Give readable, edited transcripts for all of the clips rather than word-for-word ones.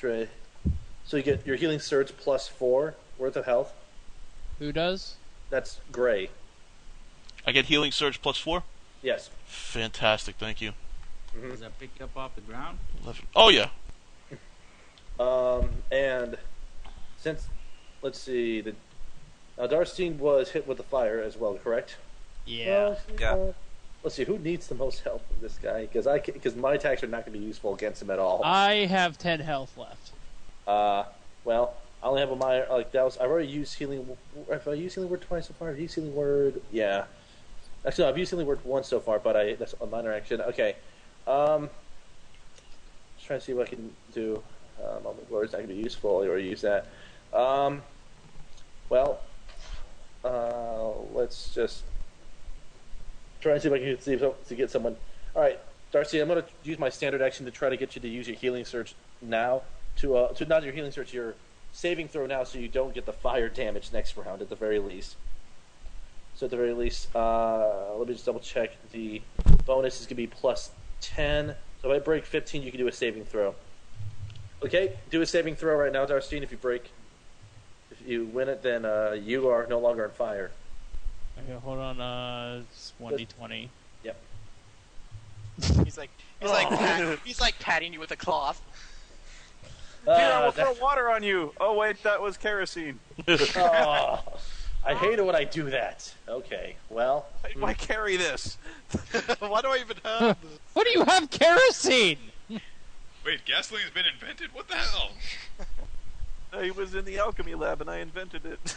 Right. So you get your healing surge plus 4 worth of health. Who does? That's gray. I get healing surge plus 4? Yes. Fantastic, thank you. Does that pick you up off the ground? 11. Oh, yeah. And since, let's see, Darstein was hit with the fire as well, correct? Yeah. Yeah. Let's see, who needs the most help with this guy? Because my attacks are not going to be useful against him at all. I have 10 health left. Well, I only have a minor. I've already used healing. Have I used healing word twice so far? I've used healing word. Yeah. Actually, no, I've used healing word once so far, but that's a minor action. Okay. Just trying to see what I can do. Moment word's not going to be useful. I already used that. Well, let's just try and see if I can to get someone. All right, Darcy, I'm going to use my standard action to try to get you to use your healing surge now. To not your healing surge, your saving throw now, so you don't get the fire damage next round at the very least. So at the very least, let me just double check. The bonus is going to be plus 10. So if I break 15, you can do a saving throw. Okay, do a saving throw right now, Darstine. If you win it, then you are no longer on fire. Okay, hold on. It's 1d20. Yep. He's like patting you with a cloth. Here, I will throw water on you. Oh wait, that was kerosene. I hate it when I do that. Okay, well. Why carry this? Why do I even have this? What do you have kerosene? Wait, gasoline's been invented? What the hell? He was in the alchemy lab and I invented it.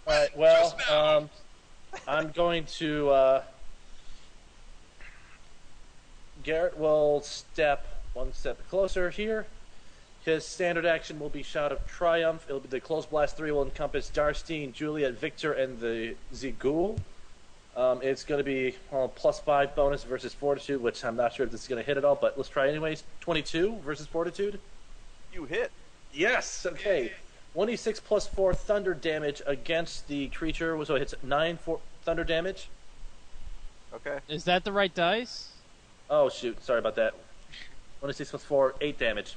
Alright, well, I'm going to, Garrett will step one step closer here. His standard action will be Shout of Triumph. It'll be the Close Blast 3 will encompass Darstein, Juliet, Victor, and the Zigul. It's going to be plus 5 bonus versus Fortitude, which I'm not sure if this is going to hit at all, but let's try anyways. 22 versus Fortitude. You hit. Yes, okay. 1d6 plus 4 thunder damage against the creature, so it hits 9 thunder damage. Okay. Is that the right dice? Oh, shoot, sorry about that. 1d6 plus 4, 8 damage.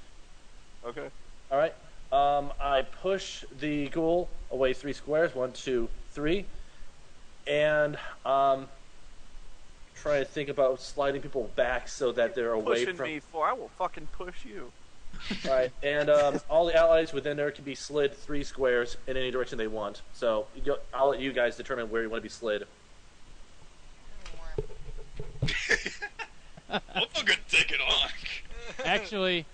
Okay. Alright. I push the ghoul away 3 squares. 1, 2, 3. And try to think about sliding people back so that they're away Pushing from me for I will fucking push you. Alright, and all the allies within there can be slid 3 squares in any direction they want. So I'll let you guys determine where you want to be slid. I'm not gonna take it on. Actually,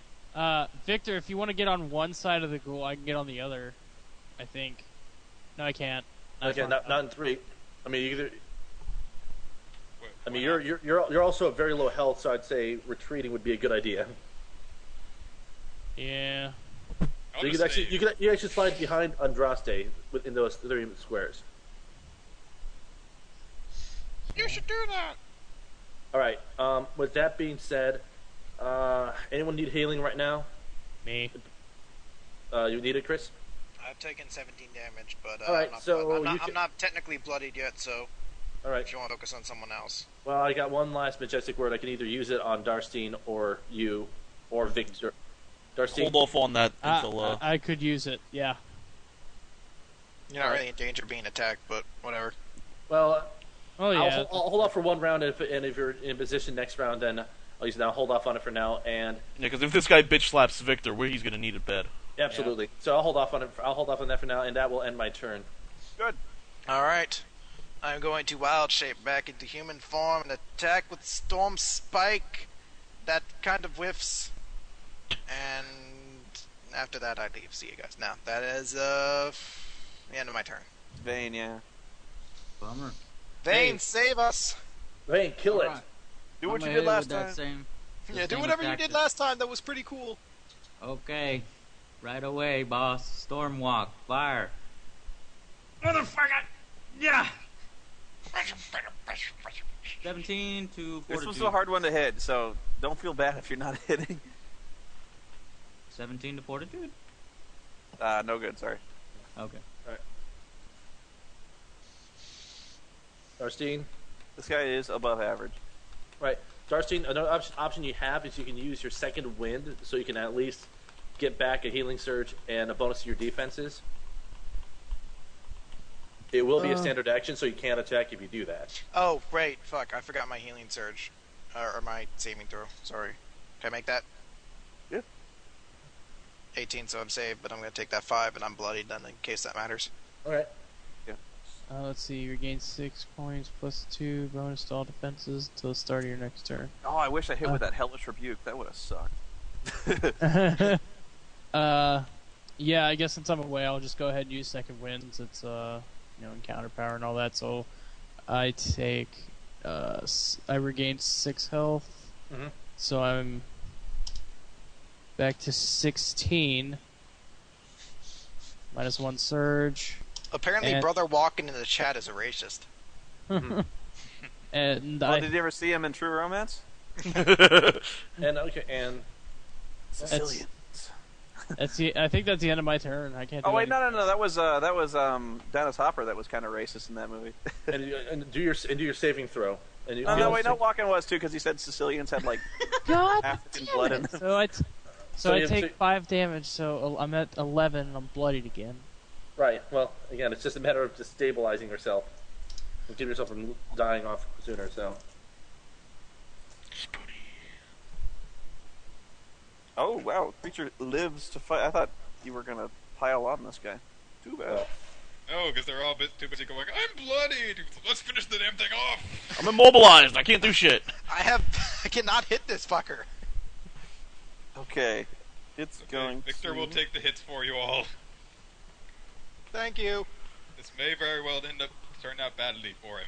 Victor, if you want to get on one side of the ghoul, I can get on the other. I think. No, I can't. Okay, not in 3. I mean, either. Wait, I mean, you're also at very low health, so I'd say retreating would be a good idea. Yeah. So you could actually slide behind Andraste within those 3 squares. You should do that. All right. With that being said, anyone need healing right now? Me. You need it, Chris? I've taken 17 damage, but All right, I'm not technically bloodied yet, so All right. if you want to focus on someone else. Well, I got one last majestic word. I can either use it on Darstein or you or Victor. Darstein. Hold off on that until... I could use it, yeah. You're not really in danger of being attacked, but whatever. Well, Oh, yeah. I'll hold off for one round, and if you're in position next round, then I'll use it now. Hold off on it for now, and Yeah, because if this guy bitch slaps Victor, he's going to need it bad. absolutely. So I'll hold off on it. I'll hold off on that for now, and that will end my turn. Good. Alright. I'm going to wild shape back into human form and attack with Storm Spike. That kind of whiffs. And after that, I leave. See you guys. Now, that is the end of my turn. Vayne, yeah. Bummer. Vayne, save us! Vayne, kill it. Alright. Do what I'm you gonna did hit it last with that time. same Yeah, do same whatever you attack did that- last time. That was pretty cool. Okay. Right away, boss. Storm walk. Fire. Motherfucker! Yeah! 17 to 42. This was a hard one to hit, so don't feel bad if you're not hitting. 17 to fortitude? No good, sorry. Okay. Darstein. This guy is above average. Right. Darcy, another option you have is you can use your second wind, so you can at least get back a healing surge and a bonus to your defenses. It will be a standard action, so you can't attack if you do that. Oh, right. Fuck, I forgot my healing surge. Or my saving throw. Sorry. Can I make that? Yeah. 18, so I'm saved, but I'm going to take that 5, and I'm bloodied then in case that matters. Alright. Let's see. You regain 6 points plus 2 bonus to all defenses until the start of your next turn. Oh, I wish I hit with that hellish rebuke. That would have sucked. Yeah, I guess since I'm away, I'll just go ahead and use second wind since it's encounter power and all that. So I take I regain 6 health, so I'm back to 16. Minus 1 surge. Apparently, And- Brother walking in the chat is a racist. And Well, did you ever see him in True Romance? And Sicilian. I think that's the end of my turn. I can't. Do Oh wait, anything. no. That was Dennis Hopper. That was kind of racist in that movie. and do your saving throw. And you, No, wait, no. Walken was too because he said Sicilians had like God African damn blood it. in them. So you I have take to- 5 damage. So I'm at 11 and I'm bloodied again. Right. Well, again, it's just a matter of just stabilizing yourself and keep yourself from dying off sooner. So. Spoony. Oh wow, creature lives to fight. I thought you were gonna pile on this guy. Too bad. No, because they're all too busy going, I'm bloodied! Let's finish the damn thing off! I'm immobilized. I can't do shit. I cannot hit this fucker. Okay, it's Okay, going. Victor will take the hits for you all. Thank you. This may very well end up turning out badly for him.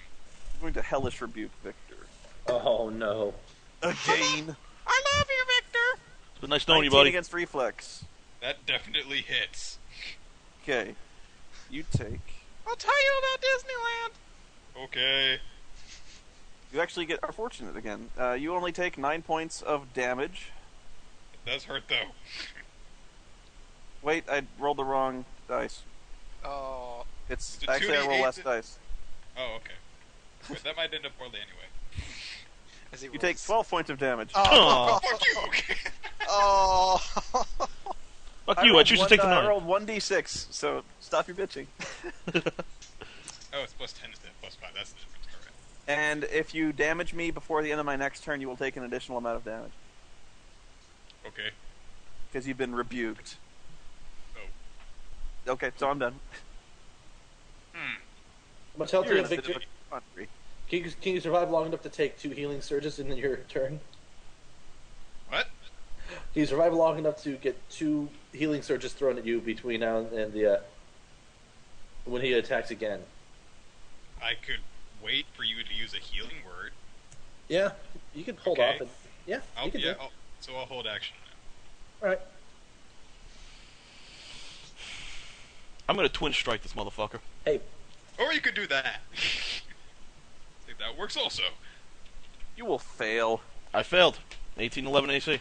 I'm going to hellish rebuke Victor Oh no. again. I love you, Victor. It's been nice knowing you, 19 buddy. against reflex. That definitely hits. Okay, you take. I'll tell you about Disneyland. Okay. You actually are fortunate again. You only take 9 points of damage. It does hurt, though. Wait, I rolled the wrong dice. Oh, It's Is it actually I roll 2d8 less that- dice. Oh, okay. Wait, that might end up poorly anyway. as he You take rolls. 12 points of damage. Oh, Fuck you! oh. Fuck you. I choose to take the I 9. rolled 1d6, so stop your bitching. Oh, it's plus 10 instead of plus 5. That's the difference. Alright. And if you damage me before the end of my next turn, you will take an additional amount of damage. Okay. Because you've been rebuked. Oh. Okay, so I'm done. I'm gonna tell You're you, in a bit Victor. of a quandary. Can you survive long enough to take 2 healing surges in your turn? What? Can you survive long enough to get 2 healing surges thrown at you between now and the when he attacks again? I could wait for you to use a healing word. Yeah, you can hold Okay. off. And, yeah, I'll, you can yeah, do. so I'll hold action now. All right. I'm gonna twin strike this motherfucker. Hey, Or you could do that. think that works also. You will fail. I failed. 1811 AC.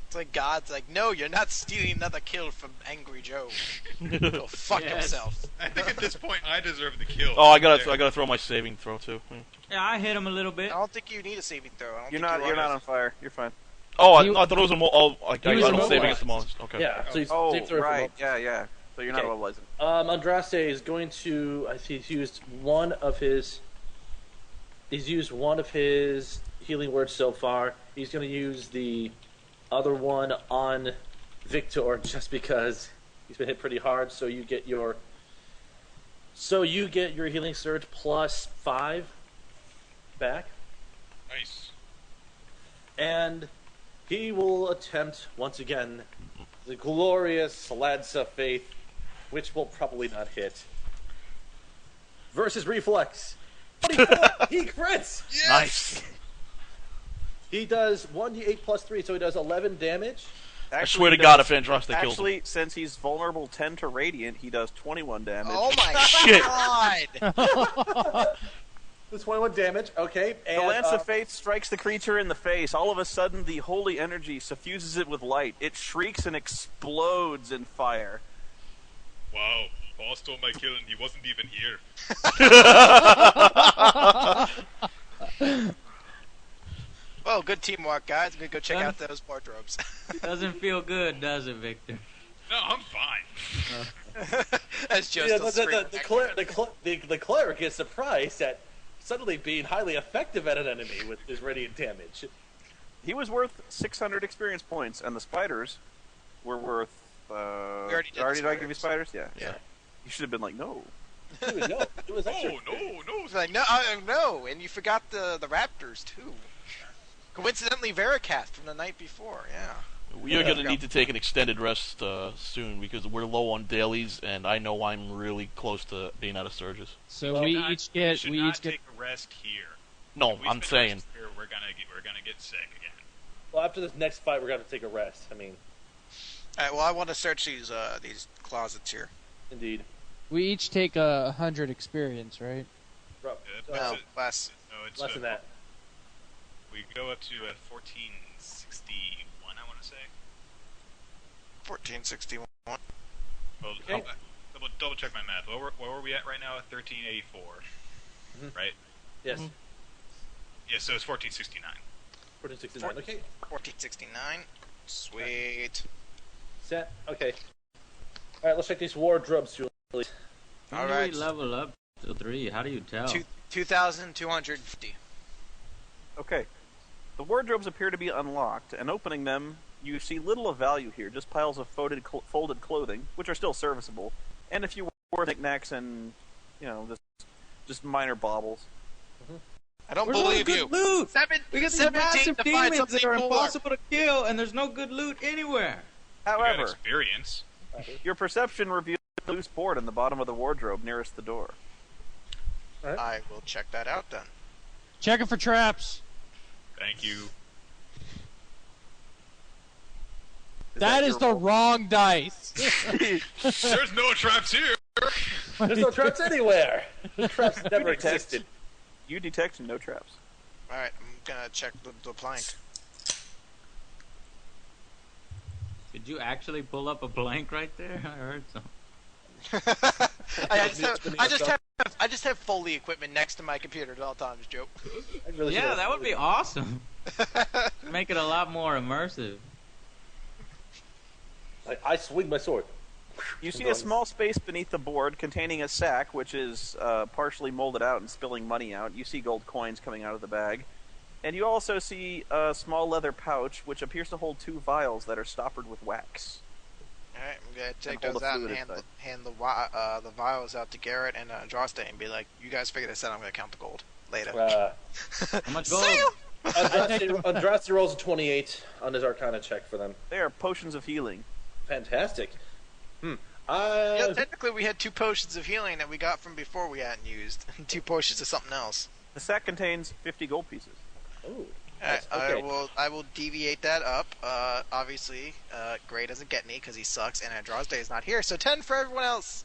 It's like God's like, no, you're not stealing another kill from Angry Joe. Go fuck Yes. himself. I think at this point I deserve the kill. Oh, I There. gotta throw my saving throw too. Yeah, I hit him a little bit. I don't think you need a saving throw. I don't You're think not. You're on not it. on fire. You're fine. Oh, I He- thought it was a I he was got a saving immobilized. at the moment. Okay. yeah. So he's Oh, save throw for right. both. Yeah. So you're not Okay. immobilizing. Andraste is going to. I see he's used one of his. He's used one of his healing words so far. He's going to use the other one on Victor just because he's been hit pretty hard. So you get your. So you get your healing surge plus 5 back, Nice. and he will attempt once again the glorious Lance of Faith, which will probably not hit. Versus Reflex. 24! He crits! Yes! Nice. He does 1d8 plus 3, so he does 11 damage. I Actually, swear to he God, does- if Andraste kills him. Actually, since he's vulnerable 10 to radiant, he does 21 damage. Oh my Shit. god! That's 21 damage, okay. And, The Lance of Faith strikes the creature in the face. All of a sudden, the holy energy suffuses it with light. It shrieks and explodes in fire. Wow. Paul stole my kill and he wasn't even here. Well, good teamwork, guys. I'm gonna go check out those wardrobes. Doesn't feel good, does it, Victor? No, I'm fine. That's just Yeah, a scream. the cleric is surprised at suddenly being highly effective at an enemy with his radiant damage. He was worth 600 experience points, and the spiders were worth. We already did the did I give you spiders. spiders? Yeah. You should have been like, no. No, it was No, actually no. It's like, no, and you forgot the raptors too. Coincidentally, Veracast from the night before. Yeah. We are going to need to take an extended rest soon because we're low on dailies, and I know I'm really close to being out of surges. So Well, we Not- each get should we not each get take a rest here. No, If we I'm spend saying. rest here, we're gonna get sick again. Well, after this next fight, we're gonna have to take a rest. I mean, All right. Well, I want to search these closets here. indeed. we each take 100 experience, right? Rob, No, less. No, it's less than that. We go up to 1461, I want to say. 1461. Well, Okay. double check my math. Where were we at right now? 1384, right? Yes. Yeah, so it's 1469. 1469. Okay. 1469. Sweet. Set. Okay. All right. Let's check these wardrobes, Julie. All When do right. we level up to 3? How do you tell? 2,250. Okay. The wardrobes appear to be unlocked, and opening them, you see little of value here, just piles of folded clothing, which are still serviceable, and a few knickknacks and, just minor baubles. I don't Where's all the believe good you. loot? We got these 17 massive to find demons that something are more. impossible to kill, and there's no good loot anywhere. We got However, experience. your perception reveals a loose board in the bottom of the wardrobe nearest the door. I will check that out then. Checking for traps. Thank you. That is the your roll? wrong dice. There's no traps here. There's no traps anywhere. Traps never detect. existed. You detect no traps. Alright, I'm gonna check the plank. Did you actually pull up a blank right there? I heard something. I just have Foley equipment next to my computer at all times, Joe. I really Yeah, should've- that would be awesome. Make it a lot more immersive. I swing my sword. You see a small space beneath the board containing a sack, which is partially molded out and spilling money out. You see gold coins coming out of the bag. And you also see a small leather pouch, which appears to hold 2 vials that are stoppered with wax. Alright, I'm gonna take hold those the out fluid and aside. hand the vials out to Garrett and Andraste and be like, you guys figure this out, I'm gonna count the gold later. How much gold? See you! Andraste rolls a 28 on his Arcana check for them. They are potions of healing. Fantastic. Yeah, technically we had 2 potions of healing that we got from before we hadn't used. 2 potions of something else. The sack contains 50 gold pieces. Ooh. Alright, Okay. I will deviate that up. Obviously, Gray doesn't get any because he sucks, and Andraste is not here, so 10 for everyone else.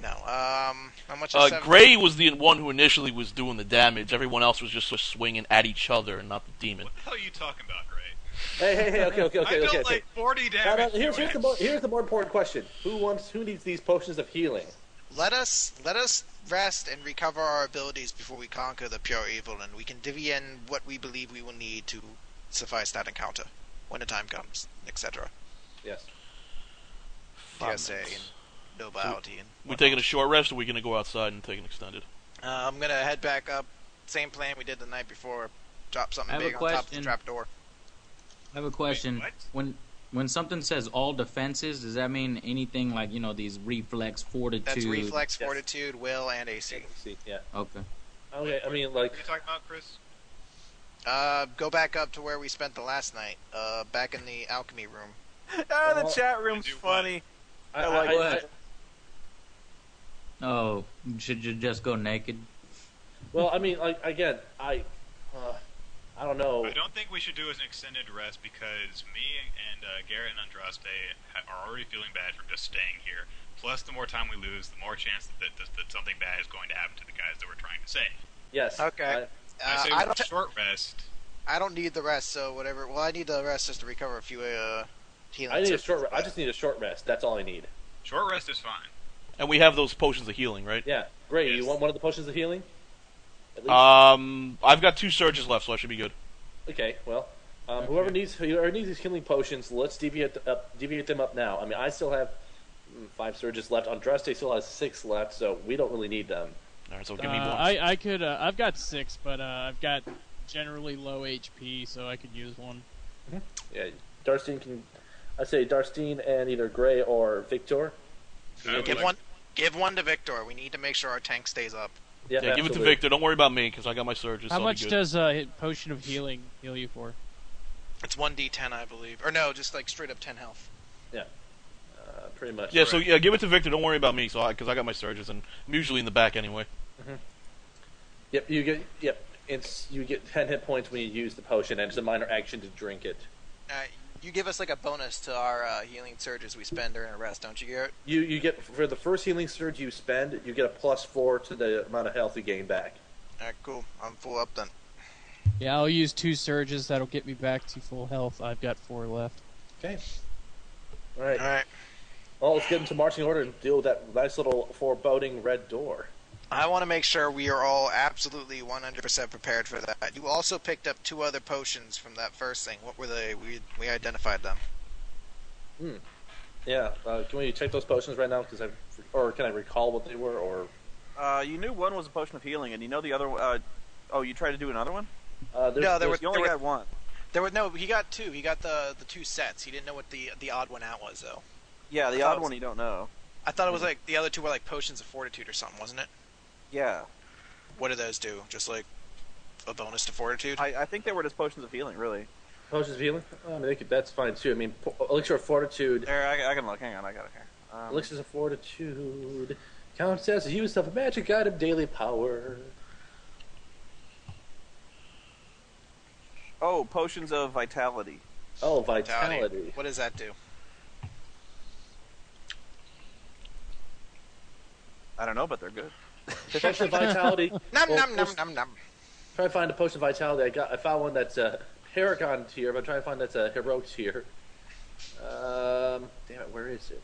No, how much is 7? Gray was the one who initially was doing the damage. Everyone else was just swinging at each other and not the demon. What the hell are you talking about, Gray? Hey, okay. I dealt like 40 Now, damage. here's the more important question. Who needs these potions of healing? Let us rest and recover our abilities before we conquer the pure evil, and we can divvy in what we believe we will need to suffice that encounter when the time comes, etc. Yes. PSA and nobility and. We taking a short rest, or we gonna go outside and take an extended? I'm gonna head back up. Same plan we did the night before. Drop something I have a big on top of the question. trapdoor. I have a question. what? When something says all defenses, does that mean anything like, these reflex, fortitude? That's reflex, Yes. fortitude, will, and AC. See, yeah. Okay. Okay, I mean, What are you talking about, Chris? Go back up to where we spent the last night. Back in the alchemy room. The Well, chat room's do funny. What? Oh, should you just go naked? well, I mean, like again, I don't know. I don't think we should do an extended rest because me and Garrett and Andraste are already feeling bad for just staying here. Plus, the more time we lose, the more chance that something bad is going to happen to the guys that we're trying to save. Yes. Okay. I say I with don't. a short rest. I don't need the rest, so whatever. Well, I need the rest just to recover a few healing. I need a tips. short. I just need a short rest. That's all I need. Short rest is fine. And we have those potions of healing, right? Yeah. Great. Yes. You want one of the potions of healing? At least? I've got 2 surges left, so I should be good. Okay, well, whoever needs these healing potions, let's deviate them up now. I mean, I still have 5 surges left. Andraste still has 6 left, so we don't really need them. All right, so give me 1. I could. I've got 6, but I've got generally low HP, so I could use 1. Yeah, Darstine can. I say Darstine and either Gray or Victor. Give one to Victor. We need to make sure our tank stays up. Yeah, give it to absolutely. Victor. Don't worry about me, because I got my surges. How so much I'll be good. does Potion of Healing heal you for? It's 1d10, I believe. Or no, just like straight up 10 health. Yeah, pretty much. Yeah, so give it to Victor. Don't worry about me, because I got my surges, and I'm usually in the back anyway. Yep, you get 10 hit points when you use the potion, and it's a minor action to drink it. You give us like a bonus to our healing surges we spend during a rest, don't you, Garrett? You get, for the first healing surge you spend, you get a +4 to the amount of health you gain back. Alright, cool. I'm full up then. Yeah, I'll use 2 surges. That'll get me back to full health. I've got 4 left. Okay. Alright. Alright. Well, let's get into marching order and deal with that nice little foreboding red door. I want to make sure we are all absolutely 100% prepared for that. You also picked up 2 other potions from that first thing. What were they? We identified them. Yeah, can we check those potions right now? Or can I recall what they were? Or You knew one was a potion of healing, and you know the other. Oh, you tried to do another one? you only got one. He got 2. He got the 2 sets. He didn't know what the odd one out was though. Yeah, the odd one you don't know. I thought it was like the other 2 were like potions of fortitude or something, wasn't it? Yeah. What do those do? Just like a bonus to fortitude? I think they were just potions of healing, really. Potions of healing? I mean, that's fine too. I mean, elixir of fortitude. There, I can look. Hang on, I got it here. Elixirs of fortitude counts as the use of a magic item daily power. Oh, potions of vitality. Oh, vitality. What does that do? I don't know, but they're good. Potion of vitality. Num. Try to find a potion of vitality. I found one that's a Paragon tier, but I'm trying to find that's a heroic tier. Damn it, where is it?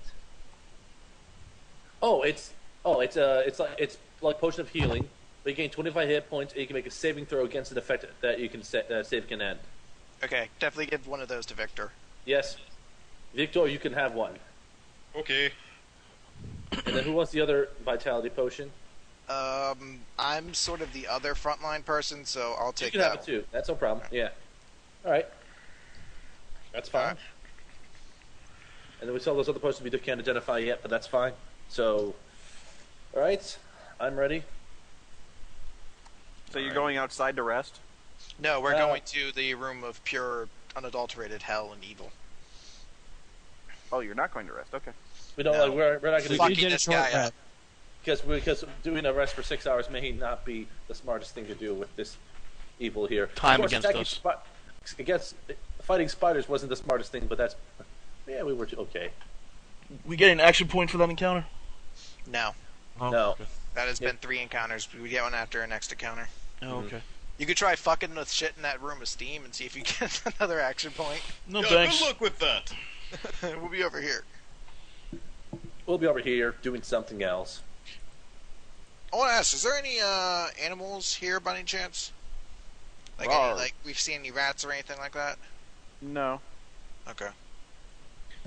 It's like potion of healing. But you gain 25 hit points, and you can make a saving throw against an effect that you can save can end. Okay, definitely give one of those to Victor. Yes, Victor, you can have one. Okay. And then who wants the other vitality potion? I'm sort of the other frontline person, so I'll take you can that have it too. That's no problem. Yeah. All right. That's fine. Alright. And then we saw those other potions we can't identify yet, but that's fine. So, all right, I'm ready. So you're going outside to rest? No, we're going to the room of pure, unadulterated hell and evil. Oh, you're not going to rest. Okay. We don't. No. Like, we're not going to Fucking did a this short guy rest. up. because doing a rest for 6 hours may not be the smartest thing to do with this evil here. Time Of course, against us. Against fighting spiders wasn't the smartest thing, but we were okay. We get an action point for that encounter? No. Oh, No. Okay. That has been 3 encounters. We get one after our next encounter. Oh, okay. You could try fucking with shit in that room of steam and see if you get another action point. No Yeah, thanks. good luck with that. We'll be over here. We'll be over here doing something else. I want to ask, is there any animals here by any chance? Like, Rawr. like we've seen any rats or anything like that? No. Okay.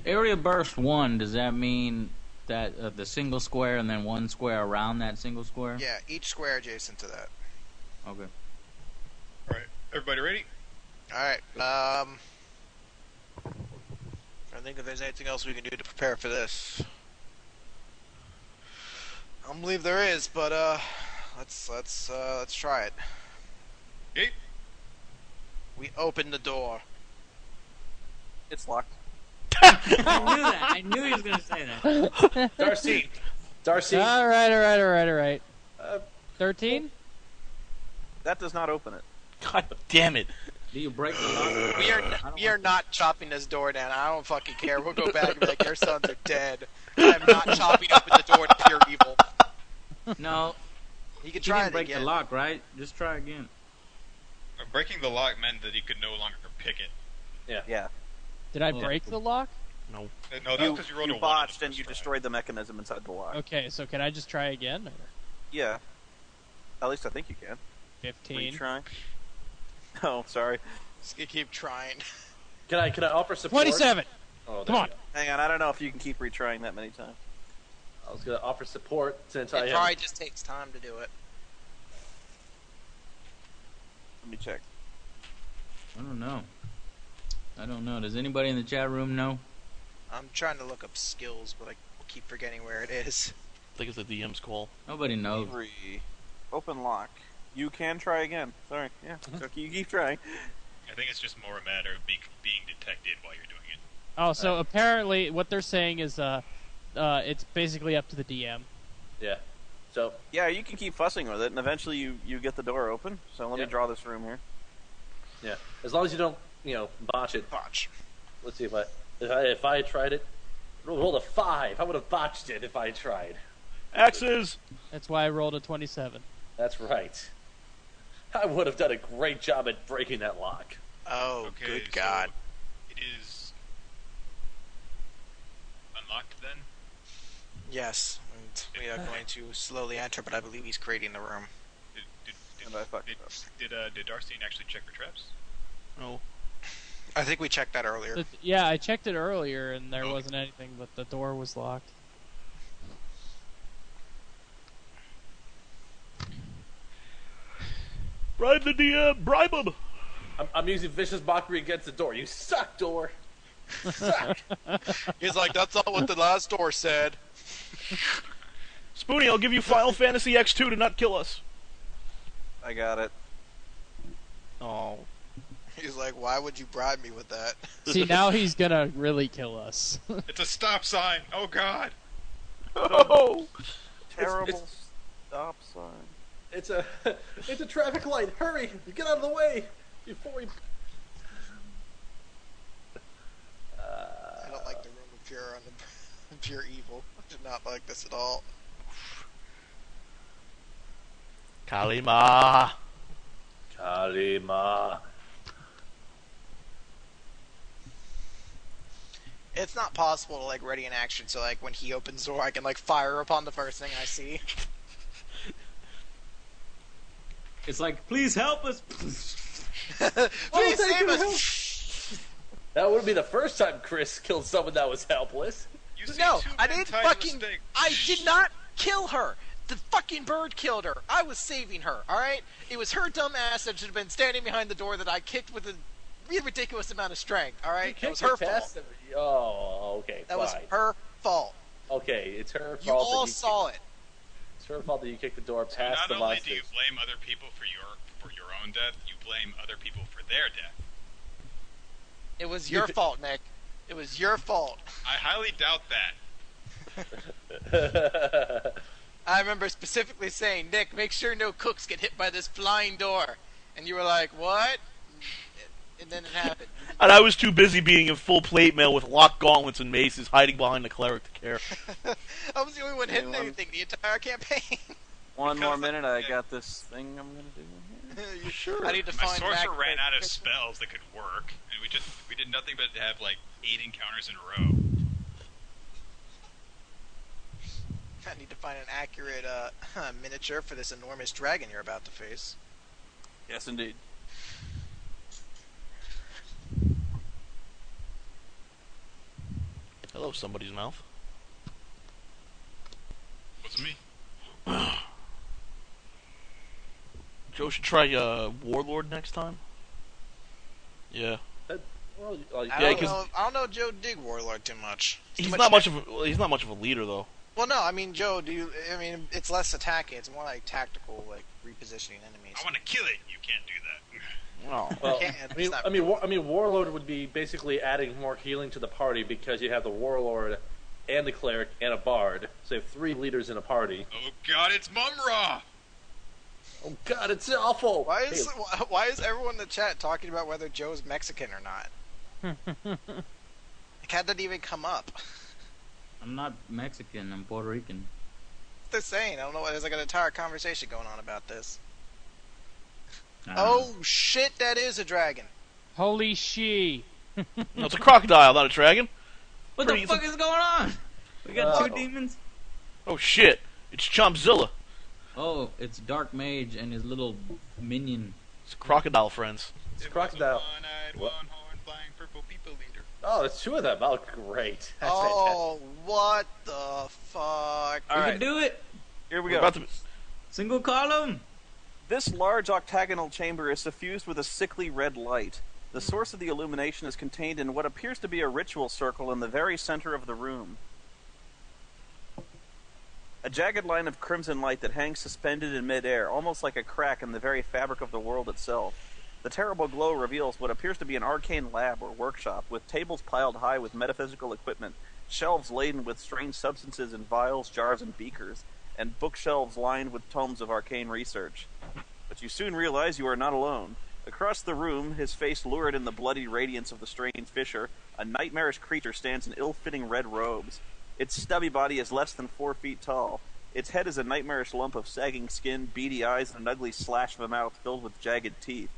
Area burst 1, does that mean that the single square and then 1 square around that single square? Yeah, each square adjacent to that. Okay. Alright, everybody ready? Alright, I think if there's anything else we can do to prepare for this. I don't believe there is, but let's try it. Okay. We open the door. It's locked. I knew that. I knew he was going to say that. Darcy. All right. 13? That does not open it. God damn it. Do you break the lock? We are not chopping this door down. I don't fucking care. We'll go back and be like, your sons are dead. I'm not chopping open the door to pure evil. No. You can You try didn't it break again. the lock, right? Just try again. Breaking the lock meant that you could no longer pick it. Yeah. Did I Yeah. break the lock? No, that's because you rolled a 1 on botched the and you first try. destroyed the mechanism inside the lock. Okay, so can I just try again? Or? Yeah. At least I think you can. 15. Retry. Oh, sorry. Just gonna keep trying. Can I offer support? 27. Oh, there Come we on. go. Hang on, I don't know if you can keep retrying that many times. I was gonna offer support since I It have. probably just takes time to do it. Let me check. I don't know. Does anybody in the chat room know? I'm trying to look up skills, but I keep forgetting where it is. I think it's the DM's call. Nobody knows. Avery. Open lock. You can try again. Sorry. Yeah. So you keep trying. I think it's just more a matter of being detected while you're doing it. Oh, so apparently what they're saying is it's basically up to the DM. Yeah. So Yeah, you can keep fussing with it, and eventually you get the door open. So let me Yeah. draw this room here. yeah, as long as you don't botch it. Watch. Let's see if I tried it. Rolled a 5. I would have botched it if I tried. Axes! That's why I rolled a 27. That's right. I would have done a great job at breaking that lock. Oh, Okay, good so God. it is unlocked then? Yes, and we are going to slowly enter, but I believe he's creating the room. And I fucked it up. Did Darcy actually check for traps? No. I think we checked that earlier. Yeah, I checked it earlier and there Okay. wasn't anything, but the door was locked. Bribe the DM! Bribe him! I'm using vicious mockery against the door. You suck, door. You suck. He's like, that's not what the last door said. Spoony, I'll give you Final Fantasy X2 to not kill us. I got it. Oh. He's like, why would you bribe me with that? See, now he's gonna really kill us. It's a stop sign! Oh god! Oh! Terrible stop sign. It's a traffic light. Hurry, get out of the way before we. I don't like the room of pure evil. I did not like this at all. Kalima! Kalima. It's not possible to like ready an action, so like when he opens the door, I can like fire upon the first thing I see. It's like, please help us. Please save us! That would be the first time Chris killed someone that was helpless. You see No, two I men didn't tied to a fucking. stake. I did not kill her. The fucking bird killed her. I was saving her. All right. It was her dumb ass that should have been standing behind the door that I kicked with a really ridiculous amount of strength. All right. It was her fault. Oh, okay. That was fine. her fault. Okay, it's her fault. You all that saw it. It's her fault that you kicked the door So past the not only monsters. do you blame other people for your own death, you blame other people for their death. It was You your did- fault, Nick. It was your fault. I highly doubt that. I remember specifically saying, Nick, make sure no cooks get hit by this flying door. And you were like, what? And then it happened. And I was too busy being in full plate mail with locked gauntlets and maces hiding behind the cleric to care. I was the only one hitting Anyone? anything the entire campaign. One more Because- minute, I yeah. got this thing I'm gonna do here. Sure. I need to My find sorcerer Mac- ran out of spells that could work, and we did nothing but have like 8 encounters in a row. I need to find an accurate miniature for this enormous dragon you're about to face. Yes, indeed. Hello, somebody's mouth. Wasn't me. Joe should try Warlord next time. Yeah. Well, I Yeah, don't 'cause- know. I don't know Joe dig Warlord too much. It's too He's much not much of a leader though. Well, no, I mean Joe. I mean, it's less attacking. It's more like tactical, like repositioning enemies. I want to kill it. You can't do that. Oh. well, can't. I mean, It's not- I mean, Warlord would be basically adding more healing to the party because you have the Warlord and the Cleric and a Bard. So you have 3 leaders in a party. Oh god, it's Mumra! Oh God, it's awful. Why Hey, is everyone in the chat talking about whether Joe's Mexican or not? Like, how did that even come up? I'm not Mexican. I'm Puerto Rican. They're saying. I don't know. There's like an entire conversation going on about this. I don't know. Oh shit! That is a dragon. Holy she. No, it's a crocodile, not a dragon. What pretty- the fuck is going on? We got Oh. 2 demons. Oh shit! It's Chompzilla. Oh, it's Dark Mage and his little minion. It's crocodile friends. It's crocodile. One-eyed, What? one-horned, flying purple people eater. Oh, there's two of them. Oh, great. That's Oh, what the fuck? All We right, can do it. here we We're go. about to. Single column. This large octagonal chamber is suffused with a sickly red light. The source of the illumination is contained in what appears to be a ritual circle in the very center of the room. A jagged line of crimson light that hangs suspended in midair, almost like a crack in the very fabric of the world itself. The terrible glow reveals what appears to be an arcane lab or workshop, with tables piled high with metaphysical equipment, shelves laden with strange substances in vials, jars, and beakers, and bookshelves lined with tomes of arcane research. But you soon realize you are not alone. Across the room, his face lurid in the bloody radiance of the strange fissure, a nightmarish creature stands in ill-fitting red robes. Its stubby body is less than 4 feet tall. Its head is a nightmarish lump of sagging skin, beady eyes, and an ugly slash of a mouth filled with jagged teeth.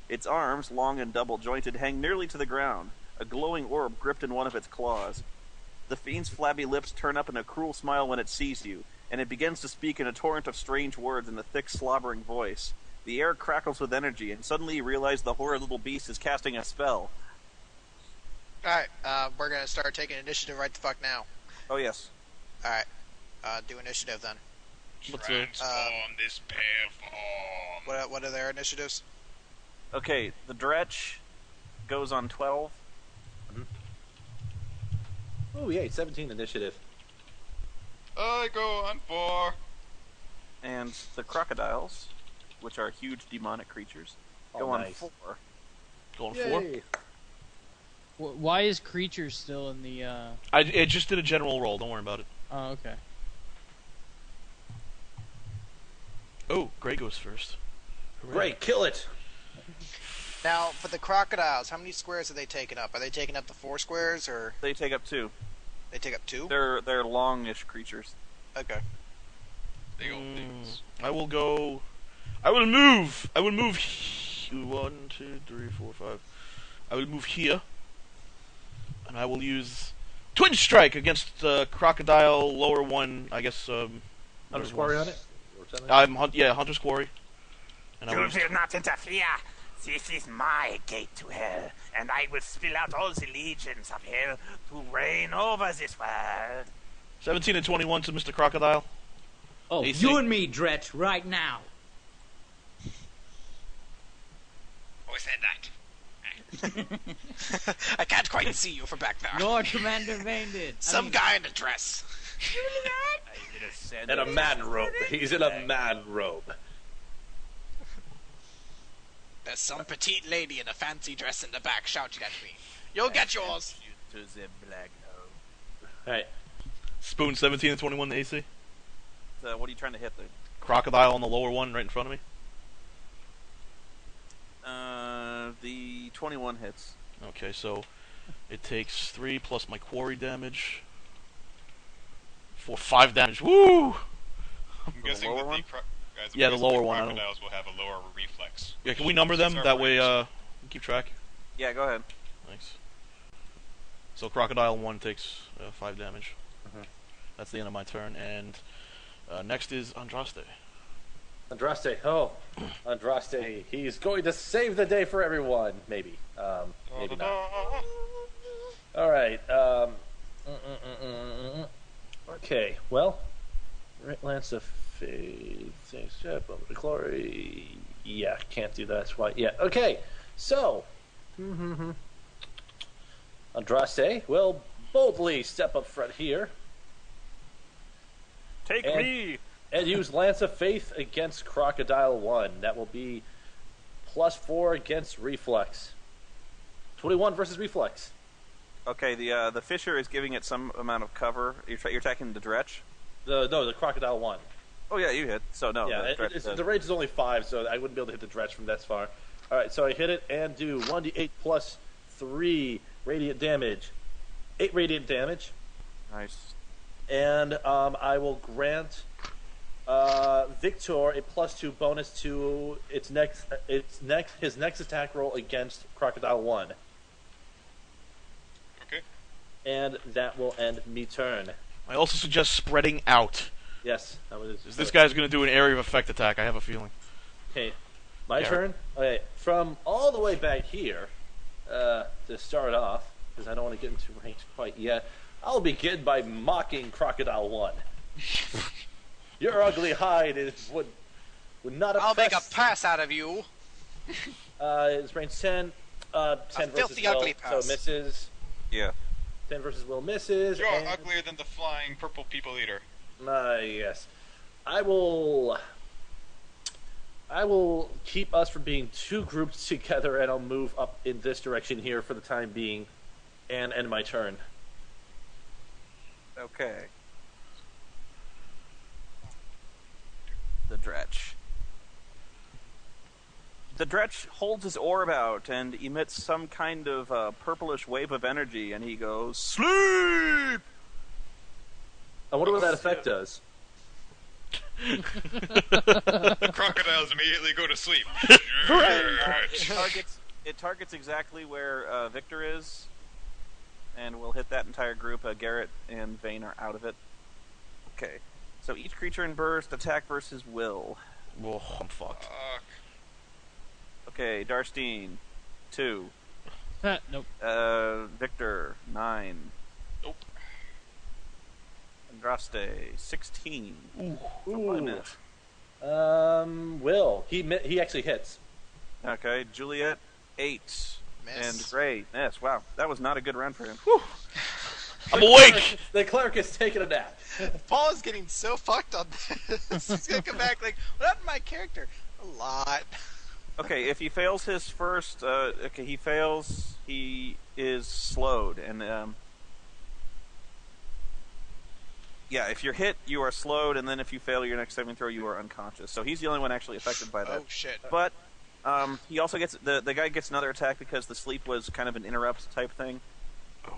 Its arms, long and double-jointed, hang nearly to the ground, a glowing orb gripped in one of its claws. The fiend's flabby lips turn up in a cruel smile when it sees you, and it begins to speak in a torrent of strange words in a thick, slobbering voice. The air crackles with energy, and suddenly you realize the horrid little beast is casting a spell. Alright, we're gonna start taking initiative right the fuck now. Oh, yes. Alright, do initiative then. What's the- Transform this pale form. What are their initiatives? Okay, the Dretch goes on 12. Oh, yay, 17 initiative. I go on 4. And the crocodiles, which are huge demonic creatures, go Oh, on nice. 4. Going 4. Yay. Why is creature still in the? It just did a general roll. Don't worry about it. Oh, okay. Oh, Gray goes first. Great, kill it. Now, for the crocodiles, how many squares are they taking up? Are they taking up the 4 squares, or They take up 2. they take up 2? They're longish creatures. Okay. Big old things. I will go. I will move. 1, 2, 3, 4, 5. I will move here, and I will use Twin Strike against the crocodile lower one. I guess. Hunter's Quarry on it? Or something? Hunter's Quarry. And I will use not interfere. This is my gate to hell, and I will spill out all the legions of hell to reign over this world. 17 and 21 to Mr. Crocodile. Oh, AC. you and me, Dretch, right now. Who said that? I can't quite see you from back there. Lord Commander Vane did. Some guy in a dress. In a man robe. He's in a man robe. There's some petite lady in a fancy dress in the back shouting at me. You'll get yours. To the black hole. Alright. Spoon 17 and 21 to AC. What are you trying to hit? Crocodile on the lower one right in front of me. The 21 hits. Okay, so it takes 3 plus my quarry damage. For 5 damage. Woo! I'm guessing lower that one? the guys, Yeah, the guessing lower one, I don't- crocodiles will have a lower reflex. Yeah, can we number them? Since That our way, range. keep track. Yeah, go ahead. Thanks. So Crocodile 1 takes 5 damage. Mhm. That's the end of my turn, and next is Andraste. Andraste. Oh, Andraste. He's going to save the day for everyone. Maybe. Maybe not. Alright. Okay, well. Right Lance of Faith. Thanks, Jeff. Moment of Glory. Yeah, can't do that. Why? Yeah, okay. So. Andraste will boldly step up front here. Take And- me! And use Lance of Faith against Crocodile 1. That will be +4 against Reflex. 21 versus Reflex. Okay, the Fisher is giving it some amount of cover. You're attacking the Dretch? No, the Crocodile 1. Oh, yeah, you hit. So, no. Yeah, the Dretch the range is only 5, so I wouldn't be able to hit the Dretch from that far. Alright, so I hit it and do 1d8 plus 3 radiant damage. 8 radiant damage. Nice. And I will grant Victor a +2 bonus to his next attack roll against Crocodile 1. Okay. And that will end me turn. I also suggest spreading out Yes. This guy's going to do an area of effect attack. I have a feeling. Okay, my Yeah. turn. Okay, from all the way back here to start off, because I don't want to get into range quite yet. I'll begin by mocking Crocodile 1. Your ugly hide would not I'll make a oppress. pass out of you. It's range 10. 10 versus filthy Will, ugly so pass. misses. Yeah. 10 versus Will misses. You're and, uglier than the flying purple people eater. yes. I will keep us from being too grouped together, and I'll move up in this direction here for the time being, and end my turn. Okay. The Dretch. The Dretch holds his orb out and emits some kind of purplish wave of energy, and he goes, "Sleep!" I wonder what that effect does. The crocodiles immediately go to sleep. It targets exactly where Victor is, and we'll hit that entire group. Garrett and Vane are out of it. Okay. So each creature in burst, attack versus will. Whoa, I'm fucked. Okay, Darstein, 2. Nope. Victor, 9. Nope. Andraste, 16. Ooh. Miss. Will. He actually hits. Okay, Juliet, 8. Miss. And Gray, miss. Wow, that was not a good round for him. I'm awake! The cleric is taking a nap. Paul is getting so fucked on this. He's gonna come back like, what happened to my character? A lot. Okay, if he fails his first, he fails, he is slowed, and, yeah, if you're hit, you are slowed, and then if you fail your next saving throw, you are unconscious. So he's the only one actually affected by that. Oh shit. But, he also gets, the guy gets another attack because the sleep was kind of an interrupt type thing.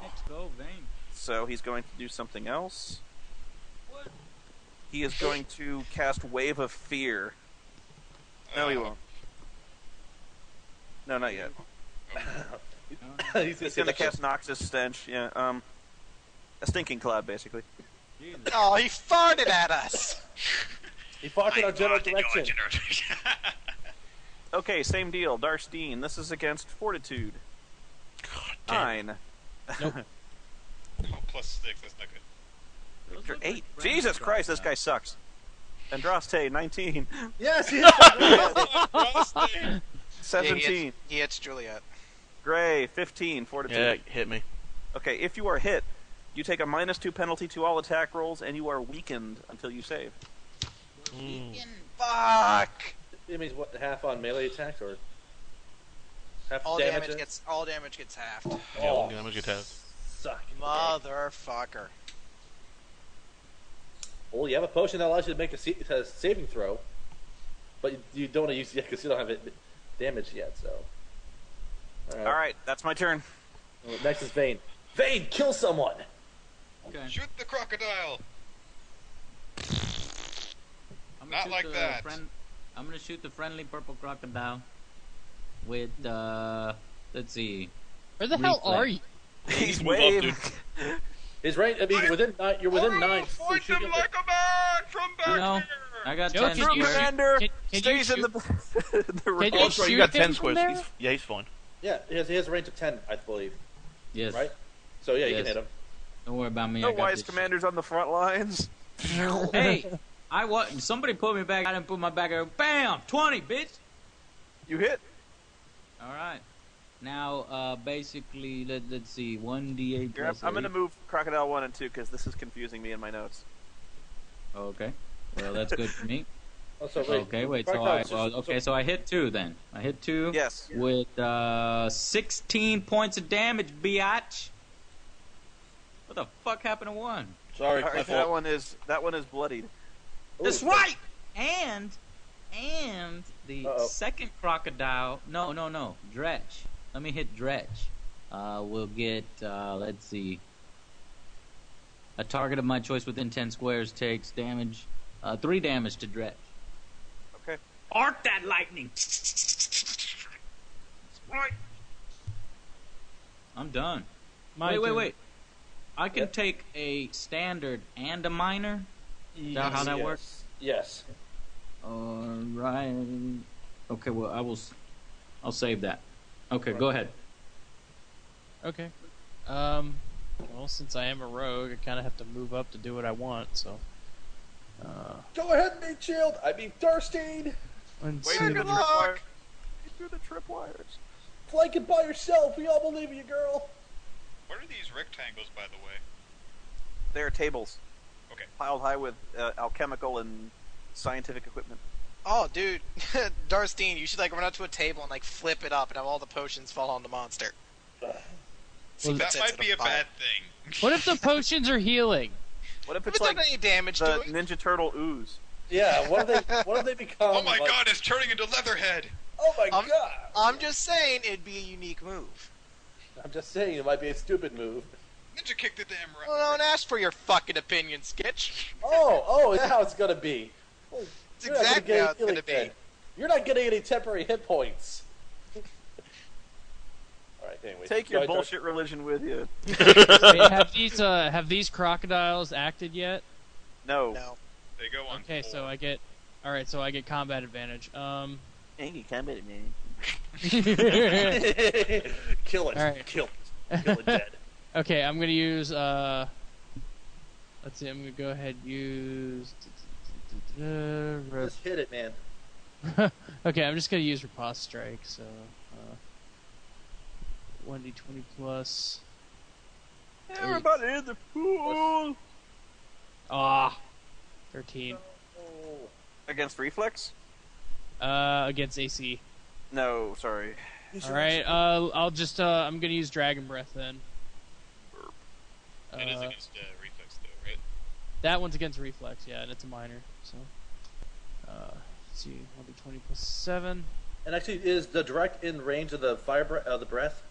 Let's go, Vane. So he's going to do something else. He is going to cast Wave of Fear. No, he won't. No, not yet. He's He's going to cast Noxus Stench. Yeah, a stinking cloud, basically. Jesus. Oh, he farted at us. He fought in our general thought in your direction. general direction. Okay, same deal. Darstein. This is against Fortitude. damn. 9. Oh, +6, that's not good. Victor, 8. Jesus Christ, this guy sucks. Andraste, 19. Yes, he hits. Rusty. 17. He hits Juliet. Gray, 15. Fortitude. Yeah, hit me. Okay, if you are hit, you take a -2 penalty to all attack rolls, and you are weakened until you save. Fuck. It means what? Half on melee attacks, or half All damage? damage gets halved. Yeah, all damage gets halved. Suck. Motherfucker. Well, you have a potion that allows you to make a saving throw, but you don't want to use it because you don't have it damaged yet. So. All right, that's my turn. Well, next is Vane. Vane, kill someone. Okay. Shoot the crocodile. I'm gonna Not shoot like the that. I'm gonna shoot the friendly purple crocodile with let's see. Where the hell Reflex. are you? He's move up, waved. His range. I mean, within 9. You're within 9. So Fight shoot them him. like a man from back You know, here. I got Joe, 10 can you squares. Commander Can you stays in the Can Oh, you sorry, you shoot got 10 him from squares. there? He's fine. Yeah, he has a range of 10, I believe. Yes. Right. So yeah, you Yes. can hit him. Don't worry about me. No I got wise this commanders on the front lines. shit. Hey, somebody put me back. I didn't put my back. Bam! 20, bitch. You hit. All right. Now, basically, let's see. 1d8 Here, plus I'm going to 8. move Crocodile 1 and 2 because this is confusing me in my notes. Okay. Well, that's good for me. Oh, so Okay, wait. So I hit 2 then. I hit 2. Yes. With 16 points of damage, biatch. What the fuck happened to 1? Sorry, All my right, fault. that one is bloodied. That's right. And the Uh-oh. second crocodile. No. Dretch. Let me hit Dretch. We'll get. Let's see. A target of my choice within 10 squares takes damage. 3 damage to Dretch. Okay. Arc that lightning. Right. I'm done. My turn. Wait. I can Yep. take a standard and a minor. Is that how that Yes. works? Yes. Alright. Okay, well, I'll save that. Okay, go ahead. Okay. Well, since I am a rogue, I kind of have to move up to do what I want. So. Go ahead, Meat Shield. I mean, Darstein. One, Wait two, through the tripwires. Wait through the tripwires. Flank it by yourself. We all believe in you, girl. What are these rectangles, by the way? They are tables. Okay. Piled high with alchemical and scientific equipment. Oh, dude, Darstein, you should like run up to a table and like flip it up and have all the potions fall on the monster. See if it That sets might it be a on fire. bad thing. What if the potions are healing? What if If it's it's like not any damage the to it. Ninja Turtle ooze? Yeah. What have they become? Oh my like- god, it's turning into Leatherhead! Oh my I'm- god. I'm just saying it'd be a unique move. I'm just saying it might be a stupid move. Ninja kicked the damn Well, don't ask for your fucking opinion, Sketch. Oh, that's how it's gonna be. Well, It's you're not gonna exactly get how any it's gonna healing be. then. You're not getting any temporary hit points. Alright, anyway. Take your bullshit religion with you. Wait, have these crocodiles acted yet? No. No. They go on Okay, 4. so I get. All right, so I get combat advantage. Angry combat, man. Kill it. Alright. Kill it. Kill it dead. Okay, I'm gonna use. Let's see. I'm gonna go ahead and use. Just hit it, man. Okay, I'm just gonna use Riposte Strike. So, 1d20 plus. Everybody in the pool! Ah, 13. Against reflex? Against AC. No, sorry. All right. I'll just. I'm gonna use Dragon Breath then. It is against reflex, though, right? That one's against reflex, yeah, and it's a minor. So, let's see, 1d20 plus 7. And actually, is the direct in range of the the breath?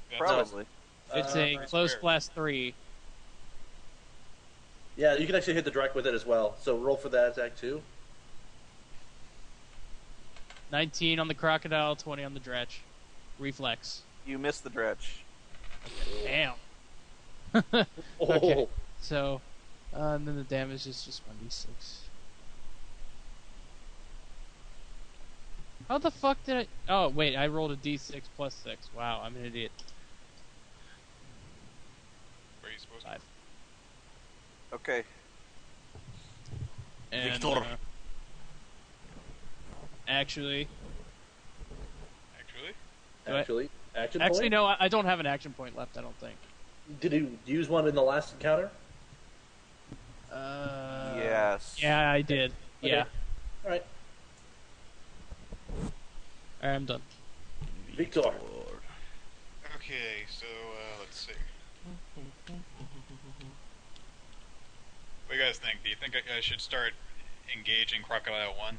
That's Probably. It's a right. close blast 3. Yeah, you can actually hit the direct with it as well. So roll for that attack too. 19 on the crocodile, 20 on the dretch. Reflex. You missed the dredge. Damn. Oh. Okay. So, and then the damage is just 1d6. How the fuck did I... Oh, wait, I rolled a d6 plus 6. Wow, I'm an idiot. Where are you supposed to? 5. Okay. And, Victor. actually... Actually? Do I- Action Actually, point? no, I don't have an action point left, I don't think. Did you use one in the last encounter? Yes. Yeah, I did. Okay. Yeah. Alright. Alright, I'm done. Victor. Okay, so, let's see. What do you guys think? Do you think I should start engaging Crocodile 1?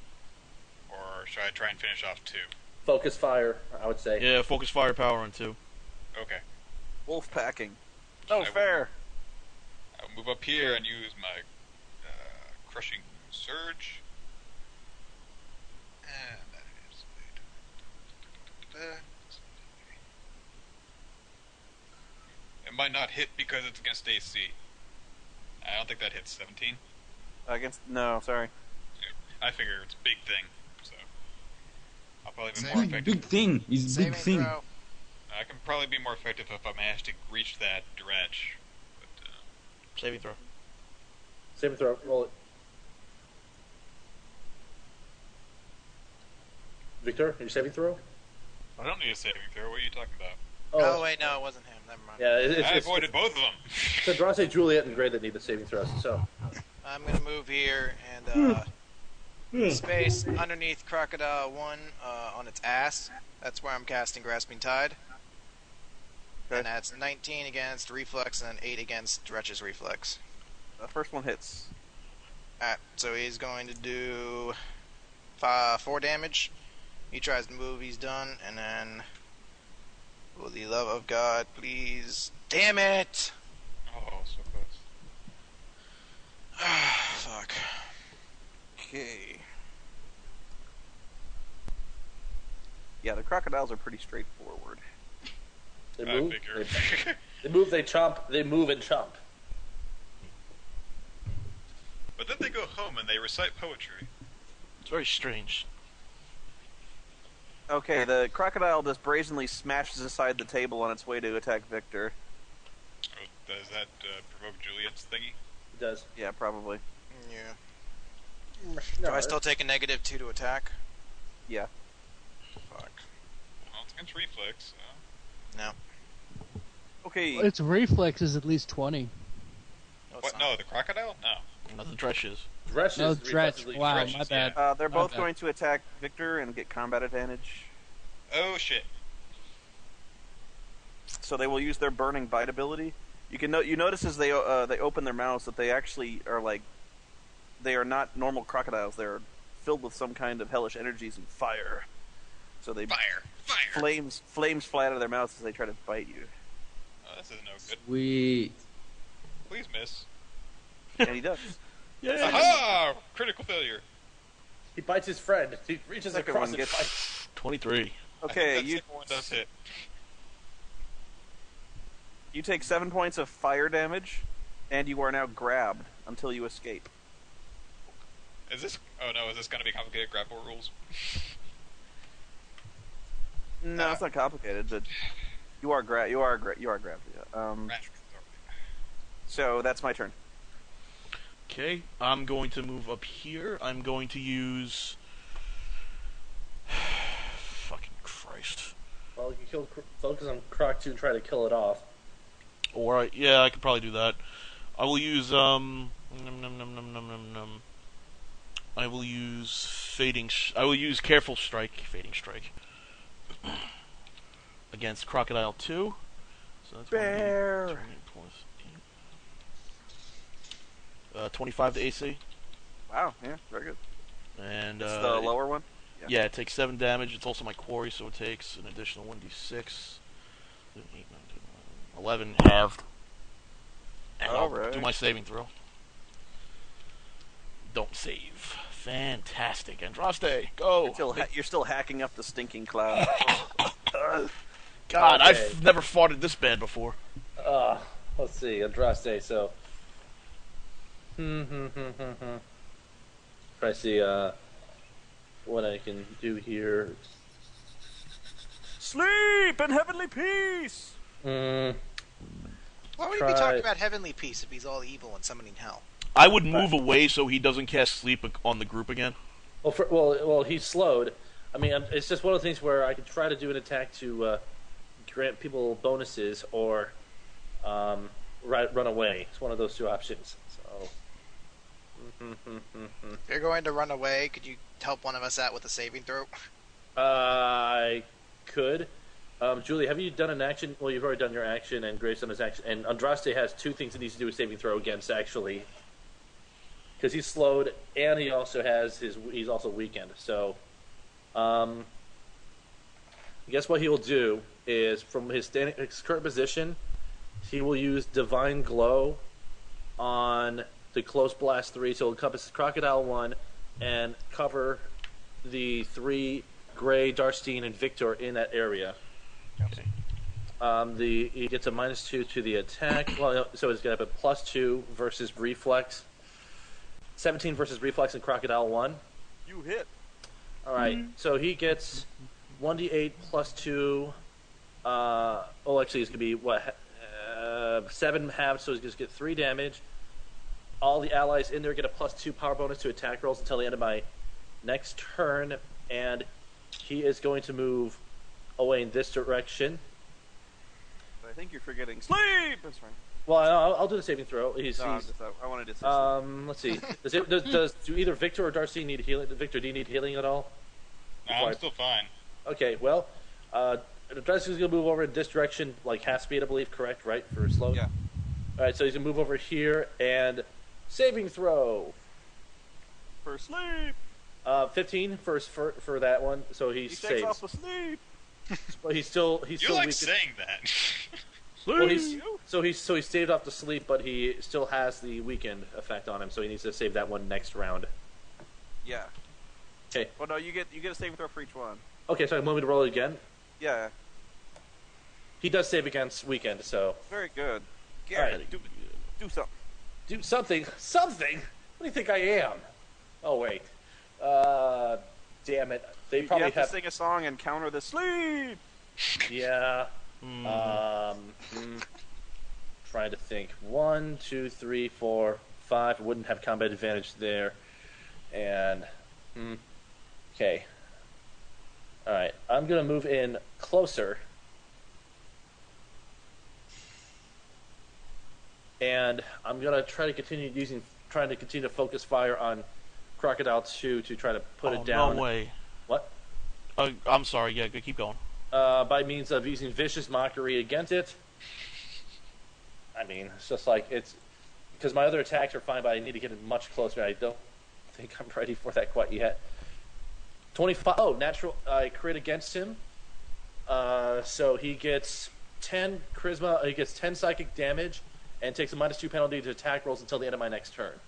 Or should I try and finish off 2? Focus fire, I would say. Yeah, focus firepower on 2. Okay. Wolf packing. I No will- fair. I'll move up here and use my crushing surge. And that is... It might not hit because it's against AC. I don't think that hits 17. Against... No, sorry. I figure it's a big thing, so I'll probably be Same. more effective. Big thing. He's a Saving big thing. throw. I can probably be more effective if I manage to reach that dredge. But, Saving throw. Save and throw. Roll it. Victor, are you saving throw? I don't need a saving throw. What are you talking about? Oh, wait, no, it wasn't him. Never mind. Yeah, I avoided both of them. So Andraste, Juliet, and Gray that need the saving throws. So I'm gonna move here and space underneath Crocodile 1 on its ass. That's where I'm casting Grasping Tide. Okay. And that's 19 against Reflex and 8 against Dretch's Reflex. The first one hits. Alright, so he's going to do 4 damage. He tries to move, he's done, and then... For the love of God, please... Damn it! Oh, so close. Fuck. Okay. Yeah, the crocodiles are pretty straightforward. they I move. figure. They move. They chomp. They move and chomp. go home and they recite poetry. It's very strange. Okay, the crocodile just brazenly smashes aside the table on its way to attack Victor. Oh, does that provoke Juliet's thingy? It does. Yeah, probably. Yeah. Do I still take a -2 to attack? Yeah. Fuck. Well, it's against reflex. No. Okay. Its reflex is at least 20. No, it's What? not. No, the crocodile? No. Not the Dresh is. Dretch No, is Dretch. reflexively Wow, Dretch my is, bad. They're both Okay. going to attack Victor and get combat advantage. Oh shit. So they will use their burning bite ability. You notice as they open their mouths that they actually are like, they are not normal crocodiles. They're filled with some kind of hellish energies and fire. So they Fire! flames fly out of their mouths as they try to bite you. Oh, this is no good. Sweet. Please miss. And he does. Yeah. Aha! Critical failure. He bites his friend. He reaches Second across one and gets- bites. 23. Okay, I think you that second one does hit. you take 7 points of fire damage, and you are now grabbed until you escape. Is this? Oh no! Is this gonna be complicated grapple rules? No, it's not complicated, but you are grabbed. Yeah. So that's my turn. Okay, I'm going to move up here. I'm going to use... Fucking Christ. Well, you can focus on Croc 2 and try to kill it off. Or, yeah, I could probably do that. I will use, I will use I will use Careful Strike, Fading Strike. Against Crocodile 2. So that's Bear. 1d10 plus 25 to AC. Wow, yeah, very good. And, It's the lower one? Yeah, it takes 7 damage. It's also my quarry, so it takes an additional 1d6. 11 halved. And I'll Alright. do my saving throw. Don't save. Fantastic. Andraste, go! You're still hacking up the stinking cloud. God, Okay. I've never fought it this bad before. Let's see, Andraste, so... Try to see, what I can do here. Sleep in heavenly peace! Why would he Try- be talking about heavenly peace if he's all evil and summoning hell? I would move away so he doesn't cast sleep on the group again. Well, he's slowed. I mean, it's just one of the things where I could try to do an attack to grant people bonuses or run away. It's one of those two options. So, If you're going to run away, could you help one of us out with a saving throw? I could. Julie, have you done an action? Well, you've already done your action, and Grace done his action. And Andraste has 2 things he needs to do a saving throw against, actually. Because he's slowed, and he also has he's also weakened. So, I guess what he will do is, from his current position, he will use Divine Glow on the Close Blast 3, so it'll encompass Crocodile 1, and cover the 3 Gray, Darstein, and Victor in that area. Okay. He gets a -2 to the attack. Well, so he's going to have a +2 versus reflex. 17 versus reflex and Crocodile 1. You hit. All right, so he gets 1d8 +2. Actually, it's going to be 7 halves, so he's going to get 3 damage. All the allies in there get a +2 power bonus to attack rolls until the end of my next turn, and he is going to move away in this direction. But I think you're forgetting sleep! That's right. Well, I'll do the saving throw. I wanted to say Let's see. Do either Victor or Darcy need healing? Victor, do you need healing at all? No, I'm still fine. Okay, well, Darcy's going to move over in this direction, like half speed, I believe, correct, right, for slow? Yeah. All right, so he's going to move over here, and saving throw. For sleep! 15 for that one, so he He takes saves. off the sleep! But he's still You still like weak. saying that? Well, he saved off the sleep, but he still has the weakened effect on him, so he needs to save that one next round. Yeah. Okay. Well, no, you get a saving throw for each one. Okay, so I want me to roll it again. Yeah. He does save against weakened, so Very good. Garrett, Alright. do something. do something. Something. What do you think I am? Oh wait. Damn it. They You probably have to sing a song and counter the sleep. Yeah. Trying to think. 1, 2, 3, 4, 5. Wouldn't have combat advantage there. And okay. All right. I'm gonna move in closer. And I'm gonna try to continue to focus fire on Crocodile 2 to try to put it down. No way. What? I'm sorry. Yeah, keep going. By means of using vicious mockery against it. I mean, it's just like it's because my other attacks are fine, but I need to get it much closer. I don't think I'm ready for that quite yet. 25. Oh, natural. I crit against him. So he gets 10 charisma. He gets 10 psychic damage, and takes a -2 penalty to attack rolls until the end of my next turn.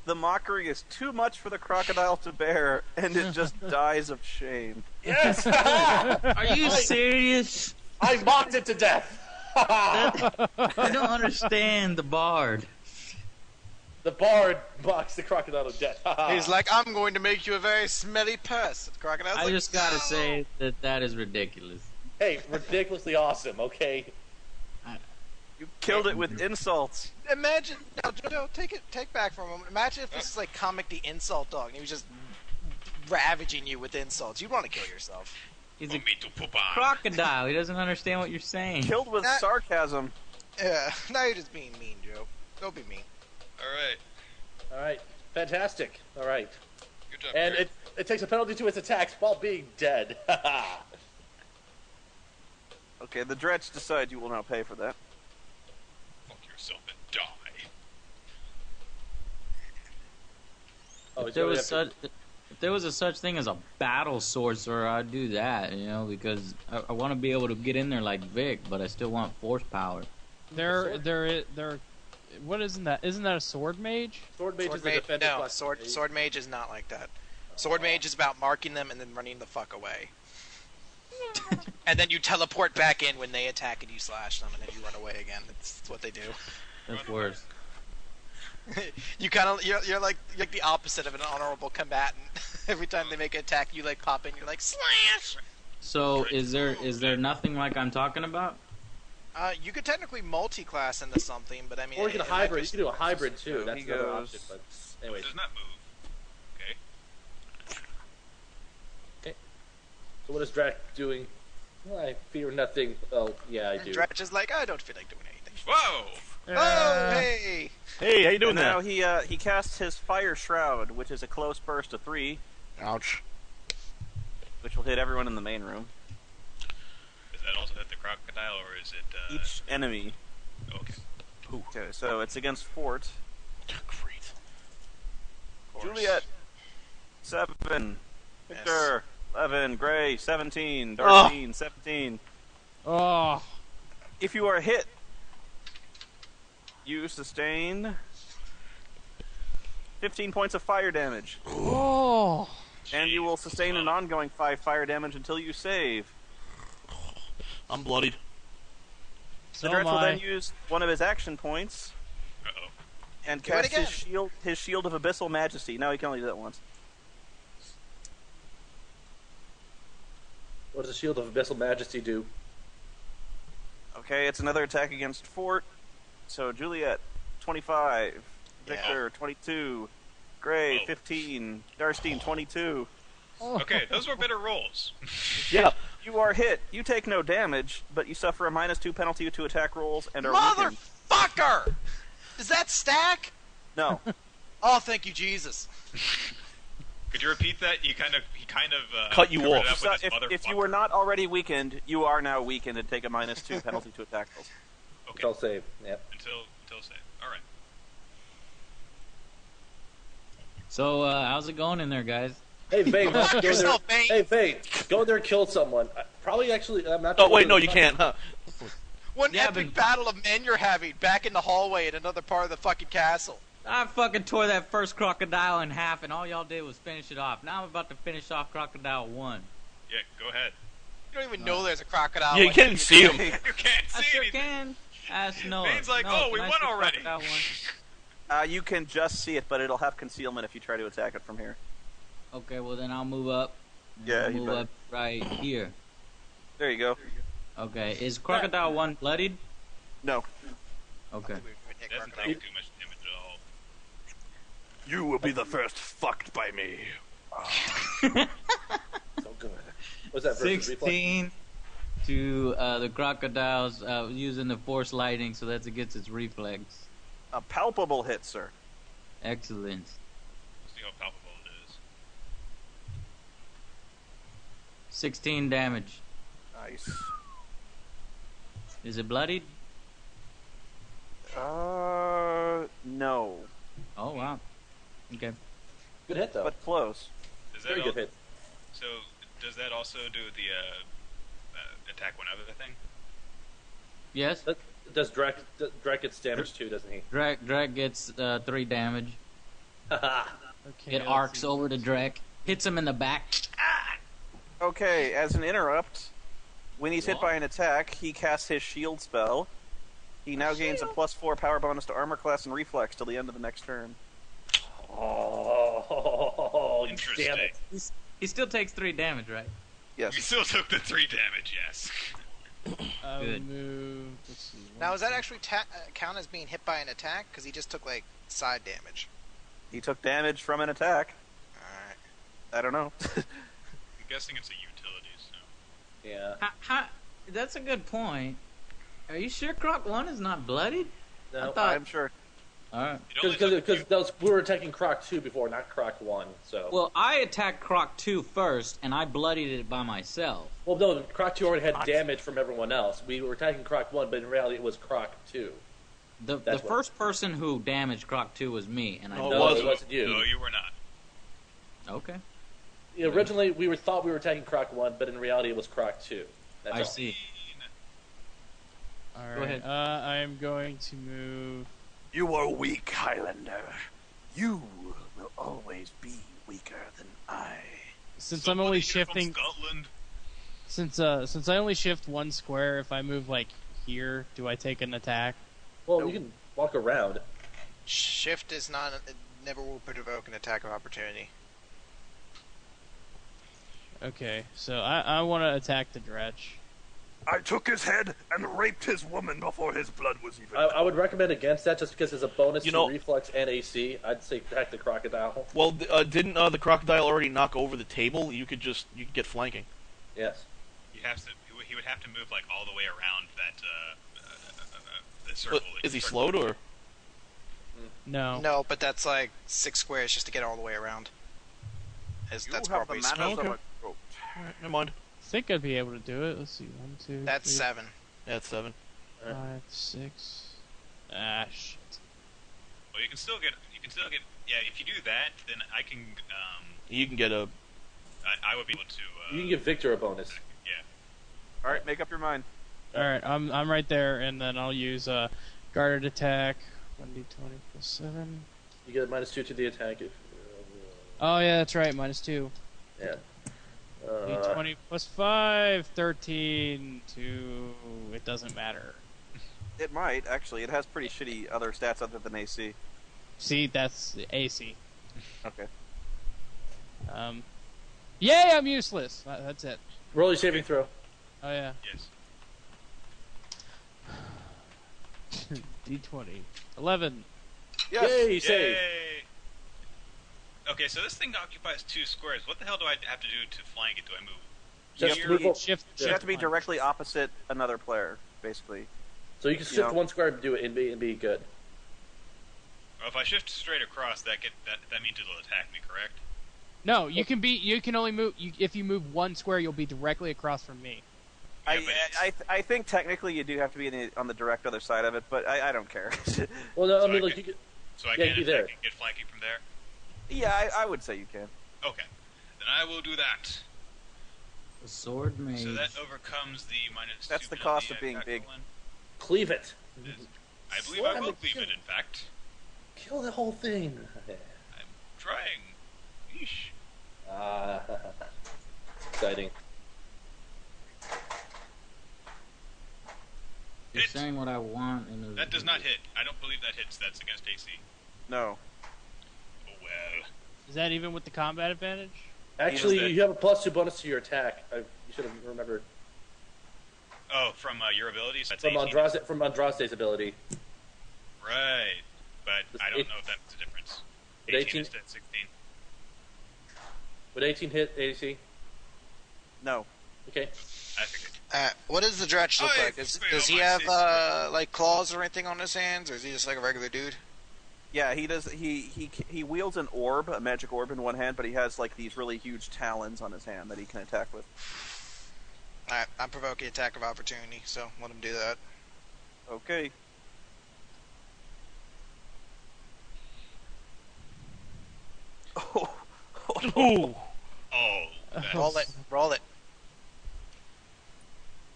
The mockery is too much for the crocodile to bear, and it just dies of shame. Yes. Are you serious? I mocked it to death. I don't understand the bard. The bard mocks the crocodile to death. He's like, I'm going to make you a very smelly purse. The crocodile's I like, just gotta "No." say that is ridiculous. Hey, ridiculously awesome. Okay. You killed it with insults. Imagine, no, take back for a moment. Imagine if this is like Comic the Insult Dog, and he was just ravaging you with insults. You'd want to kill yourself. He's a Want me to poop on? crocodile. He doesn't understand what you're saying. Killed with That- sarcasm. Yeah, now you're just being mean, Joe. Don't be mean. Alright. All right. Fantastic. All right. Good job, And Garrett. it takes a penalty to its attacks while being dead. Okay, the Dretch decide you will now pay for that. Fuck yourself and die. Oh, If there was a such thing as a battle sorcerer, I'd do that, because I want to be able to get in there like Vic, but I still want force power. What isn't that? Isn't that a sword mage? Sword mage Sword is the mage, defender no, class. sword mage is not like that. Sword mage is about marking them and then running the fuck away. And then you teleport back in when they attack and you slash them, and then you run away again. That's what they do. That's worse. You kind of you're like the opposite of an honorable combatant. Every time they make an attack, you like pop in. You're like slash. So is there nothing like I'm talking about? You could technically multi-class into something, but I mean, Or you can it might hybrid. You just- can do a hybrid too. So That's he another goes- option. But anyways, Does not move. Okay. so what is Drac doing? Well, I fear nothing. Oh, yeah, I And do. Dretch is like, I don't feel like doing anything. Whoa! Oh, hey! Hey, how you doing And now there? he casts his Fire Shroud, which is a close burst of 3, Ouch. which will hit everyone in the main room. Does that also hit the crocodile, or is it, Each enemy. Okay. Okay, so it's against Fort. Great. Of course. Juliet, 7. Victor, 11. Gray, 17. Oh. Darcy, 17. Oh, If you are hit, you sustain 15 points of fire damage. oh. And you will sustain an ongoing 5 fire damage until you save. I'm bloodied. So The Dretch am will I. then use one of his action points Uh-oh. and Do it cast his shield of Abyssal Majesty. Now he can only do that once. What does the Shield of Abyssal Majesty do? Okay, it's another attack against Fort. So Juliet, 25. Victor, 22. Gray, Oh. 15. Darstein, 22. Okay, those were better rolls. Yeah. You are hit. You take no damage, but you suffer a -2 penalty to attack rolls and are weakened. Motherfucker! Is that stack? No. Oh, thank you, Jesus. Could you repeat that? He kind of Cut you covered it off. up So with his if you motherfucker. were not already weakened, you are now weakened and take a -2 penalty to attack rolls. Okay. Until save. Yep. Until save. All right. So how's it going in there, guys? Hey, Vane, let's go there. yourself, Vane. Hey, Vane, go there and kill someone. Probably, actually, I'm not. Oh, sure wait, no, whether- you can't, huh? What an Yeah, epic but- battle of men you're having back in the hallway in another part of the fucking castle. I fucking tore that first crocodile in half, and all y'all did was finish it off. Now I'm about to finish off Crocodile 1. Yeah, go ahead. You don't even know there's a crocodile. Yeah, you like can't even see him. You can't I see sure anything. can. Ask Noah. Vane's like, Noah, oh, we can I won see already. Crocodile 1? You can just see it, but it'll have concealment if you try to attack it from here. Okay, well then I'll move up. Yeah, I'll you move better. up right here. There you go. Okay, is Crocodile 1 bloodied? No. Okay. It doesn't take too much damage at all. You will be the first fucked by me. So good. What's that versus reflex? 16 to the crocodiles using the force lightning, so that's against its reflex. A palpable hit, sir. Excellent. Let's see how palpable it is. 16 damage. Nice. Is it bloodied? No. Oh wow. Okay. Good hit though. But close. Does that Very good hit. So, does that also do the attack one other thing? Yes. Does Drek gets damage too, doesn't he? Drek gets 3 damage. Haha. Okay, It let's arcs see. over to Drek, hits him in the back. Okay, as an interrupt, when he's hit by an attack, he casts his shield spell. He now gains a +4 power bonus to armor class and reflex till the end of the next turn. Oh, Interesting. damn it. He still takes 3 damage, right? Yes. We still took the 3 damage, yes. Good. Move. Let's see. Now, does that actually count as being hit by an attack? Because he just took, like, side damage. He took damage from an attack. Alright. I don't know. I'm guessing it's a utility, so. Yeah. That's a good point. Are you sure Croc 1 is not bloodied? No, I thought. I'm sure. Alright. It only took Because we were attacking Croc 2 before, not Croc 1. So. Well, I attacked Croc 2 first, and I bloodied it by myself. Well, no, Croc 2 already had damage from everyone else. We were attacking Croc 1, but in reality it was Croc 2. The That's what- first person who damaged Croc 2 was me, and I No, No, was it wasn't you. No, you were not. Okay. Yeah, originally, thought we were attacking Croc 1, but in reality it was Croc 2. That's I all. see. All right. Go ahead. I am going to move. You are weak, Highlander. You will always be weaker than I. Since Somebody I'm only here from shifting, Scotland. since I only shift 1 square, if I move like here, do I take an attack? Well, you can walk around. Shift is not... It never will provoke an attack of opportunity. Okay, so I want to attack the Dretch. I took his head and raped his woman before his blood was even. I would recommend against that just because it's a bonus You to know- reflex and AC. I'd say attack the crocodile. Well, didn't the crocodile already knock over the table? You could get flanking. Yes. He would have to move like all the way around that the circle. Is he slowed or? No. No, but that's like 6 squares just to get all the way around. That's You have the probably... manners of Okay. a goat. Alright, never mind. I think I'd be able to do it. Let's see. 1, 2. That's 3, 7. Yeah, it's 7. 5, 6. Ah, shit. Well, you can still get. Yeah, if you do that, then I can. You can get a. I would be able to. You can give Victor a bonus. Yeah. Alright, make up your mind. All right, I'm right there, and then I'll use guarded attack. 1d20 plus 7. You get a -2 to the attack. Oh yeah, that's right. -2. Yeah. D20 plus 5, 13 to... It doesn't matter. It might, actually. It has pretty shitty other stats other than AC. See, that's AC. Okay. Yay, I'm useless. That's it. Roll your saving throw. Oh yeah. Yes. D20. 11. Yes! Yay, you save. Yay! Okay, so this thing occupies 2 squares. What the hell do I have to do to flank it? Do I move? Just You move have up. Shift. You have to be punch. directly opposite another player, basically. So you can shift Yeah. 1 square and do it and be good. Well, if I shift straight across, that means it'll attack me, correct? No, you can be. You can only move. If you move 1 square, you'll be directly across from me. Yeah, but I think technically you do have to be on the direct other side of it, but I don't care. Well, no, So I mean, I like, could- you could... So I Yeah, can be there. get flanking from there? Yeah, I would say you can. Okay. Then I will do that. The sword mage. So that overcomes the -2 That's the penalty cost of I've being got big. going. Cleave it. I believe I Slam will it, cleave kill it, in fact. Kill the whole thing. I'm trying. Yeesh. Ah, exciting. You're Hit. saying what I want in a... That does not hit. I don't believe that hits. That's against AC. No. Oh well. Is that even with the combat advantage? Actually, you have a +2 bonus to your attack. You should have remembered. Oh, from your abilities? That's From 18. Andraste's ability. Right. But I don't know if that's the difference. 18 instead of 16. Would 18 hit AC? No. Okay. I figured. What does the Dretch look I like? fail Does he my have safety. like claws or anything on his hands, or is he just like a regular dude? Yeah, he does. He wields an orb, a magic orb, in one hand, but he has like these really huge talons on his hand that he can attack with. Alright, I'm provoking attack of opportunity, so let him do that. Okay. Oh. Ooh. Oh. Roll it, roll it.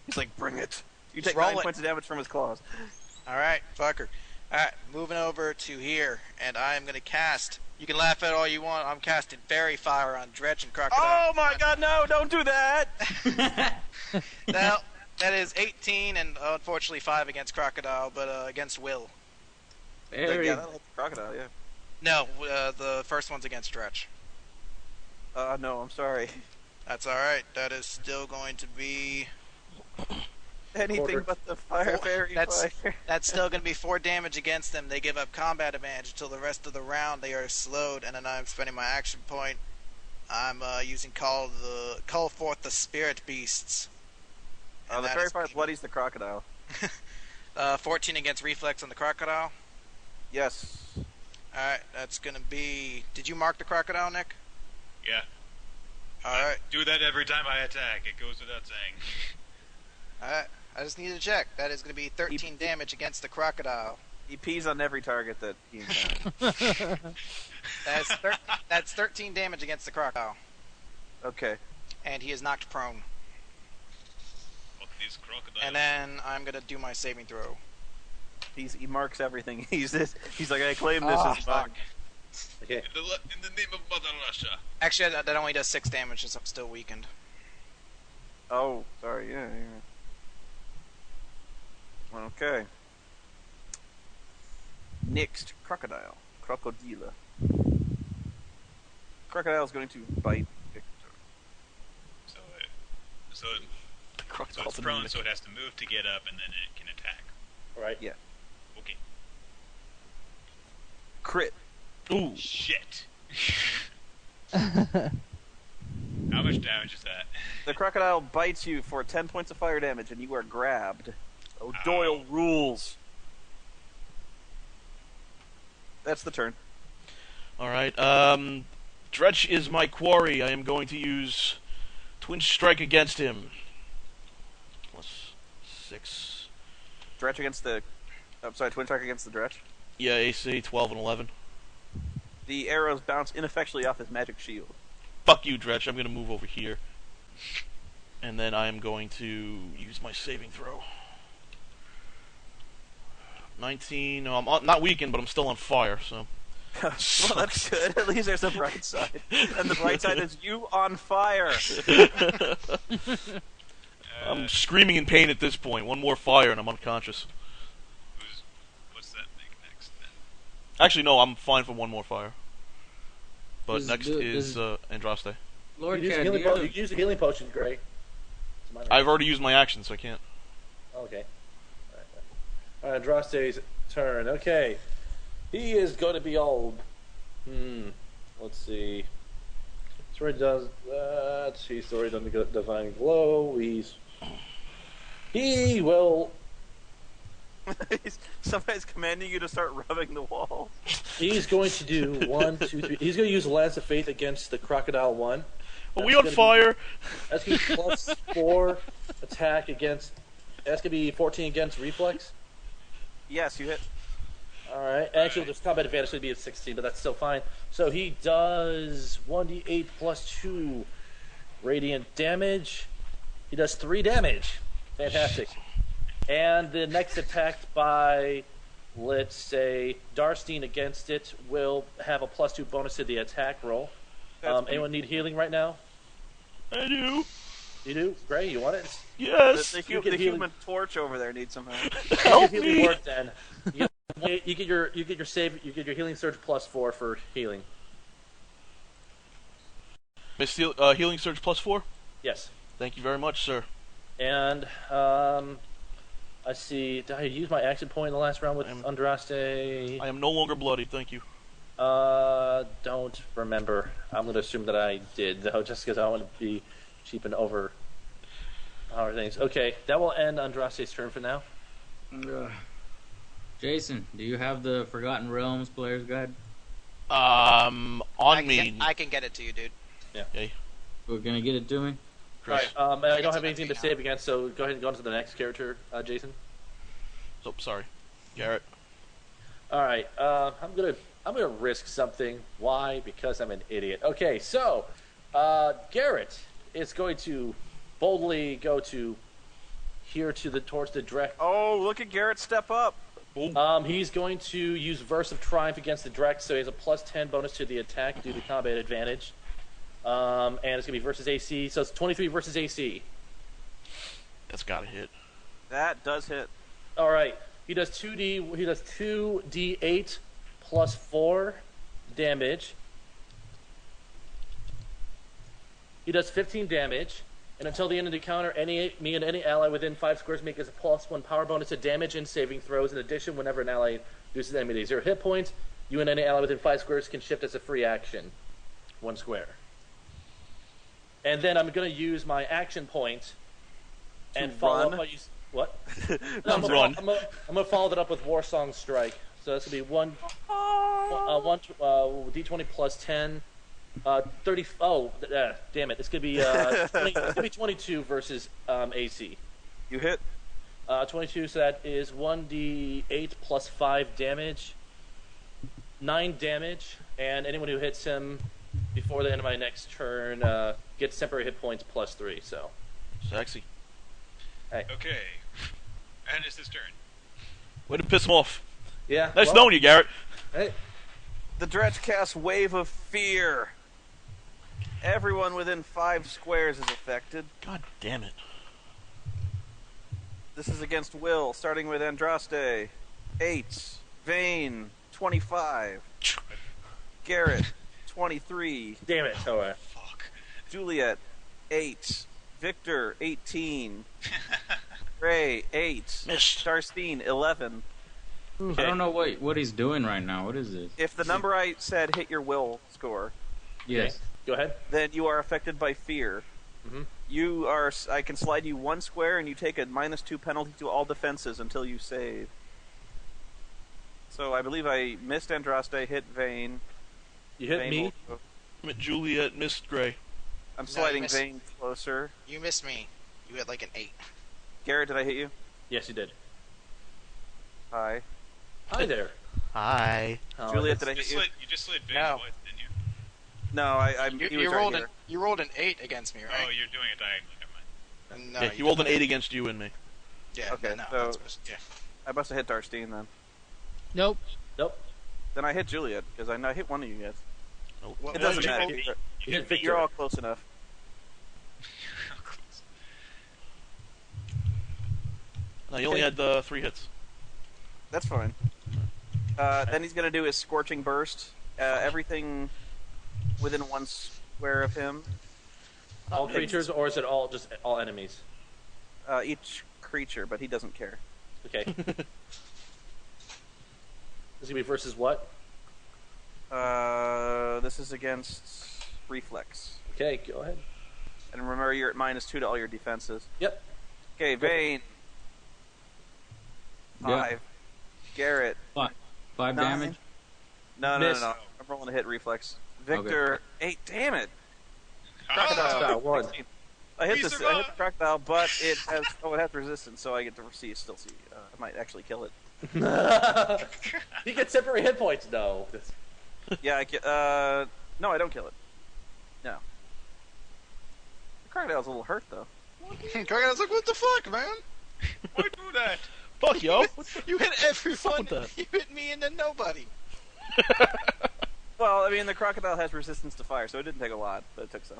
He's like, bring it. You Just take roll 9 it. points of damage from his claws. Alright, fucker. Alright, moving over to here, and I am gonna cast. You can laugh at all you want, I'm casting Fairy Fire on Dretch and Crocodile. Oh my god, no, don't do that! Now, that is 18 and unfortunately 5 against Crocodile, but against Will. Very Yeah, that'll hit the crocodile, yeah. No, the first one's against Dretch. No, I'm sorry. That's alright, that is still going to be... Anything Quarter. but the fairy That's fire. that's still going to be 4 damage against them. They give up combat advantage until the rest of the round. They are slowed, and then I'm spending my action point. I'm using call forth the spirit beasts. And The that fairy is fire bloodies the crocodile. 14 against reflex on the crocodile. Yes. Alright, that's going to be... Did you mark the crocodile, Nick? Yeah. Alright, Do that every time I attack. It goes without saying. alright. I just need to check. That is going to be 13 damage against the crocodile. He pees on every target that he encounters. That's 13 damage against the crocodile. Okay. And he is knocked prone. Fuck these crocodiles. And then I'm going to do my saving throw. He marks everything. He's like, I claim this Ah, as fuck. mine. Okay. In the name of Mother Russia. Actually, that only does 6 damage since I'm still weakened. Oh, sorry, yeah. Okay. Next, crocodile. Crocodile. Crocodile's going to bite Victor. So The it's crocodile's prone, anemic. so it has to move to get up, and then it can attack. All right. Yeah. Okay. Crit. Ooh. Shit. How much damage is that? The crocodile bites you for 10 points of fire damage, and you are grabbed. Oh, Ow. Doyle rules. That's the turn. Alright, Dretch is my quarry. I am going to use Twin Strike against him. +6. Dretch against the... I'm sorry, Twin Strike against the Dretch. Yeah, AC 12 and 11. The arrows bounce ineffectually off his magic shield. Fuck you, Dretch. I'm going to move over here. And then I am going to use my saving throw. 19. No, I'm not weakened, but I'm still on fire, so... Well, that's good. At least there's a bright side. And the bright side is you on fire. I'm screaming in pain at this point. One more fire and I'm unconscious. What's that thing next then? Actually, no, I'm fine for one more fire. But Does- next does- is Andraste. Lord You Cat, use, do you have- you use the healing potion, Gray. It's minor. I've already used my action, so I can't. Okay. All right. Andraste's turn. Okay. He is going to be old. Let's see. He's already done that. He's already done the Divine Glow. He will. Somebody's commanding you to start rubbing the wall. He's going to do 1, 2, 3. He's going to use Lance of Faith against the Crocodile 1. Are we That's on gonna fire? That's going to be +4 attack against. That's going to be 14 against reflex. Yes, you hit. Alright, actually there's combat advantage, so it'd be at 16, but that's still fine. So he does 1d8 plus 2 radiant damage. He does 3 damage. Fantastic. And the next attack by, let's say, Darstein against it will have a +2 bonus to the attack roll. Anyone need healing right now? I do. You do? Gray, you want it? Yes. The You get healing. human torch over there needs some help. Help Healing me. word then. You get you get your save. You get your healing surge +4 for healing. Healing surge +4. Yes. Thank you very much, sir. And I see. Did I use my action point in the last round with Andraste? I am no longer bloody. Thank you. Don't remember. I'm gonna assume that I did though, just because I don't want to be cheap and over things. Okay, that will end Andraste's turn for now. Jason, do you have the Forgotten Realms player's guide? I can get it to you, dude. Yeah. Okay. We're gonna get it to me. Right. I don't have anything to save against, so go ahead and go on to the next character, Jason. So sorry, Garrett. All right. I'm gonna risk something. Why? Because I'm an idiot. Okay. So, Garrett is going to boldly go to here towards the Drek. Oh, look at Garrett step up. He's going to use Verse of Triumph against the Drek, so he has a +10 bonus to the attack due to combat advantage. And it's gonna be versus AC, so it's 23 versus AC. That's gotta hit. That does hit. All right. He does 2d8 +4 damage. He does 15 damage, and until the end of the encounter, me and any ally within 5 squares make us a +1 power bonus to damage and saving throws. In addition, whenever an ally reduces the enemy to 0 hit points, you and any ally within 5 squares can shift as a free action, 1 square. And then I'm going to use my action point and follow up by use what? No, I'm going to follow that up with War Song Strike. So that's going to be one d20 +10. 30. Oh, damn it! It's gonna be 20, it's gonna be 22 versus AC. You hit. 22. So that is 1d8 +5 damage, 9 damage, and anyone who hits him before the end of my next turn gets temporary hit points +3. So Sexy. Hey. Okay. And it's his turn. Way to piss him off. Yeah. Nice knowing you, Garrett. Hey. The Dretch casts Wave of Fear. Everyone within 5 squares is affected. God damn it. This is against Will, starting with Andraste. 8. Vane, 25. Garrett, 23. Damn it! Oh, Fuck. Juliet, 8. Victor, 18. Ray, 8. Missed. Darstine, 11. I don't know what he's doing right now. What is this? If the number I said hit your will score, Yes. go ahead. then you are affected by fear. Mm-hmm. I can slide you 1 square, and you take a -2 penalty to all defenses until you save. So I believe I missed Andraste, hit Vane. You hit Vane me. will- I'm at Juliet, missed Gray. I'm No, sliding you missed. Vane closer. You missed me. You had like an 8. Garrett, did I hit you? Yes, you did. Hi. Hi there. Hi. Oh, Juliet, that's- did I hit you? You just slid Vane's No. voice, didn't you? No, he You was rolled right an here. you rolled an 8 against me, Oh, right? you're doing it diagonally. Never mind. No, Yeah, he rolled an didn't. 8 against you and me. Yeah. Okay, No, so- that's supposed to, yeah. I must have hit Darstine then. Nope. Nope. Then I hit Juliet, because I hit one of you guys. What, It doesn't what matter. did you roll? You hit Victor. You're all close enough. No, you only had 3 hits. That's fine. Then he's going to do his Scorching Burst. Everything within 1 square of him. All creatures, or is it just all enemies? Each creature, but he doesn't care. Okay. This is gonna be versus what? This is against Reflex. Okay, go ahead. And remember, you're at -2 to all your defenses. Yep. Okay, Vane. Yeah. 5. Garrett. 5 9. damage. No. Miss. I'm rolling a hit reflex. Victor. 8. Damn it. Crocodile. Crocodile, 1. 16. I hit We the survived. crocodile, but it has resistance, so I get to still see. I might actually kill it. He gets temporary hit points. No. Yeah, no, I don't kill it. No. The crocodile's a little hurt though. Crocodile's like, what the fuck, man? Why do that? Fuck, yo. You hit everyone. with that? You hit me and then nobody. Well, I mean, the crocodile has resistance to fire, so it didn't take a lot, but it took some.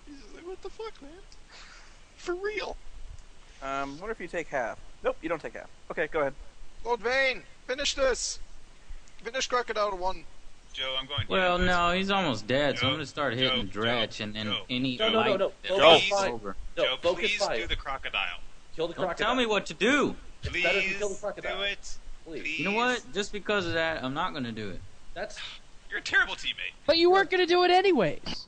He's just like, what the fuck, man? For real. Wonder if you take half. Nope, you don't take half. Okay, go ahead. Lord Vane, finish this. Finish Crocodile 1. Joe, I'm going. Well, yeah, no, he's almost dead, so I'm Joe, gonna start hitting Joe, Dretch Joe, and Joe. any No, light no. that Focus takes fire. over. No, Joe, focus please fire. do the crocodile. Kill the Don't crocodile. tell me what to do. Please better if you kill the crocodile. do it. Please. You know what? Just because of that, I'm not gonna do it. That's You're a terrible teammate. But you weren't gonna do it anyways.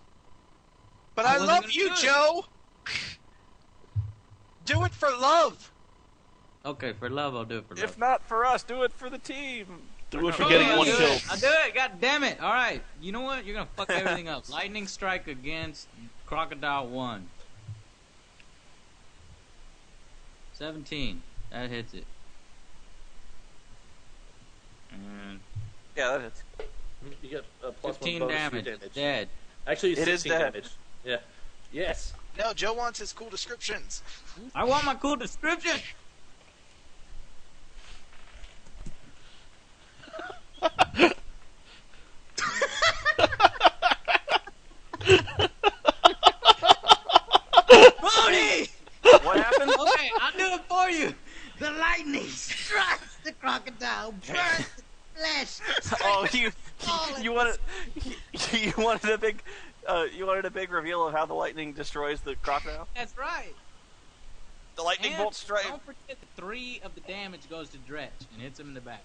But I I wasn't love gonna you, do it. Joe. Do it for love. Okay, for love, I'll do it for love. If not for us, do it for the team. Do it for Oh, getting I'll one do kill. it. I'll do it. God damn it! All right. You know what? You're gonna fuck everything up. Lightning strike against Crocodile 1. 17. That hits it. And Yeah, that hits. you get a plus 15 1 bonus damage. to your damage. Dead. Actually, It is 16 dead. damage. Yeah. Yes. No, Joe wants his cool descriptions. I want my cool description. Spoony! What happened? Okay, I'll do it for you. The lightning strikes the crocodile, burns its flesh. Oh, you All you wanted you wanted a big reveal of how the lightning destroys the crocodile. That's right. The lightning And bolt strike. don't forget that 3 of the damage goes to Dretch and hits him in the back.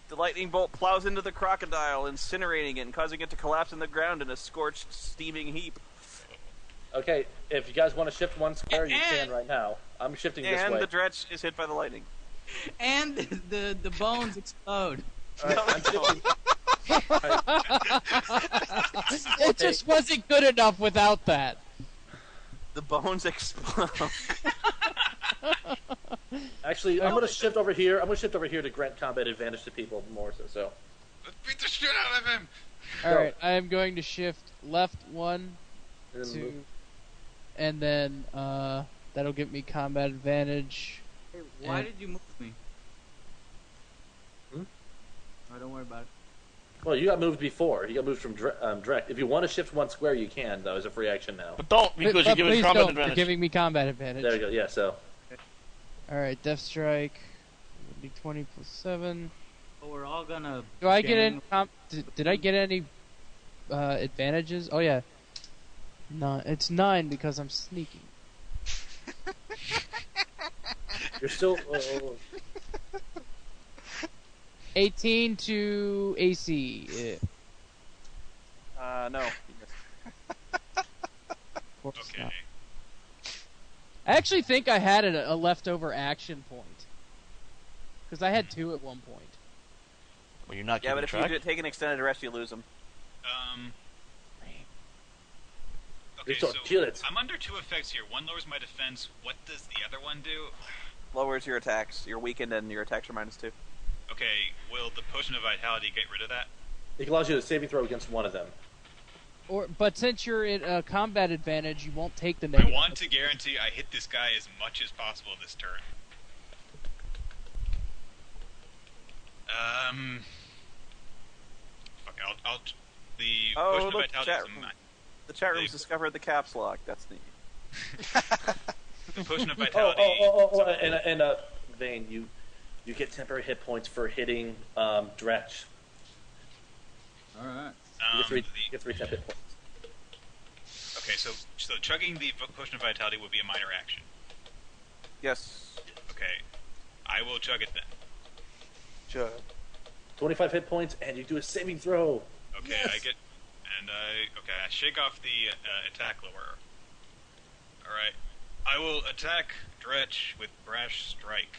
The lightning bolt plows into the crocodile, incinerating it and causing it to collapse in the ground in a scorched, steaming heap. Okay, if you guys want to shift one square, you can And- right now. I'm shifting this And way. the dretch is hit by the lightning. And the bones explode. All right, I'm shifting. It just wasn't good enough without that. The bones explode. Actually, I'm going to shift over here. I'm going to shift over here to grant combat advantage to people more so. Let's beat the shit out of him. Alright, I am going to shift left 1, And then 2, move- and then that'll give me combat advantage. Hey, why And- did you move me? Hmm? Oh, don't worry about it. Well, you got moved before. You got moved from direct. If you want to shift one square, you can. Though, as a free action now. But don't, because you're giving please combat don't. advantage. You're giving me combat advantage. There we go. Yeah. So Alright, Death Strike. Would be 20 plus 7. But we're all gonna. Do I get gang- any? Did I get any advantages? Oh yeah. No, it's 9 because I'm sneaking. you're still. 18 to AC. No. Of course Okay. not. I actually think I had a leftover action point. Because I had 2 at one point. Well, you're not Yeah, keeping but if track. you take an extended rest, you lose them. Okay, So, so kill it. I'm under 2 effects here. One lowers my defense. What does the other one do? Lowers your attacks. You're weakened and your attacks are -2. Okay, will the potion of vitality get rid of that? It allows you to saving throw against one of them. But since you're in combat advantage, you won't take the I negative. want to guarantee I hit this guy as much as possible this turn. Fuck, I'll the Oh, potion of look, vitality chat is room. a The chat room's They- discovered the caps lock. That's neat. the potion of Oh, vitality. and Vane, you get temporary hit points for hitting Dretch. Alright. You get three, the- you get 3 temp hit points. okay, so chugging the potion of vitality would be a minor action. Yes. Okay, I will chug it then. Sure. 25 hit points, and you do a saving throw. Okay, Yes. I get, and I shake off the attack lower. All right, I will attack Dretch with brash strike.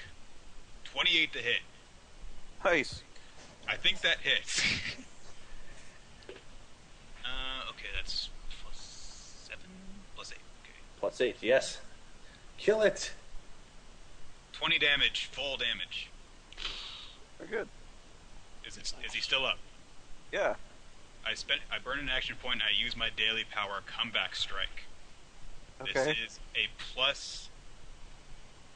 28 to hit. Nice. I think that hits. Okay, that's +7, +8. Okay, Plus 8, yes. Kill it. 20 damage, full damage. Very good. Is he still up? Yeah. I burn an action point. And I use my daily power comeback strike. Okay. This is a plus.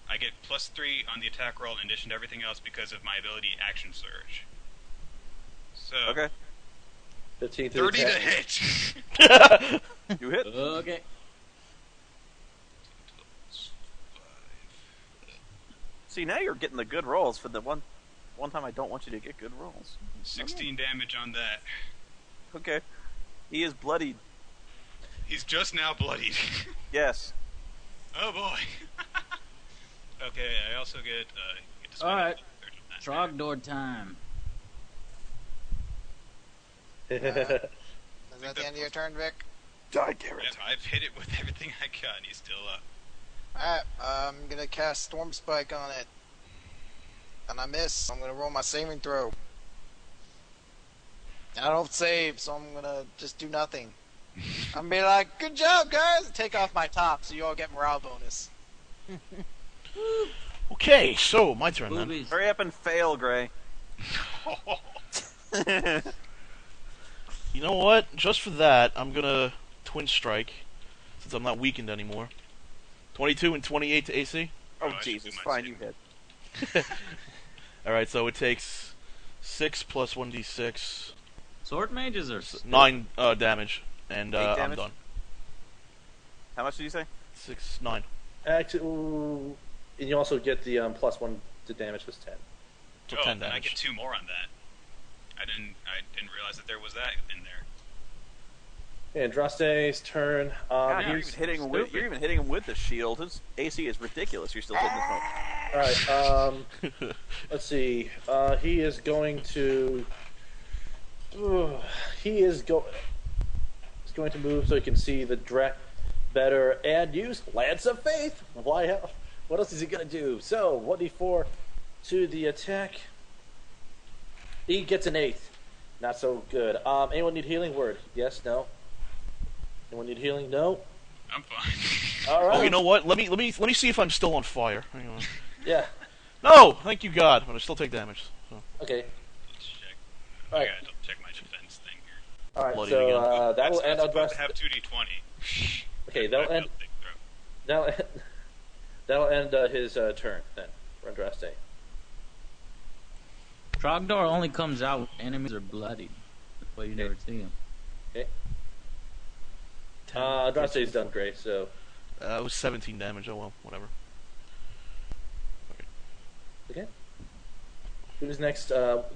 I get +3 on the attack roll in addition to everything else because of my ability Action Surge. So Okay. 15 to 30 to attack. hit. You hit. Okay. See, now you're getting the good rolls for the one. one time I don't want you to get good rolls. 16 damage on that. Okay. He is bloodied. He's just now bloodied. Yes. Uh, Oh boy. Okay, I also get to spend Alright. a third of that. Trogdor time. Is that the end of your turn, Vic? Die, Garrett. Yep, I've hit it with everything I got, and he's still up. Alright, I'm gonna cast Storm Spike on it. And I miss. I'm gonna roll my saving throw. I don't save, so I'm gonna just do nothing. I'm gonna be like, good job, guys! And take off my top so you all get morale bonus. Okay, so my turn then. Boobies. Hurry up and fail, Gray. You know what? Just for that, I'm gonna twin strike, since I'm not weakened anymore. 22 and 28 to AC. Oh, I should Jesus. do my Fine, you saving. hit. Alright, so it takes 6 plus 1d6, Sword mages are stupid. 9 damage, and 8 I'm damage? done. How much did you say? 6, 9. Actually, ooh, and you also get the +1 to damage was 10. So Oh, 10 then I damage. get 2 more on that. I didn't realize that there was that in there. And Andraste's turn. God, you're He's even hitting him with, you're even hitting him with the shield. His AC is ridiculous. You're still hitting the smoke. all right. Let's see. He is going to. He's going to move so he can see the Drek better and use Lance of Faith. Why? What else is he gonna do? So 1d4 to the attack. He gets an 8. Not so good. Anyone need healing word? Yes. No. Anyone need healing? No. I'm fine. All right. Oh, you know what? Let me see if I'm still on fire. Hang on. Yeah. No, thank you God, but I still take damage. So. Okay. Let's check. All I right. gotta check my defense thing here. All right. Bloody So again. that will That's end not on supposed Dress. to have 2d20. Okay, that'll I end. failed big throw. That'll end his turn then. For Andraste. Trogdor only comes out when enemies are bloodied. That's why you never see him. Okay. Andraste's done great. So It was 17 damage. Oh well, whatever. okay. Who's next?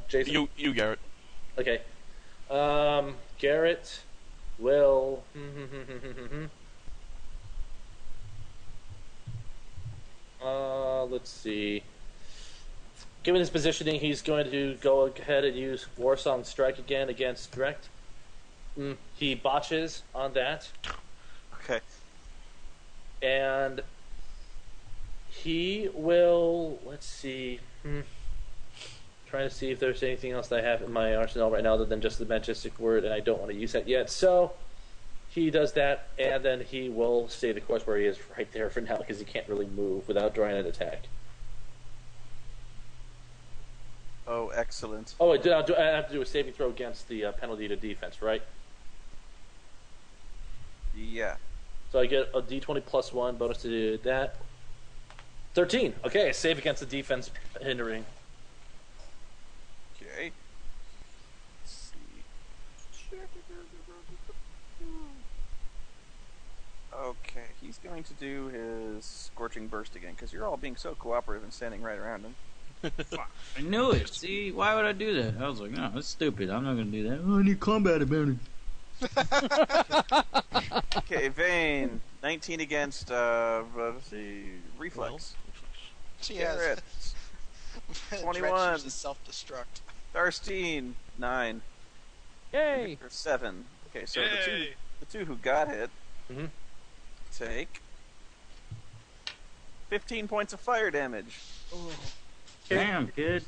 Jason. You Garrett. Okay. Garrett will. Let's see. Given his positioning, he's going to go ahead and use Warsong Strike again against Direct. He botches on that, Okay. and he will. Let's see. Trying to see if there's anything else that I have in my arsenal right now other than just the majestic word, and I don't want to use that yet. So he does that, and then he will stay the course where he is right there for now because he can't really move without drawing an attack. Oh, excellent. Oh, I have to do a saving throw against the penalty to defense, right? Yeah. So I get a d20 plus 1 bonus to do that. 13. Okay, save against the defense hindering. Okay. Let's see. Okay, he's going to do his Scorching Burst again, because you're all being so cooperative and standing right around him. I knew it. See, why would I do that? I was like, no, that's stupid. I'm not gonna do that. Oh, I need combat advantage. Okay, Vayne. 19 against, let's see, Reflex. She Garrett. has 21. uses self-destruct. Darstine. 9. Yay! Victor, 7. Okay, so Yay! the two who got hit Mhm. take 15 points of fire damage. Damn, kid.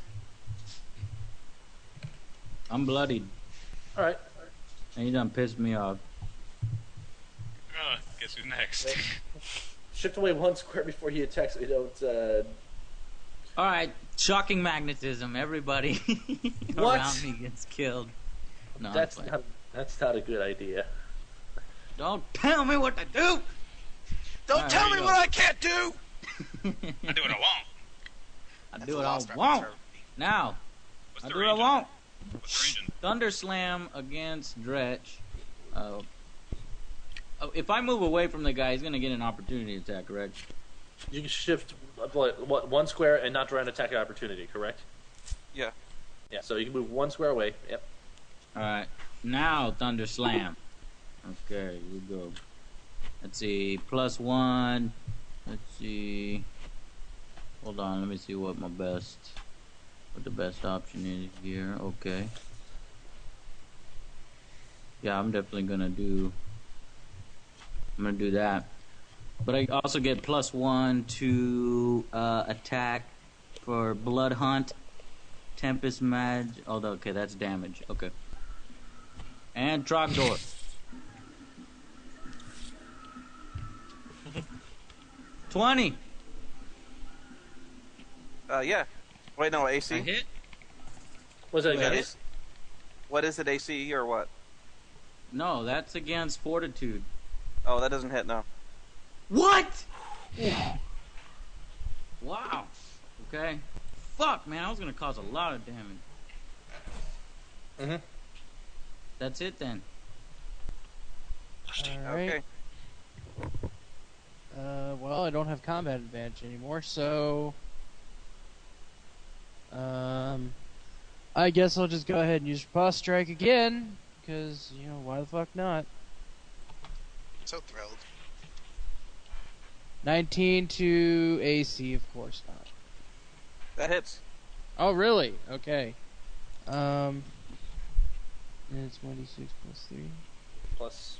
I'm bloodied. All right. And you done pissed me off. Guess who's next? Shift away 1 square before he attacks so you don't. Alright, shocking magnetism. Everybody What? around me gets killed. No, That's I'm fine. that's not a good idea. Don't tell me what to do! Don't Alright, tell here me you what go. I can't do! I do what I want. I That's do a what I lost want. reference. Now, What's I the do what I range? want. What's the range? Thunder Slam against Dretch. If I move away from the guy, he's gonna get an opportunity attack, correct? You can shift what 1 square and not draw an attack opportunity, correct? Yeah. Yeah, so you can move 1 square away. Yep. Alright. Now, Thunder Slam. Okay, here we go. Let's see. +1. Let's see. Hold on, let me see what the best option is here. Okay. Yeah, I'm definitely gonna do that. But I also get +1 to attack for Blood Hunt, Tempest Mag. Oh, okay, that's damage. Okay. And Trogdor. $20. Yeah. Wait, no, AC? I hit? What's that Wait, against? What is it, AC or what? No, that's against Fortitude. Oh, that doesn't hit, no. What? Wow. Okay. Fuck, man, I was gonna cause a lot of damage. That's it then. Alright. Okay. Well, I don't have combat advantage anymore, so... I guess I'll just go ahead and use Boss Strike again, because, you know, why the fuck not? So thrilled. 19 to AC, of course not. That hits. Oh, really? Okay. And it's 1d6 plus 3. +4.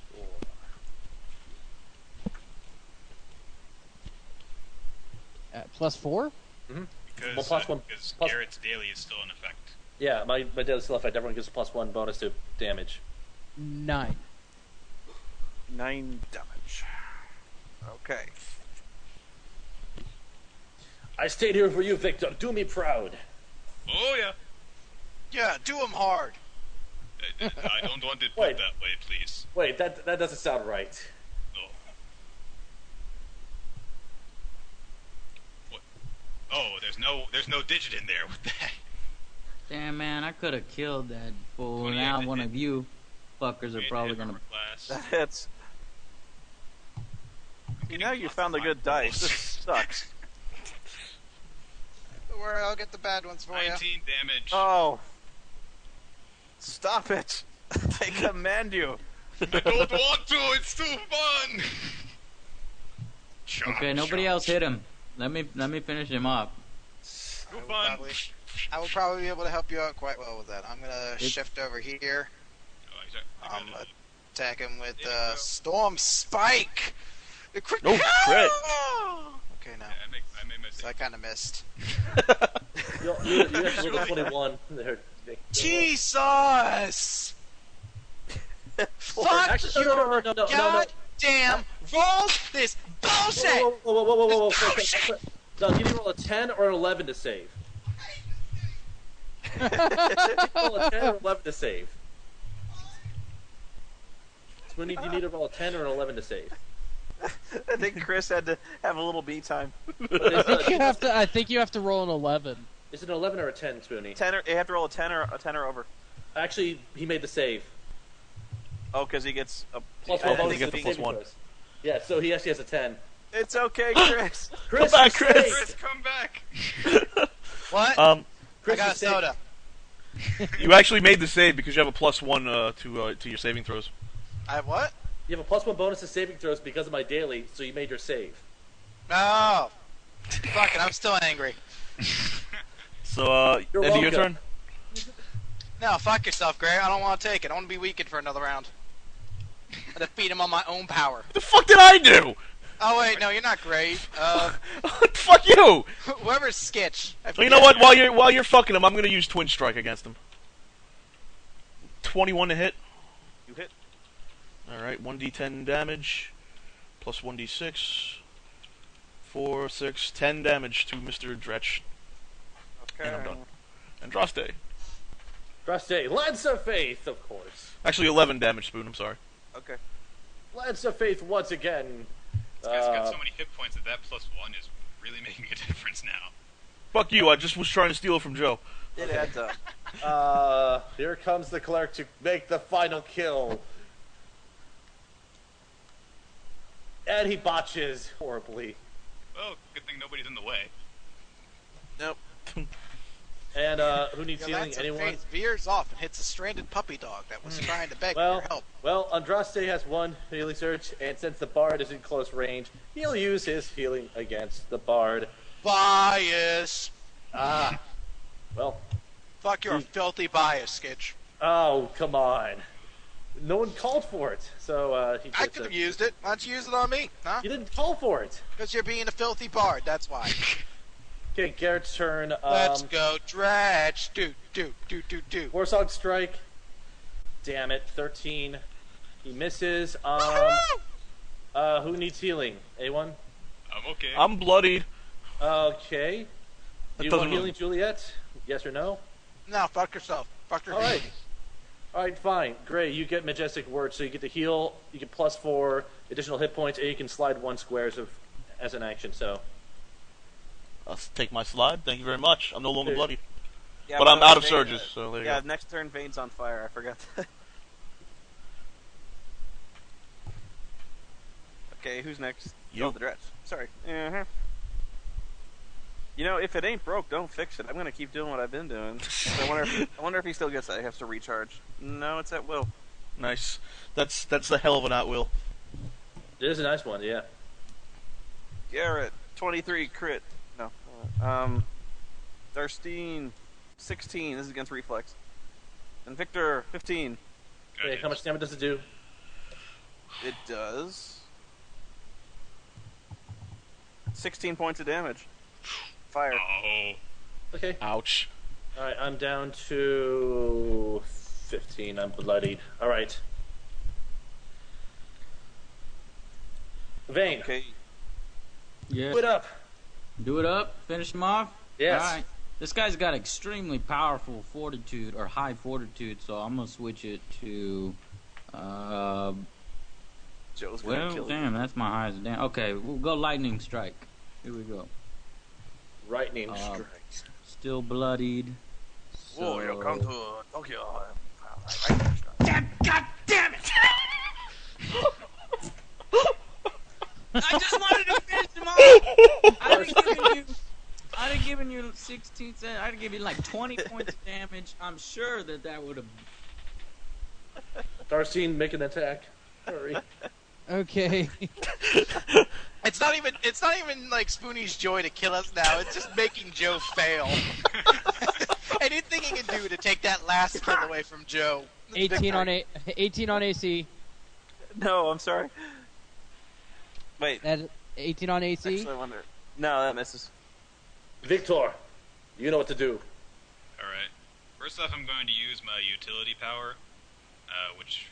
+4? Because, Well, +1. because Plus- Garrett's daily is still in effect. Yeah, my daily skill effect. Everyone gets a +1 bonus to damage. 9. 9 damage. Okay. I stayed here for you, Victor. Do me proud. Oh yeah. Yeah, do him hard. I don't want it Wait. put that way, please. Wait, that doesn't sound right. Oh. What? Oh, there's no digit in there with that. Damn, man, I could have killed that fool. 28 Now to one hit. of you fuckers are Hit probably armor gonna... class. That hits. Now you found a good dice. This sucks. Don't worry, I'll get the bad ones for you. 19 damage. Oh. Stop it. I command you. I don't want to. It's too fun. Chop, Okay, nobody chop, else hit him. Let me finish him off. Go I will probably be able to help you out quite well with that. I'm gonna shift over here. I'm gonna attack him with Storm Spike. The crit. No crit. Okay, no. I made my So I mistake. kind of missed. You have to roll a 21. There. Jesus! Fuck Actually, your no. goddamn roll this bullshit! Whoa. No, you need to roll a 10 or an 11 to save. Roll a 10 or 11 to save. Spoony, do you need to roll a 10 or an 11 to save? I think Chris had to have a little me time. I think you have to roll an 11. Is it an 11 or a 10, Spoony? 10 or, you have to roll a 10 or over. Actually, he made the save. Oh, because he gets a Plus I one think bonus get to the the plus saving one. throws. Yeah, so he actually has a 10. It's okay, Chris. Chris, Come back, you Chris. saved. Chris, come back. What? I Chris, got you a saved. soda. You actually made the save because you have a +1 to your saving throws. I have what? You have a +1 bonus to saving throws because of my daily, so you made your save. No. Fuck it, I'm still angry. So, You're Eddie, your welcome. turn. No, fuck yourself, Gray. I don't want to take it. I want to be weakened for another round. I defeat him on my own power. What the fuck did I do? Oh wait, no, you're not Gray. Fuck you! Whoever's Skitch. I Well, you know what? While you're fucking him, I'm gonna use Twin Strike against him. 21 to hit. You hit. All right, 1d10 damage, plus 1d6, 4, 6, 10 damage to Mr. Dretch. Okay. And I'm done. And Droste. Droste, Lance of Faith, of course. Actually, 11 damage, Spoon. I'm sorry. Okay. Lance of Faith once again. This guy's got so many hit points that that +1 is really making a difference now. Fuck you! I just was trying to steal it from Joe. It adds up. Here comes the cleric to make the final kill. And he botches horribly. Well, good thing nobody's in the way. Nope. And who needs Your healing? Lancer Anyone? Phase veers off and hits a stranded puppy dog that was trying to beg for your help. Well, Andraste has one healing surge, and since the Bard is in close range, he'll use his healing against the Bard. Bias. Ah. Well. Fuck your filthy bias, Skitch. Oh, come on. No one called for it, so he I could have used it. Why don't you use it on me, huh? You didn't call for it. Because you're being a filthy bard, that's why. Okay, Garrett's turn. Let's go, Dredge. Do. Warsog strike. Damn it, 13. He misses. Who needs healing? A1? I'm okay. I'm bloodied. Okay. Do you doesn't want healing, really- Juliet? Yes or no? No, fuck yourself. Fuck your Alright. Alright, fine. Great, you get Majestic Word, so you get to heal, you get +4 additional hit points, and you can slide 1 squares as an action, so. I'll take my slide. Thank you very much. I'm no longer Dude. bloodied. Yeah, But by I'm the way, out of Vane- surges, so there you Yeah, go. next turn, Vane's on fire. I forgot that. Okay, who's next? You. Oh, the Dretch. Sorry. Uh-huh. You know, if it ain't broke, don't fix it. I'm gonna keep doing what I've been doing. So I wonder if he still gets that. He has to recharge. No, it's at will. Nice. That's the hell of an at-will. It is a nice one, yeah. Garrett, 23 crit. No. Darstine, 16. This is against reflex. And Victor, 15. Okay, how much damage does it do? It does 16 points of damage. Fire. Oh. Okay. Ouch. Alright, I'm down to 15. I'm bloodied. Alright. Vane, Okay. Yeah. do it up. Do it up. Finish him off. Yes. All right. This guy's got extremely powerful fortitude or high fortitude, so I'm gonna switch it to. Joe's gonna Well, kill you. damn, that's my highest. Damn. Okay, we'll go lightning strike. Here we go. Lightning Uh, strike. Still bloodied. Whoa, you so- come to Tokyo. God damn it! I just wanted to finish him off. I'd have given you 16 cents. I'd have given you like 20 points of damage. I'm sure that would have. Darstine, make an attack. Hurry. Okay. It's not even like Spoony's joy to kill us now. It's just making Joe fail. Anything he can do to take that last kill away from Joe. 18 on AC. No, I'm sorry. Wait. That 18 on AC. Actually, I wonder. No, that misses. Victor, you know what to do. Alright. First off, I'm going to use my utility power, which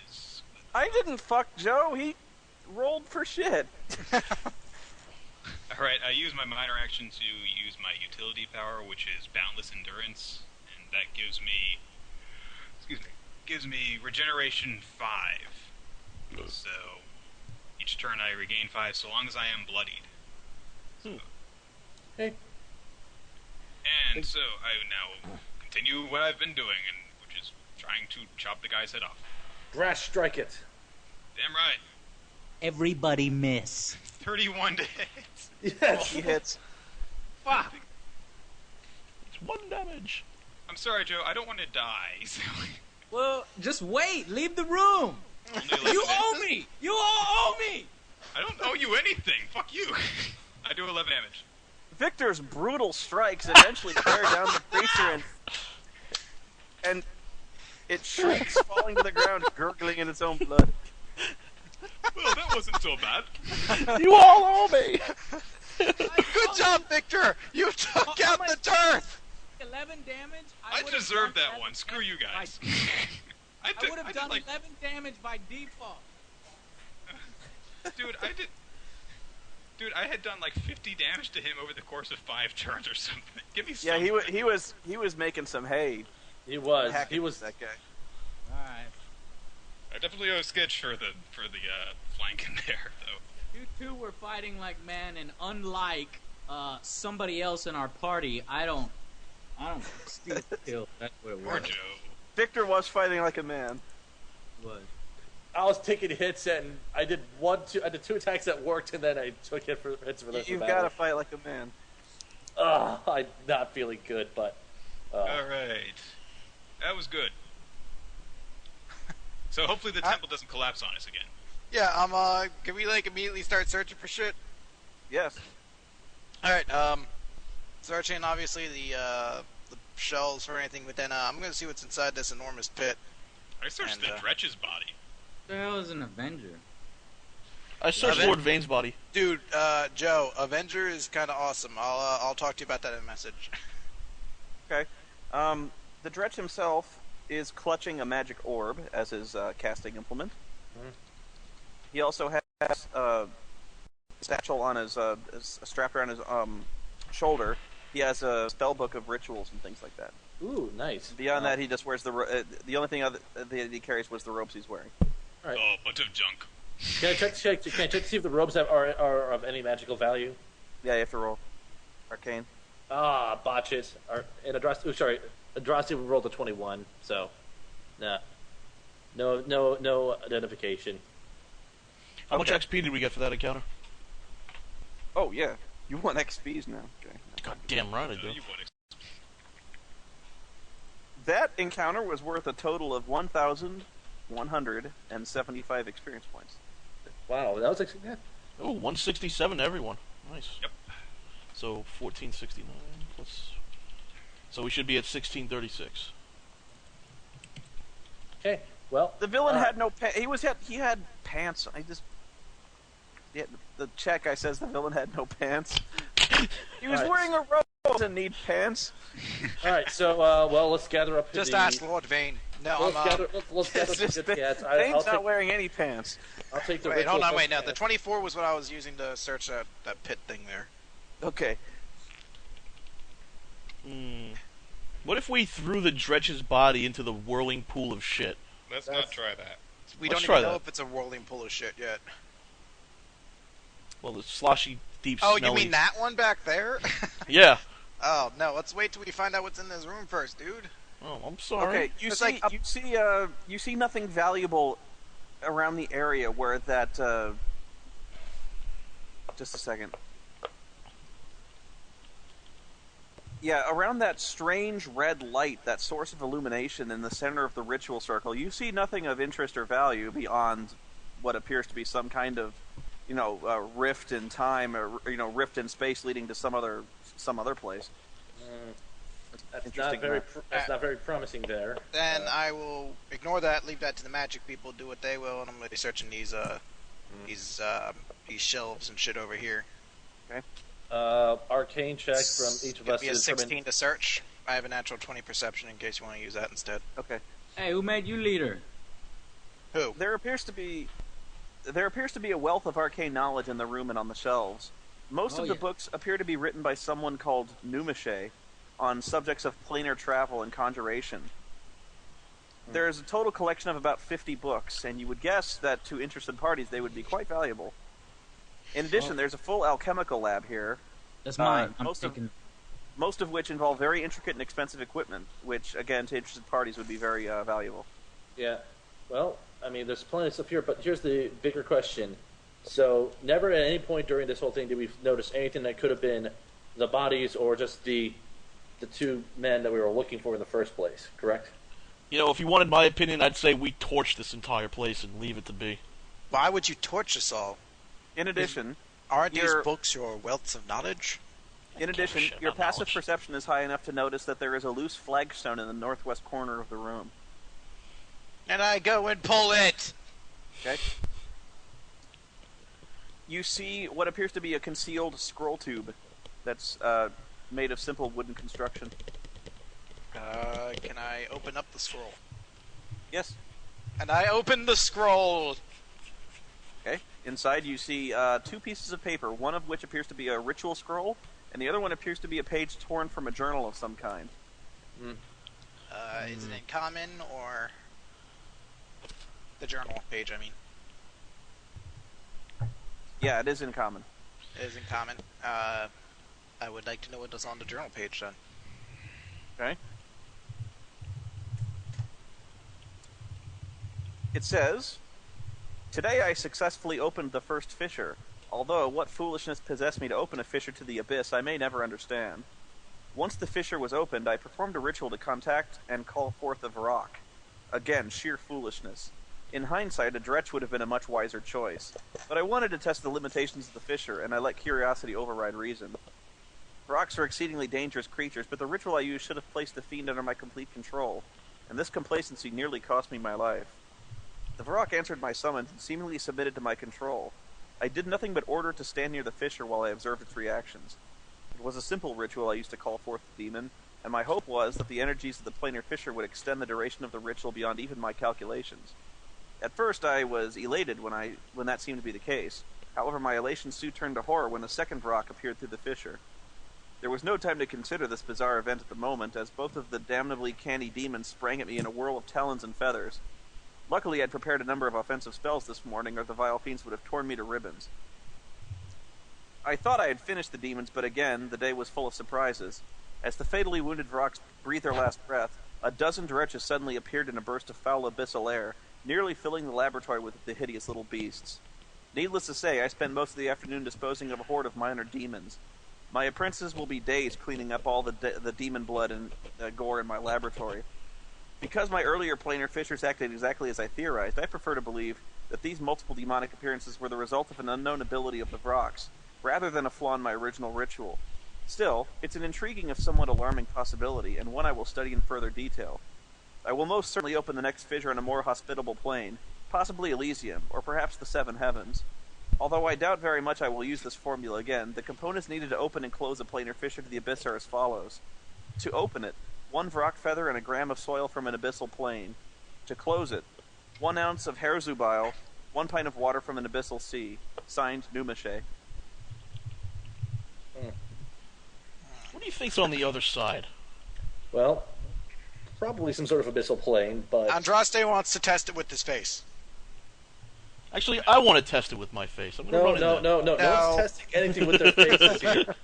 is... I didn't fuck Joe. He rolled for shit. Alright, I use my minor action to use my utility power, which is Boundless Endurance, and that gives me... gives me regeneration 5. So, each turn I regain 5, so long as I am bloodied. Hey. And so, I now continue what I've been doing, and which is trying to chop the guy's head off. Brash strike it. Damn right. Everybody miss. 31 to hit. Yes. He hits. Fuck. It's 1 damage. I'm sorry, Joe. I don't want to die. So Well, just wait. Leave the room. only 11 You hits. owe me. You all owe me. I don't owe you anything. Fuck you. I do 11 damage. Victor's brutal strikes eventually tear down the creature, and it shrieks, falling to the ground, gurgling in its own blood. Well, that wasn't so bad. You all owe me. Good job, Victor. You took out the turf. 11 damage. I would've deserved done that one. Screw you guys. I would have did done like, 11 damage by default. dude, I had done like 50 damage to him over the course of 5 turns or something. Give me Yeah, something. he was making some hay. He was. hacking He was. that guy. All right. I definitely owe Sketch for the flank in there, though. You two were fighting like men, and unlike somebody else in our party, I don't steal kills. That's what it Poor was. Joe. Victor was fighting like a man. I was taking hits and I did 2 attacks that worked, and then I took hits for the You've battle. got to fight like a man. I'm not feeling good, but Alright. That was good. So hopefully the temple doesn't collapse on us again. Yeah, can we, like, immediately start searching for shit? Yes. Alright, searching, obviously, the shelves for anything, but then, I'm gonna see what's inside this enormous pit. I searched And, the Dretch's body. What the hell is an Avenger? I searched Lord Vane's body. Dude, Joe, Avenger is kinda awesome. I'll talk to you about that in a message. Okay. The Dretch himself is clutching a magic orb as his casting implement. He also has a satchel on his strapped around his shoulder. He has a spell book of rituals and things like that. ooh, nice. Beyond that, he just wears the only thing that he carries was the robes he's wearing. All right. Oh, a bunch of junk. Can I check to see if the robes are of any magical value? Yeah, you have to roll arcane. Ah, botches. Andraste rolled a 21, so nah. No identification. How much Okay. XP did we get for that encounter? Oh yeah, you want XPs now. Okay. God damn right I do. You would That encounter was worth a total of 1,175 experience points. Wow, that was like yeah. Oh, 167 to everyone. Nice. Yep. So 1469 plus. So we should be at 1636. Okay. Well, The villain had no pants. He had pants. The check guy says the villain had no pants. He was Alright. wearing a robe. Doesn't need pants. all right. So well, let's gather up. Just the, ask Lord Vane. No, Let's I'm, gather. Let's gather It's some just good cats. Vane's I'll not take. wearing any pants. I'll take the. wait, ritual hold on, plus wait, no. The pants. 24 was what I was using to search that pit thing there. Okay. What if we threw the Dretch's body into the whirling pool of shit? Let's not try that. We Let's don't try even know that. if it's a whirling pool of shit yet. Well, the sloshy, deep, Oh, smelly... you mean that one back there? Yeah. Oh, no, let's wait till we find out what's in this room first, dude. Oh, I'm sorry. Okay. It's like up- You see nothing valuable around the area where that. Just a second. Yeah, around that strange red light, that source of illumination in the center of the ritual circle, you see nothing of interest or value beyond what appears to be some kind of, rift in time or rift in space leading to some other place. That's Interesting, That's not very promising there. Then I will ignore that, leave that to the magic people, do what they will, and I'm going to be searching these shelves and shit over here. Arcane check from each of It'll us be to a determine. 16 to search. I have a natural 20 perception in case you want to use that instead. Okay. Hey, who made you leader? Who? There appears to be a wealth of arcane knowledge in the room and on the shelves. Most Oh, of the yeah. books appear to be written by someone called Numache on subjects of planar travel and conjuration. There's a total collection of about 50 books, and you would guess that to interested parties they would be quite valuable. In addition, there's a full alchemical lab here, That's mine. I'm most of- taking. most of which involve very intricate and expensive equipment, which, again, to interested parties would be very valuable. Yeah. Well, I mean, there's plenty of stuff here, but here's the bigger question. So, never at any point during this whole thing did we notice anything that could have been the bodies or just the two men that we were looking for in the first place, correct? If you wanted my opinion, I'd say we torch this entire place and leave it to be. Why would you torch us all? In addition, Aren't these Your- books your wealths of knowledge? shit your about passive knowledge. perception is high enough to notice that there is a loose flagstone in the northwest corner of the room. And I go and pull it! Okay. You see what appears to be a concealed scroll tube that's made of simple wooden construction. Can I open up the scroll? Yes. And I open the scroll! Okay. Inside you see two pieces of paper, one of which appears to be a ritual scroll, and the other one appears to be a page torn from a journal of some kind. Is it in common, or... The journal page, I mean. Yeah, it is in common. It is in common. I would like to know what is on the journal page, then. Okay. It says, "Today I successfully opened the first fissure. Although, what foolishness possessed me to open a fissure to the abyss, I may never understand. Once the fissure was opened, I performed a ritual to contact and call forth a Varrock. Again, sheer foolishness. In hindsight, a Dretch would have been a much wiser choice. But I wanted to test the limitations of the fissure, and I let curiosity override reason. Varrocks are exceedingly dangerous creatures, but the ritual I used should have placed the fiend under my complete control, and this complacency nearly cost me my life. The Varrock answered my summons and seemingly submitted to my control. I did nothing but order it to stand near the fissure while I observed its reactions. It was a simple ritual I used to call forth the demon, and my hope was that the energies of the planar fissure would extend the duration of the ritual beyond even my calculations. At first I was elated when that seemed to be the case. However, my elation soon turned to horror when a second Varrock appeared through the fissure. There was no time to consider this bizarre event at the moment, as both of the damnably canny demons sprang at me in a whirl of talons and feathers. Luckily, I'd prepared a number of offensive spells this morning, or the vile fiends would have torn me to ribbons. I thought I had finished the demons, but again, the day was full of surprises. As the fatally wounded Varrocks breathed their last breath, a dozen Dretches suddenly appeared in a burst of foul abyssal air, nearly filling the laboratory with the hideous little beasts. Needless to say, I spent most of the afternoon disposing of a horde of minor demons. My apprentices will be days cleaning up all the demon blood and gore in my laboratory. Because my earlier planar fissures acted exactly as I theorized, I prefer to believe that these multiple demonic appearances were the result of an unknown ability of the Varrocks, rather than a flaw in my original ritual. Still, it's an intriguing if somewhat alarming possibility, and one I will study in further detail. I will most certainly open the next fissure on a more hospitable plane, possibly Elysium, or perhaps the Seven Heavens. Although I doubt very much I will use this formula again, the components needed to open and close a planar fissure to the abyss are as follows. To open it, 1 Varrock feather and a gram of soil from an abyssal plane. To close it, 1 ounce of Herzu bile, 1 pint of water from an abyssal sea. Signed, Numache. What do you think's on the other side? Well, probably some sort of abyssal plane, but... Andraste wants to test it with his face. Actually, I want to test it with my face. I'm gonna run in there. No one's testing anything with their faces here.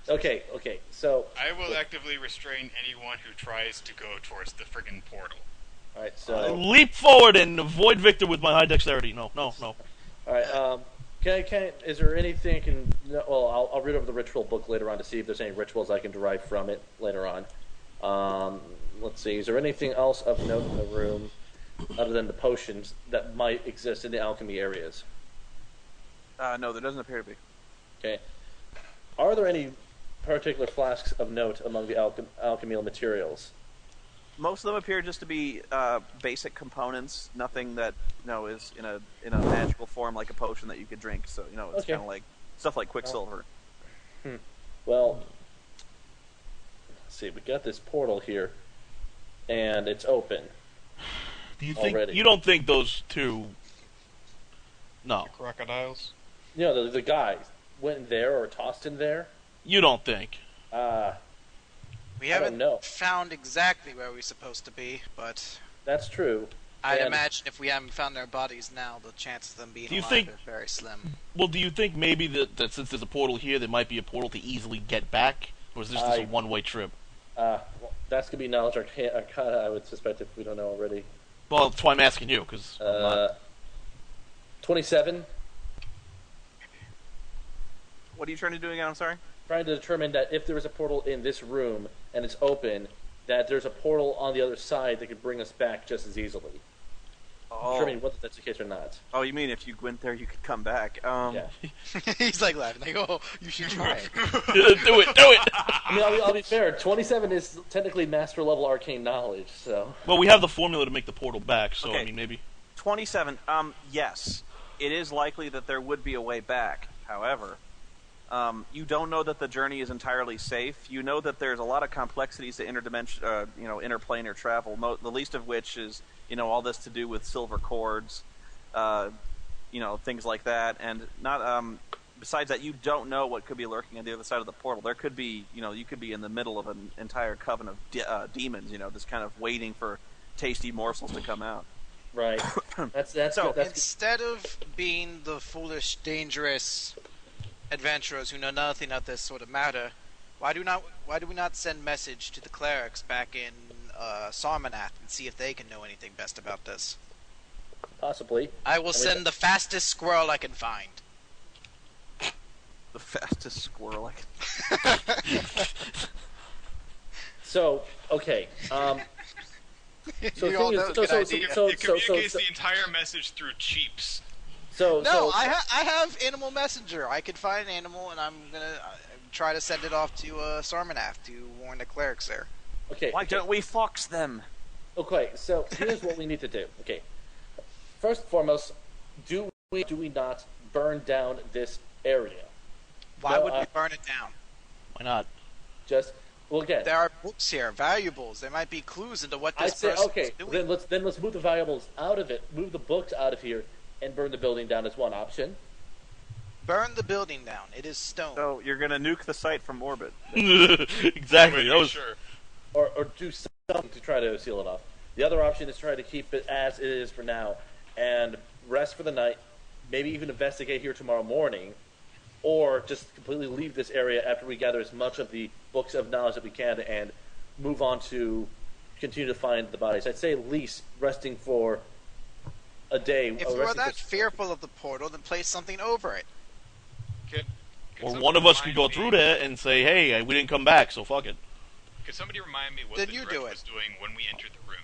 Okay, so... I will actively restrain anyone who tries to go towards the friggin' portal. Alright, so... Leap forward and avoid Victor with my high dexterity. No. Alright, is there anything well, I'll read over the ritual book later on to see if there's any rituals I can derive from it later on. Let's see, is there anything else of note in the room other than the potions that might exist in the alchemy areas? No, there doesn't appear to be. Okay. Are there any particular flasks of note among the alchemy materials? Most of them appear just to be basic components, nothing that is in a magical form like a potion that you could drink. So it's kind of like stuff like Quicksilver. Well, let's see. We got this portal here, and it's open. Do you think already. You don't think those two? No. Crocodiles? The guy went in there or tossed in there. You don't think? We haven't found exactly where we're supposed to be, but that's true. I'd imagine if we haven't found their bodies now, the chance of them being alive are very slim. Well, do you think maybe that since there's a portal here, there might be a portal to easily get back, or is this just a one-way trip? Well, that's gonna be knowledge arcana, I would suspect, if we don't know already. Well, that's why I'm asking you, because 27. What are you trying to do again? I'm sorry. Trying to determine that if there is a portal in this room and it's open, that there's a portal on the other side that could bring us back just as easily. Determining whether that's the case or not. Oh, you mean if you went there, you could come back? Yeah. He's like laughing, like, "Oh, you should try it." do it. I mean, I'll be fair. 27 is technically master level arcane knowledge, so. Well, we have the formula to make the portal back, so okay. I mean, maybe 27. Yes, it is likely that there would be a way back. However, you don't know that the journey is entirely safe. You know that there's a lot of complexities to interplanar travel. The least of which is, all this to do with silver cords, things like that. And not besides that, you don't know what could be lurking on the other side of the portal. There could be, you could be in the middle of an entire coven of demons, just kind of waiting for tasty morsels to come out. Right. That's instead of being the foolish, dangerous adventurers who know nothing of this sort of matter, why do we not send message to the clerics back in Sarmanath and see if they can know anything best about this? Possibly. I will send the fastest squirrel I can find. The fastest squirrel I can... So, okay. So You all know it's a good idea. It communicates the entire message through cheeps. No, I have Animal Messenger. I could find an animal, and I'm gonna try to send it off to Sarmanath to warn the clerics there. Okay. Why don't we fox them? Okay, so here's what we need to do. Okay. First and foremost, do we not burn down this area? Why would we burn it down? Why not? Well, again, There are books here, valuables. There might be clues into what I this say person okay. is doing. Then let's move the valuables out of it. Move the books out of here and burn the building down as one option. Burn the building down. It is stone. So you're gonna nuke the site from orbit. Exactly. That was Sure. Or do something to try to seal it off. The other option is try to keep it as it is for now and rest for the night. Maybe even investigate here tomorrow morning, or just completely leave this area after we gather as much of the books of knowledge that we can and move on to continue to find the bodies. I'd say at least resting for a day. If you are that fearful of the portal, then place something over it. Could or somebody one of us could remind go me- through there and say, "Hey, we didn't come back, so fuck it." Could somebody remind me what Then the you Dredge do it. was doing when we entered the room?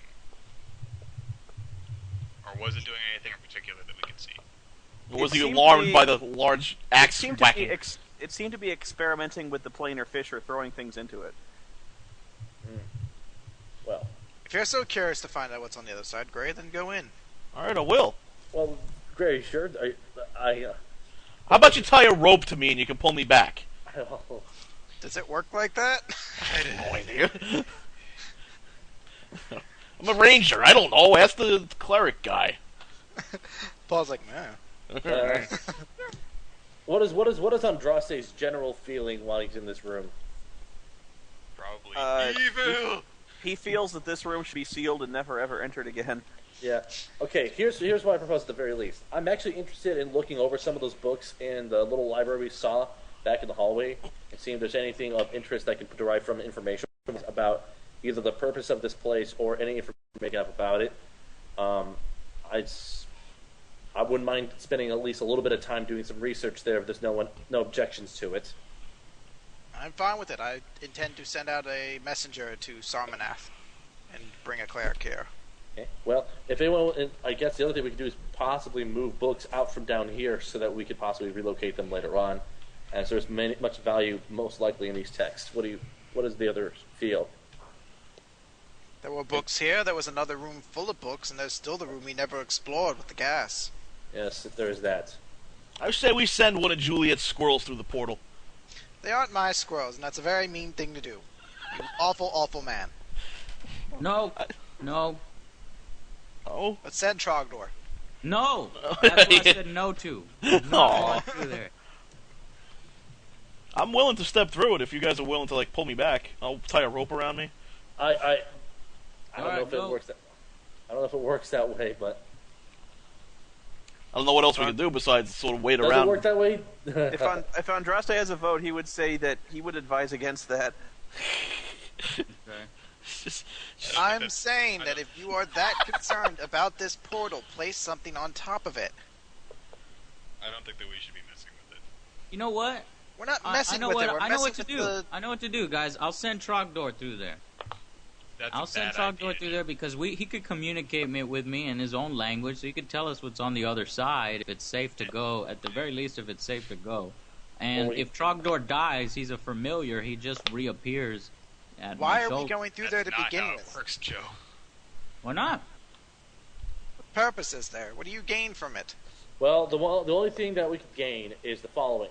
Or was it doing anything in particular that we could see? Or was It he seemed to alarmed be- by the large axe whacking? It seemed to be experimenting with the planar fish or throwing things into it. Well, If you're so curious to find out what's on the other side, Gray, then go in. All right, I will. Gray, sure. How about you tie a rope to me and you can pull me back? Does it work like that? No idea. I'm a ranger. I don't know. Ask the cleric guy. Paul's like, man. What is Andraste's general feeling while he's in this room? Probably evil. He feels that this room should be sealed and never ever entered again. Yeah. Okay. Here's what I propose at the very least. I'm actually interested in looking over some of those books in the little library we saw back in the hallway and seeing if there's anything of interest I can derive from information about either the purpose of this place or any information making up about it. I wouldn't mind spending at least a little bit of time doing some research there if there's no objections to it. I'm fine with it. I intend to send out a messenger to Sarmanath and bring a cleric here. Okay. Well, if anyone, I guess the other thing we could do is possibly move books out from down here so that we could possibly relocate them later on, as there's much value most likely in these texts. What does the others feel? There were books here. There was another room full of books, and there's still the room we never explored with the gas. Yes, there is that. I say we send one of Juliet's squirrels through the portal. They aren't my squirrels, and that's a very mean thing to do. You awful, awful man. No. Oh? Let's send Trogdor. No. That's what I said no to. Not going through there. I'm willing to step through it if you guys are willing to like pull me back. I'll tie a rope around me. I don't know Alright, if it go. works. I don't know if it works that way, but I don't know what else we can do besides sort of wait does around. it work that way? If Andraste has a vote, he would say that he would advise against that. Okay. I'm saying that if you are that concerned about this portal, place something on top of it. I don't think that we should be messing with it. You know what? We're not I messing know with what it. We're I know messing what to with do. the... I know what to do, guys. I'll send Trogdor through there. That's I'll a send bad Trogdor idea. through there because he could communicate with me in his own language, so he could tell us what's on the other side. If it's safe to go, at the very least, if it's safe to go. And Well, if Trogdor dies, he's a familiar. He just reappears at my Why are shoulder. we going through That's there to not begin how with? it works, Joe. Why not? What purpose is there? What do you gain from it? Well, the only thing that we could gain is the following: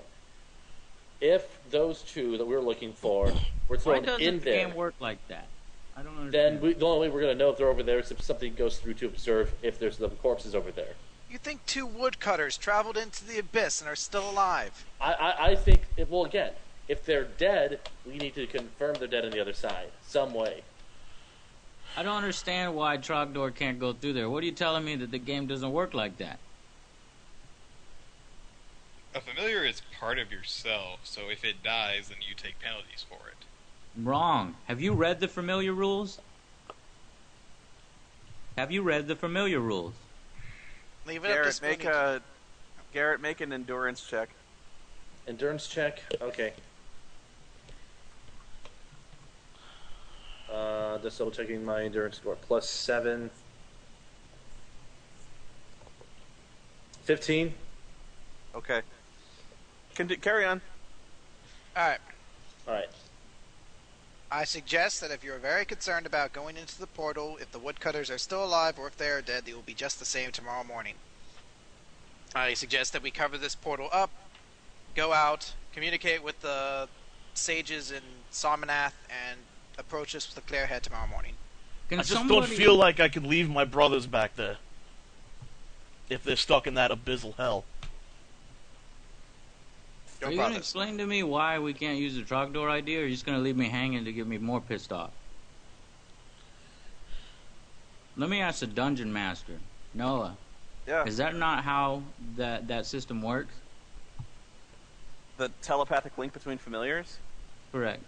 if those two that we were looking for were Why thrown doesn't in the there, game work like that? I don't understand. then the only way we're going to know if they're over there is if something goes through to observe if there's the corpses over there. You think two woodcutters traveled into the abyss and are still alive? I think, well, again, if they're dead, we need to confirm they're dead on the other side, some way. I don't understand why Trogdor can't go through there. What are you telling me that the game doesn't work like that? A familiar is part of yourself, so if it dies, then you take penalties for it. Wrong. Have you read the familiar rules? Have you read the familiar rules? Leave it up to Garrett, Spoony. make an endurance check. Endurance check. Okay. Just double checking my endurance score. Plus 7. 15. Okay. Carry on. Alright. Alright. I suggest that if you're very concerned about going into the portal, if the woodcutters are still alive or if they are dead, they will be just the same tomorrow morning. I suggest that we cover this portal up, go out, communicate with the sages in Sarmanath, and approach us with a clear head tomorrow morning. I just don't feel like I can leave my brothers back there. If they're stuck in that abyssal hell. Are you going to explain to me why we can't use the trogdor idea, or are you just going to leave me hanging to get me more pissed off? Let me ask the dungeon master, Noah. Yeah. Is that not how that system works? The telepathic link between familiars? Correct.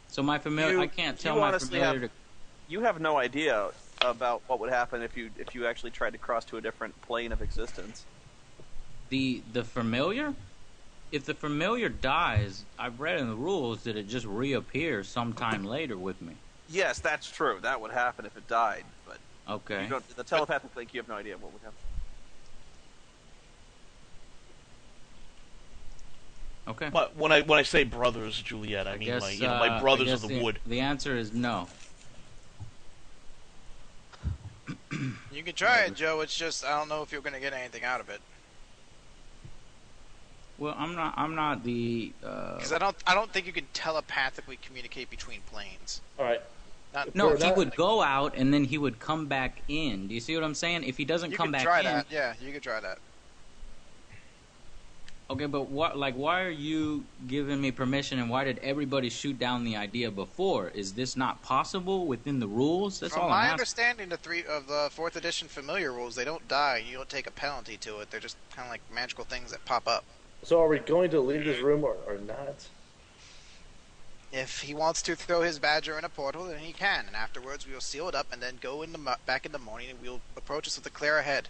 So my familiar, I can't tell my familiar to... You have no idea about what would happen if you actually tried to cross to a different plane of existence. The familiar? If the familiar dies, I've read in the rules that it just reappears sometime later with me. Yes, that's true. That would happen if it died, but okay. The telepathic link, you have no idea what would happen. Okay. But when I say brothers, Juliet, I mean my brothers of the wood. The answer is no. You can try it, Joe. It's just I don't know if you're going to get anything out of it. Well, I'm not the. Because I don't think you can telepathically communicate between planes. All right. No, he would go out and then he would come back in. Do you see what I'm saying? If he doesn't come back in, you could try that. Yeah, you could try that. Okay, but why are you giving me permission, and why did everybody shoot down the idea before? Is this not possible within the rules? That's all I'm asking. From my understanding of the 4th edition familiar rules, they don't die. You don't take a penalty to it. They're just kind of like magical things that pop up. So are we going to leave this room or not? If he wants to throw his badger in a portal, then he can, and afterwards we will seal it up and then go back in the morning and we'll approach us with a clear head.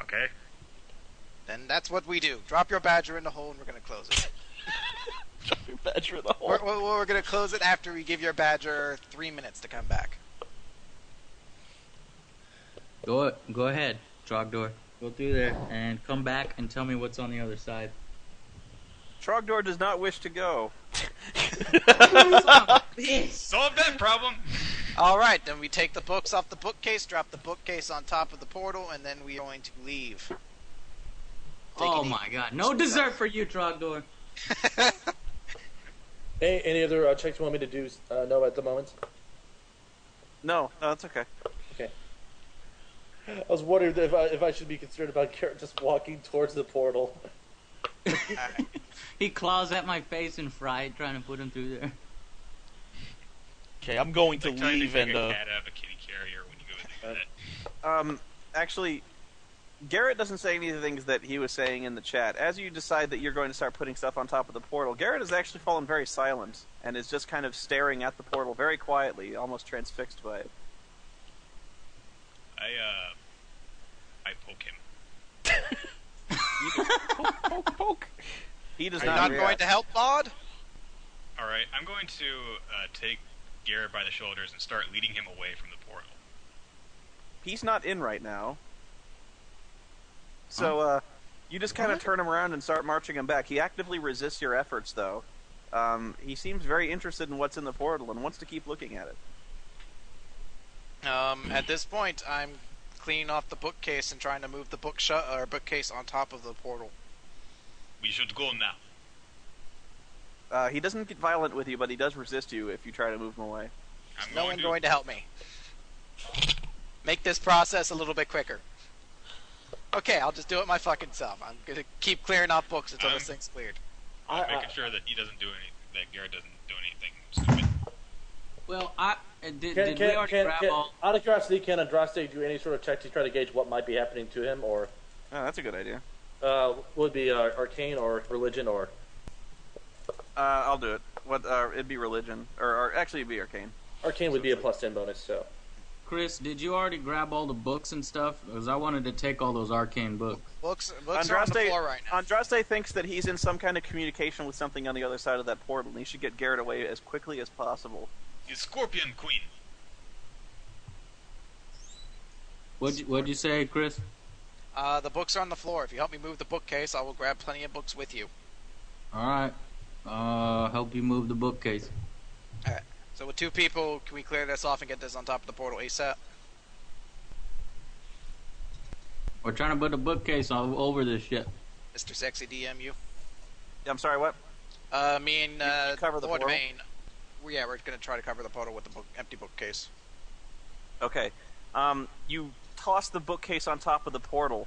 Okay. Then that's what we do. Drop your badger in the hole and we're going to close it. Drop your badger in the hole. We're going to close it after we give your badger 3 minutes to come back. Go ahead, Trogdor. Go through there and come back and tell me what's on the other side. Trogdor does not wish to go. Solve that problem. Alright, then we take the books off the bookcase, drop the bookcase on top of the portal, and then we are going to leave. Oh my god, no dessert for you, Trogdor. Any other checks you want me to do, Nova, at the moment? No, that's okay. Okay. I was wondering if I should be concerned about Garrett just walking towards the portal. Alright. He claws at my face and fried, trying to put him through there. Okay, I'm going to Like trying leave to and take a cat out of a kitty carrier when you go into that. Actually, Garrett doesn't say any of the things that he was saying in the chat. As you decide that you're going to start putting stuff on top of the portal, Garrett has actually fallen very silent and is just kind of staring at the portal very quietly, almost transfixed by it. I poke him. Poke. He does Are you not not react. going to help, Bod? Alright, I'm going to take Garrett by the shoulders and start leading him away from the portal. He's not in right now. So, you just kind of turn him around and start marching him back. He actively resists your efforts, though. He seems very interested in what's in the portal and wants to keep looking at it. At this point, I'm cleaning off the bookcase and trying to move the bookcase on top of the portal. We should go now. He doesn't get violent with you, but he does resist you if you try to move him away. I'm No one going to help me. Make this process a little bit quicker. Okay, I'll just do it my fucking self. I'm gonna keep clearing off books until this thing's cleared. I'm making sure that he doesn't do that Garrett doesn't do anything stupid. Well, did we already grab all... Out of curiosity, can Andraste do any sort of check to try to gauge what might be happening to him, or... Oh, that's a good idea. Would be arcane or religion or... I'll do it. It'd be religion. Or actually, it'd be arcane. Arcane would be a +10 bonus, so... Chris, did you already grab all the books and stuff? Because I wanted to take all those arcane books. Books are on the floor right now. Andraste thinks that he's in some kind of communication with something on the other side of that portal, and he should get Garrett away as quickly as possible. The Scorpion Queen. What'd you say, Chris? The books are on the floor. If you help me move the bookcase, I will grab plenty of books with you. Alright. Help you move the bookcase. Alright. So with 2 people, can we clear this off and get this on top of the portal ASAP? We're trying to put a bookcase over this shit. Mr. Sexy DMU. I'm sorry, what? Me and You cover the Lord portal? Vane. Yeah, we're gonna try to cover the portal with the empty bookcase. Okay. You toss the bookcase on top of the portal.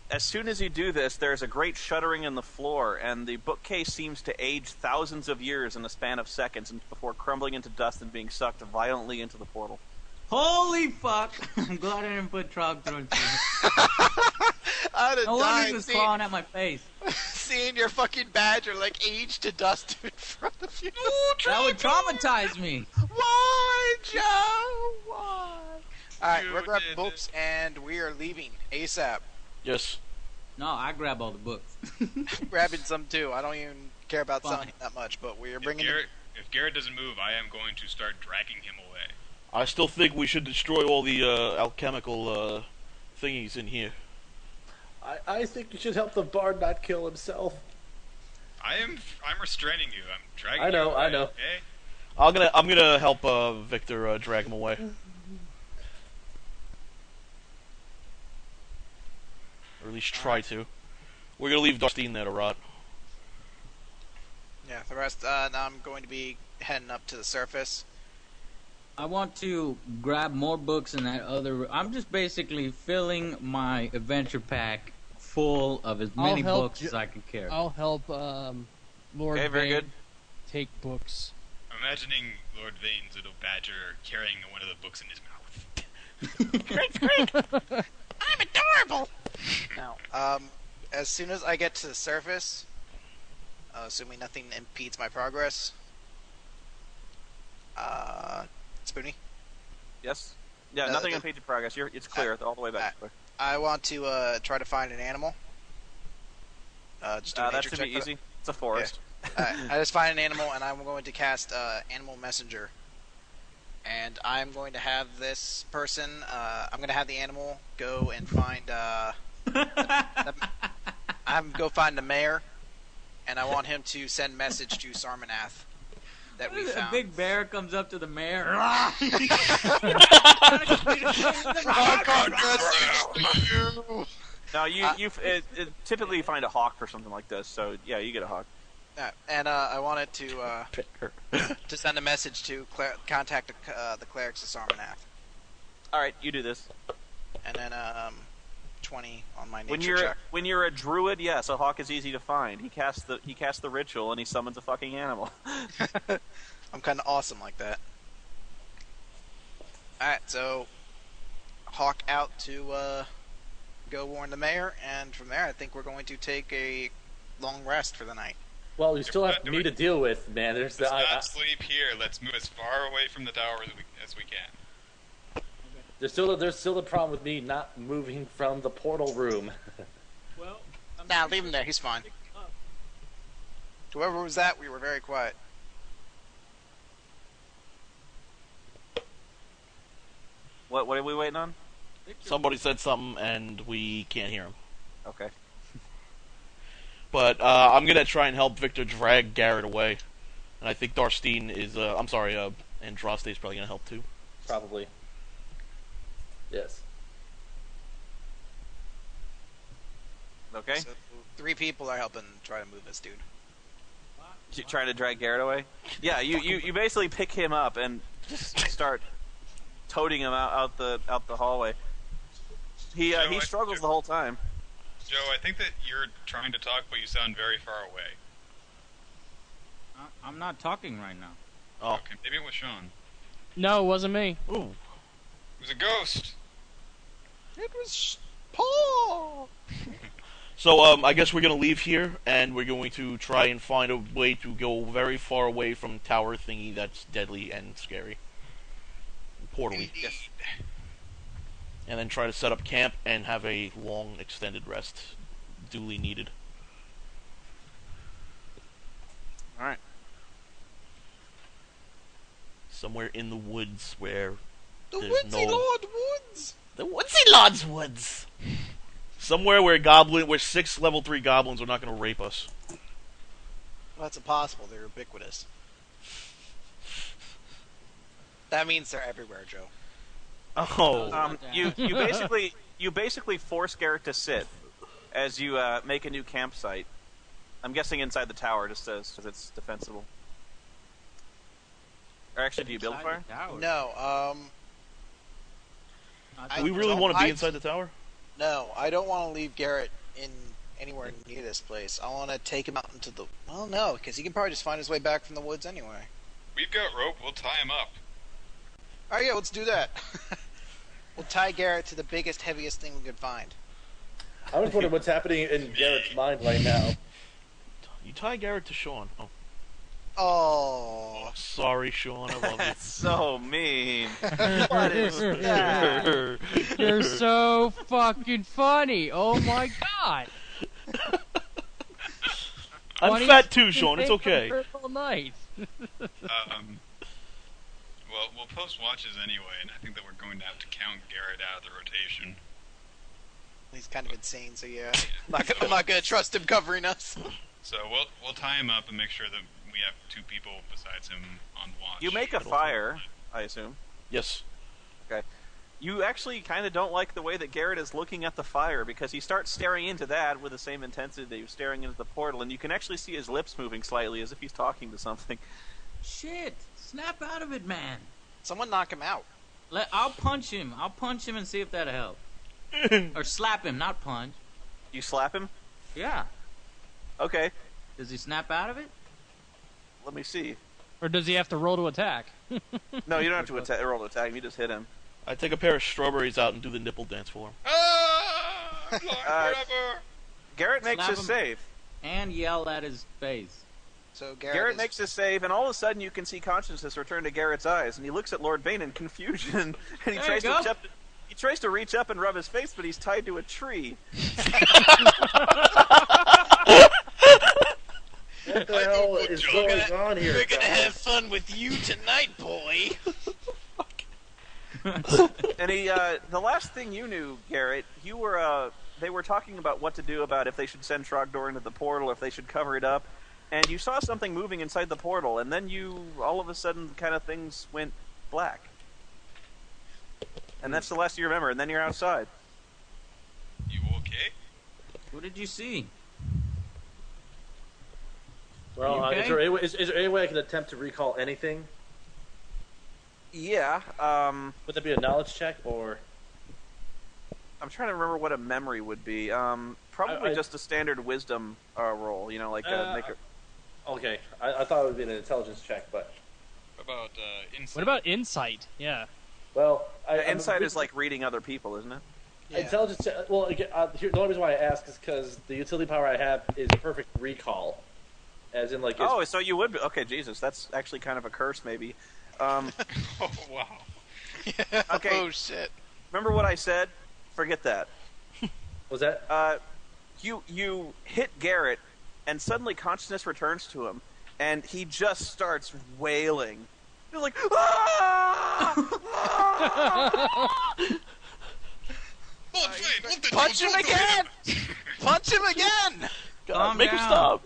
As soon as you do this, there's a great shuddering in the floor, and the bookcase seems to age thousands of years in a span of seconds before crumbling into dust and being sucked violently into the portal. Holy fuck! I'm glad I didn't put Trog through it. I'd have No wonder died he was clawing at my face. seeing your fucking badger like age to dust in front of you. That would traumatize me. Why, Joe? Why? Alright, You we're grabbing did books and we are leaving ASAP. Yes. No, I grab all the books. Grabbing some too. I don't even care about Fine. selling it that much, but we are If bringing. If Garrett doesn't move, I am going to start dragging him away. I still think we should destroy all the alchemical thingies in here. I think you should help the bard not kill himself. I'm restraining you. I'm dragging I know, you away. I know. Okay? I'm gonna help Victor drag him away. Or at least try to. We're gonna leave Darstine there to rot. Yeah, the rest. Now I'm going to be heading up to the surface. I want to grab more books in that other. I'm just basically filling my adventure pack full of as many help books as I can carry. I'll help Lord Okay, very Vane good. take books. I'm imagining Lord Vane's little badger carrying one of the books in his mouth. I'm adorable. Now, as soon as I get to the surface, assuming nothing impedes my progress, Spoony, Yes? Yeah, No, nothing the- on page of progress. It's clear all the way back. I want to try to find an animal. Just do a That nature should check be for easy. It's a forest. I just find an animal, and I'm going to cast Animal Messenger. And I'm going to have this person. I'm going to have the animal go and find. I'm go find the mayor, and I want him to send message to Sarmanath that we A found. big bear comes up to the mayor. Now, you typically you find a hawk or something like this, so yeah, you get a hawk. And I wanted to send a message to contact the clerics of Sarmanath, Alright, you do this. and then 20 on my nature When you're check. when you're a druid, yes, a hawk is easy to find. He casts the ritual and he summons a fucking animal. I'm kind of awesome like that. Alright, so hawk out to go warn the mayor, and from there I think we're going to take a long rest for the night. Well, you still have Do me it. to deal with, man. There's Let's the, not sleep here. Let's move as far away from the tower as we can. there's still the problem with me not moving from the portal room. Well, Nah, leave him there. He's fine. Whoever was that, we were very quiet. What are we waiting on? Somebody said something and we can't hear him. Okay. But I'm gonna try and help Victor drag Garrett away. And I think Darstine is Andraste is probably gonna help too. Probably. Yes. Okay. So 3 people are helping try to move this dude. You trying to drag Garrett away? Yeah, you basically pick him up and just start toting him out the hallway. He Joe, struggles the whole time. Joe, I think that you're trying to talk, but you sound very far away. I'm not talking right now. Oh. Okay, maybe it was Sean. No, it wasn't me. Ooh. It was a ghost. It was Paul. So I guess we're gonna leave here and we're going to try and find a way to go very far away from tower thingy that's deadly and scary. portally. Yes. And then try to set up camp and have a long extended rest duly needed. Alright. Somewhere in the woods where The there's Woodsy no... Lord Woods! The Woodsy Lord's Woods! Somewhere where 6 level 3 goblins are not going to rape us. Well, that's impossible. They're ubiquitous. That means they're everywhere, Joe. Oh. You basically force Garrett to sit as you make a new campsite. I'm guessing inside the tower, just as it's defensible. Or actually, do you build a fire? No, Do we really want to be inside the tower? No, I don't want to leave Garrett in anywhere near this place. I want to take him out into the... Well, no, because he can probably just find his way back from the woods anyway. We've got rope. We'll tie him up. Oh yeah, let's do that. We'll tie Garrett to the biggest, heaviest thing we could find. I was wondering what's happening in Garrett's mind right now. You tie Garrett to Sean. Oh. Oh, Sorry, Sean. I love you. That's so mean. What is that? You're so fucking funny. Oh my god. I'm Funny fat too, Sean. It's thing okay. I've heard all night. Well, we'll post watches anyway, and I think that we're going to have to count Garrett out of the rotation. he's kind of insane, so yeah. I'm not gonna trust him covering us. So we'll tie him up and make sure that we have 2 people besides him on watch. You make a fire, I assume. Yes. Okay. You actually kind of don't like the way that Garrett is looking at the fire because he starts staring into that with the same intensity that he was staring into the portal, and you can actually see his lips moving slightly as if he's talking to something. Shit! Snap out of it, man. Someone knock him out. I'll punch him. I'll punch him and see if that'll help. Or slap him, not punch. You slap him? Yeah. Okay. Does he snap out of it? Let me see. Or does he have to roll to attack? No, you don't have to roll to attack him. You just hit him. I take a pair of strawberries out and do the nipple dance for him. Ah! I'm blind forever! Garrett makes Slap his him. save. And yell at his face. So Garrett makes his save, and all of a sudden you can see consciousness return to Garrett's eyes, and he looks at Lord Bane in confusion, and he There tries you to go. reach up. He tries to reach up and rub his face, but he's tied to a tree. What the hell is going on here? We're gonna guys? have fun with you tonight, boy. And he, the last thing you knew, Garrett, you were, they were talking about what to do about if they should send Trogdor into the portal, or if they should cover it up, and you saw something moving inside the portal, and then all of a sudden, kind of things went black. And that's the last you remember, and then you're outside. You okay? What did you see? Well, You okay? is there any way I can attempt to recall anything? Yeah, Would that be a knowledge check or? I'm trying to remember what a memory would be. Probably I- just a standard wisdom roll, make a... Okay, I thought it would be an intelligence check, but What about insight? What about insight? Yeah. well, Insight is like reading other people, isn't it? Yeah. intelligence. Well, again, the only reason why I ask is because the utility power I have is perfect recall, as in like. It's, Oh, so you would be... Okay, Jesus, that's actually kind of a curse, maybe. Oh, wow. Okay. Oh shit. Remember what I said? Forget that. was that? You hit Garrett, and suddenly consciousness returns to him, and he just starts wailing. He's like, "Ah! Ah!" Punch him again! Punch him again! God, Calm make him down. stop.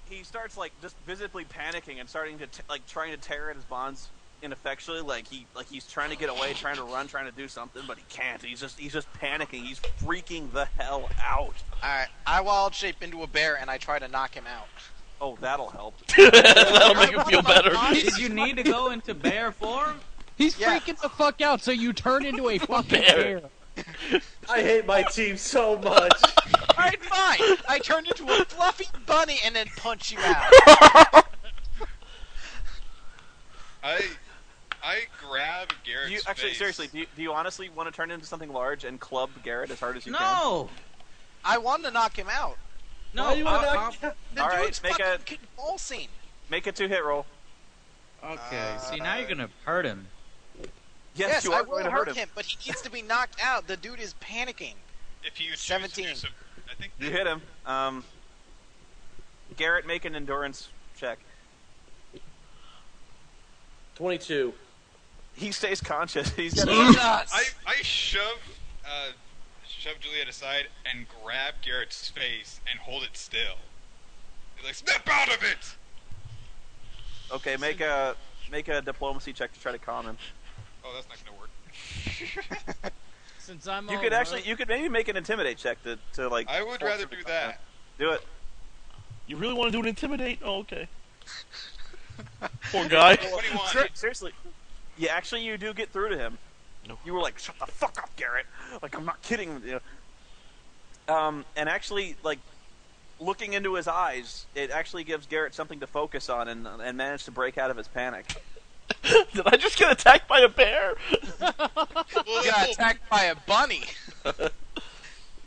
He starts like just visibly panicking and starting to trying to tear at his bonds ineffectually, like he's trying to get away, trying to run, trying to do something, but he can't. He's just panicking. He's freaking the hell out. Alright, I wild shape into a bear and I try to knock him out. Oh, that'll help. That'll make him feel better. Did you need to go into bear form? He's Yeah. freaking the fuck out, so you turn into a fucking bear. bear. I hate my team so much. Alright, fine! I turned into a fluffy bunny and then punch you out. I grab Garrett's You actually, face. seriously, do you honestly want to turn into something large and club Garrett as hard as you can? No! I wanted to knock him out. No, Why you wanna I'll- knock- The All right, dude's make fucking convulsing. Make a 2-hit roll. Okay, see, now you're gonna hurt him. Yes, you I are will going to hurt hurt him, but he needs to be knocked out. The dude is panicking. If you choose 17. to do so, I think You hit him. Garrett, make an endurance check. 22. He stays conscious. He's got I shove Juliet aside and grab Garrett's face and hold it still. He's like, snap out of it! Okay, make a diplomacy check to try to calm him. Oh, that's not gonna work. Since I'm You all could actually, rogue- you could maybe make an intimidate check to like. I would force rather him to do calm that. down. Do it. You really want to do an intimidate? Oh, okay. Poor guy. What do you want? Seriously, yeah, actually, you do get through to him. No. You were like, "Shut the fuck up, Garrett!" Like, I'm not kidding. You know. And actually, like, looking into his eyes, it actually gives Garrett something to focus on and manage to break out of his panic. Did I just get attacked by a bear? You got attacked by a bunny.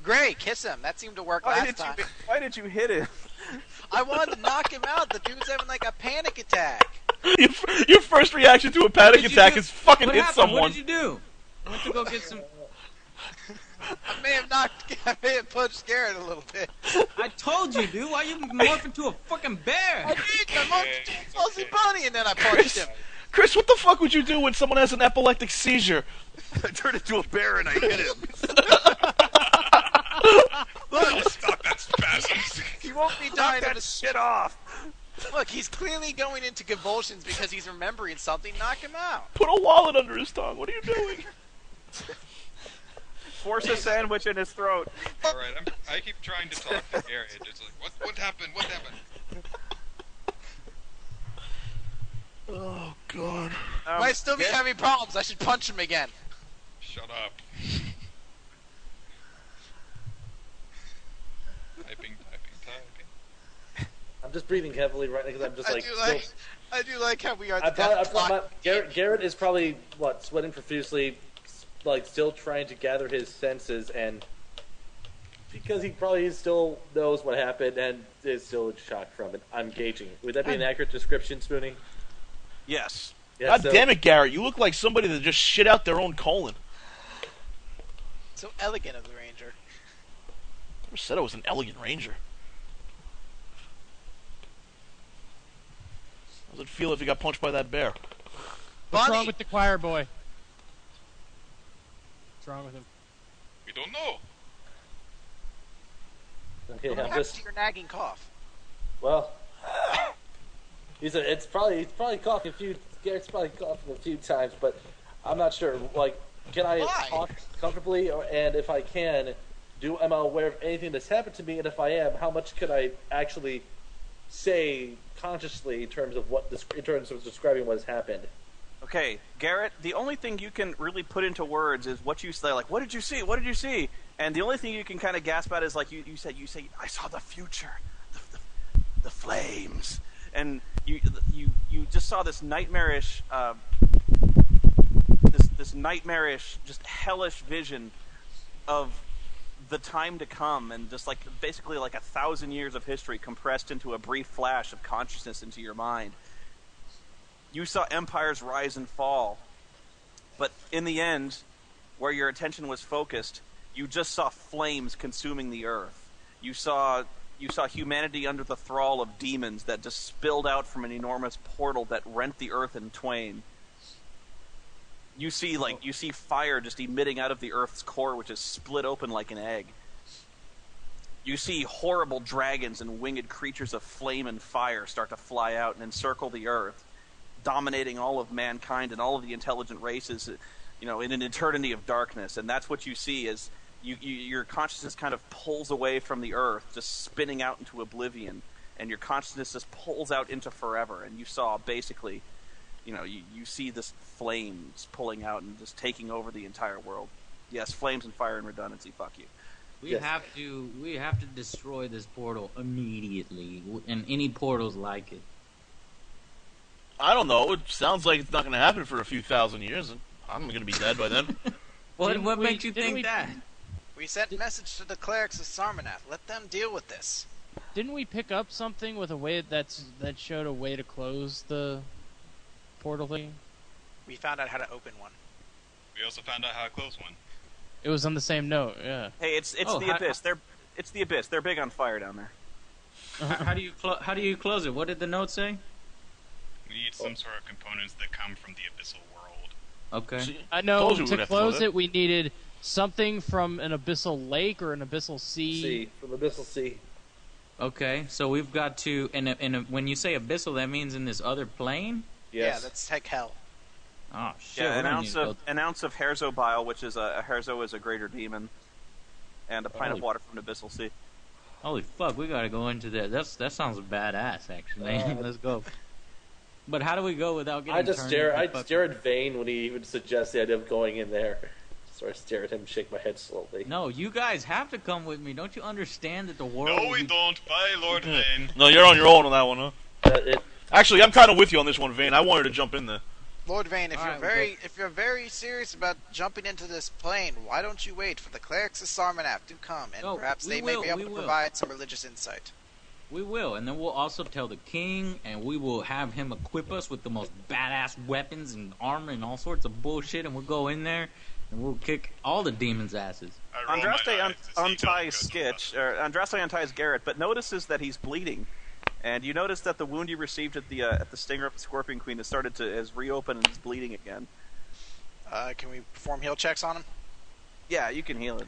Great, kiss him. That seemed to work last time. Why did you hit him? I wanted to knock him out. The dude's having like a panic attack. Your first reaction to a panic What did you attack do? is fucking What hit happened? someone. What did you do? I went to go get some. I may have punched Garrett a little bit. I told you, dude. Why you morph into a fucking I bear? did. I morphed into a fuzzy bunny and then I punched him. Chris, what the fuck would you do when someone has an epileptic seizure? I turned into a bear and I hit him. Stop that spasms. He won't be dying Knock of that a shit off. Look, he's clearly going into convulsions because he's remembering something. Knock him out. Put a wallet under his tongue. What are you doing? Force a sandwich in his throat. Alright, I keep trying to talk to Garrett. It's like, what happened? What happened? Oh, God. Might still be yeah. having problems. I should punch him again. Shut up. Typing. I'm just breathing heavily right now because I'm just I do like how we are I the probably, Dethklok. Garrett is probably sweating profusely, like still trying to gather his senses, and because he probably still knows what happened and is still in shock from it. I'm gauging. Would that be an accurate description, Spoony? Yes. Yeah, God so- damn it, Garrett. You look like somebody that just shit out their own colon. So elegant of the Ranger. Never said I was an elegant ranger. How does it feel if you got punched by that bear? What's Bunny! wrong with the choir boy? What's wrong with him? We don't know. Okay, What I'm happened just to your nagging cough? well. He's probably coughing a few. Garrett's probably coughing a few times, but I'm not sure. Like, can I Why? talk comfortably, and if I can, am I aware of anything that's happened to me? And if I am, how much could I actually say consciously in terms of describing what has happened? Okay, Garrett, the only thing you can really put into words is what you say, like, what did you see? What did you see? And the only thing you can kind of gasp at is like you say, I saw the future, the flames. And you just saw this nightmarish, this nightmarish, just hellish vision of the time to come, and just like basically like 1,000 years of history compressed into a brief flash of consciousness into your mind. You saw empires rise and fall, but in the end, where your attention was focused, you just saw flames consuming the earth. You saw humanity under the thrall of demons that just spilled out from an enormous portal that rent the earth in twain. You see fire just emitting out of the earth's core, which is split open like an egg. You see horrible dragons and winged creatures of flame and fire start to fly out and encircle the earth, dominating all of mankind and all of the intelligent races, in an eternity of darkness. And that's what you see as your consciousness kind of pulls away from the earth, just spinning out into oblivion, and your consciousness just pulls out into forever. And you saw basically, you see this flames pulling out and just taking over the entire world. Yes, flames and fire and redundancy. Fuck you. We have to destroy this portal immediately, and any portals like it. I don't know. It sounds like it's not going to happen for a few thousand years, and I'm going to be dead by then. What makes you think that? We sent message to the clerics of Sarmanath. Let them deal with this. Didn't we pick up something with a way that showed a way to close the portal thing? We found out how to open one. We also found out how to close one. It was on the same note, yeah. Hey, it's Oh, the abyss. It's the abyss. They're big on fire down there. How do you close it? What did the note say? We need some sort of components that come from the abyssal world. Okay. See, I know told you to we'd have close do that. it, we needed something from an abyssal lake or an abyssal sea. Sea from Abyssal Sea. Okay. So we've got to. And when you say abyssal, that means in this other plane. Yes. Yeah, that's like hell. Oh shit. Yeah, we don't need to go- an ounce of Herzo bile, which is a Herzo is a greater demon, and a pint Holy- of water from the Abyssal Sea. Holy fuck, we gotta go into that. That sounds badass, actually. Let's go. But how do we go without getting? I just turned stare. into I fucking- stare at Vane when he even suggests the idea of going in there. So I stare at him, shake my head slowly. No, you guys have to come with me. Don't you understand that the world? No, we don't. Bye, Lord Vane. No, you're on your own on that one, huh? It, Actually, I'm kind of with you on this one, Vane. I wanted to jump in there. Lord Vane, if All you're right, if you're very serious about jumping into this plane, why don't you wait for the clerics of Sarmanath to come, and No, perhaps we they will, may be able we to will. provide some religious insight. We will, and then we'll also tell the king, and we will have him equip us with the most badass weapons and armor and all sorts of bullshit, and we'll go in there and we'll kick all the demons' asses. I roll my Andraste eyes to see unties Dethklok Skitch, or Andraste unties Garrett, but notices that he's bleeding. And you notice that the wound you received at the stinger of the Scorpion Queen has reopened and is bleeding again. Can we perform heal checks on him? Yeah, you can heal it.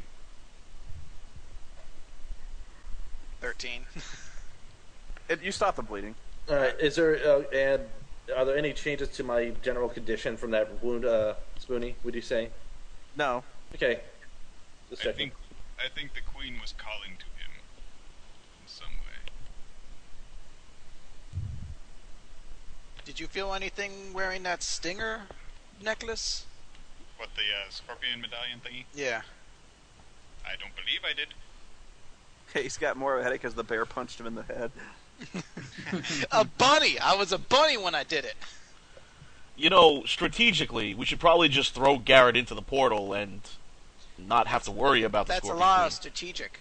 13. You stop the bleeding. all right. Is there and are there any changes to my general condition from that wound, Spoony? Would you say? No. Okay. Just I checking. think the queen was calling to him in some way. Did you feel anything wearing that stinger necklace? What, the scorpion medallion thingy? Yeah. I don't believe I did. He's got more of a headache because the bear punched him in the head. A bunny! I was a bunny when I did it. You know, strategically, we should probably just throw Garrett into the portal and not have to worry about the That's a Scorpion lot Queen. of strategic.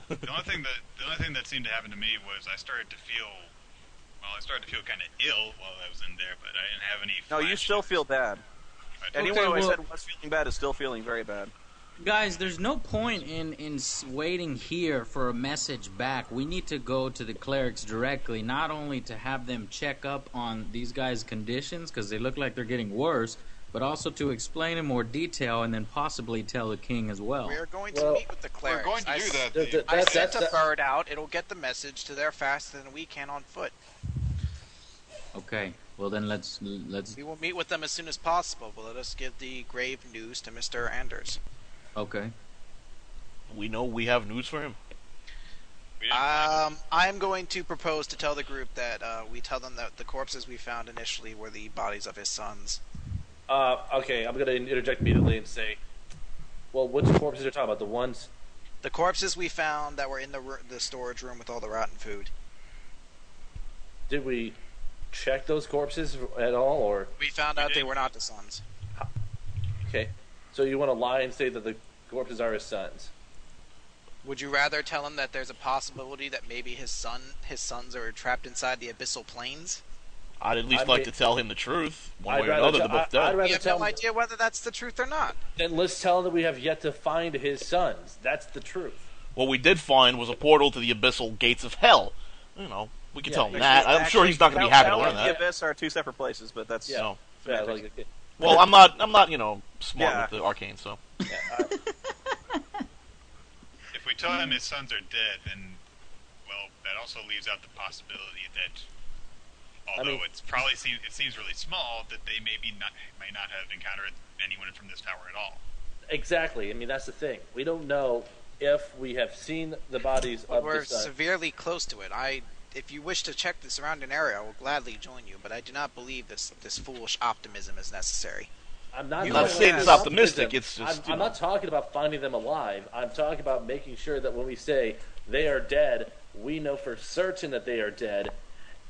The only thing that seemed to happen to me was I started to feel kind of ill while I was in there, but I didn't have any. No, you still flashes. feel bad. I don't- Anyone who I well- said was feeling bad is still feeling very bad. Guys, there's no point in waiting here for a message back. We need to go to the clerics directly, not only to have them check up on these guys' conditions, because they look like they're getting worse, but also to explain in more detail and then possibly tell the king as well. We are going to Well, meet with the clerics. We're going to I do s- that. Th- th- I that's- sent a that's- bird out. It'll get the message to there faster than we can on foot. Okay, well then let's. We will meet with them as soon as possible, but let us give the grave news to Mr. Anders. Okay. We know we have news for him. We didn't- I'm going to propose to tell the group that we tell them that the corpses we found initially were the bodies of his sons. Okay, I'm going to interject immediately and say, well, which corpses are you talking about? The ones... The corpses we found that were in the storage room with all the rotten food. Did we check those corpses at all, or... We found out they were not the sons. Okay, so you want to lie and say that the corpses are his sons? Would you rather tell him that there's a possibility that maybe his sons are trapped inside the abyssal planes? I'd at least I like mean- to tell him the truth. One I'd way or rather another, tell- they're both I'd dead. rather We have tell no him- idea whether that's the truth or not. Then let's tell him that we have yet to find his sons. That's the truth. What we did find was a portal to the abyssal gates of hell. You know, we can Yeah, tell him actually- that. I'm sure he's not going to be happy to Hell learn and that. the Abyss are two separate places, but that's... Yeah. So, Yeah, semantics. like, well, I'm not, you know, smart Yeah. with the arcane, so. If we tell him his sons are dead, then, well, that also leaves out the possibility that, although it seems really small, that they may not have encountered anyone from this tower at all. exactly. I mean, that's the thing. We don't know if we have seen the bodies But of we're the sons. severely close to it. If you wish to check the surrounding area, I will gladly join you, but I do not believe this foolish optimism is necessary. I'm not, I'm talking not saying about it's optimistic, optimism. it's just, I'm not talking about finding them alive. I'm talking about making sure that when we say they are dead, we know for certain that they are dead.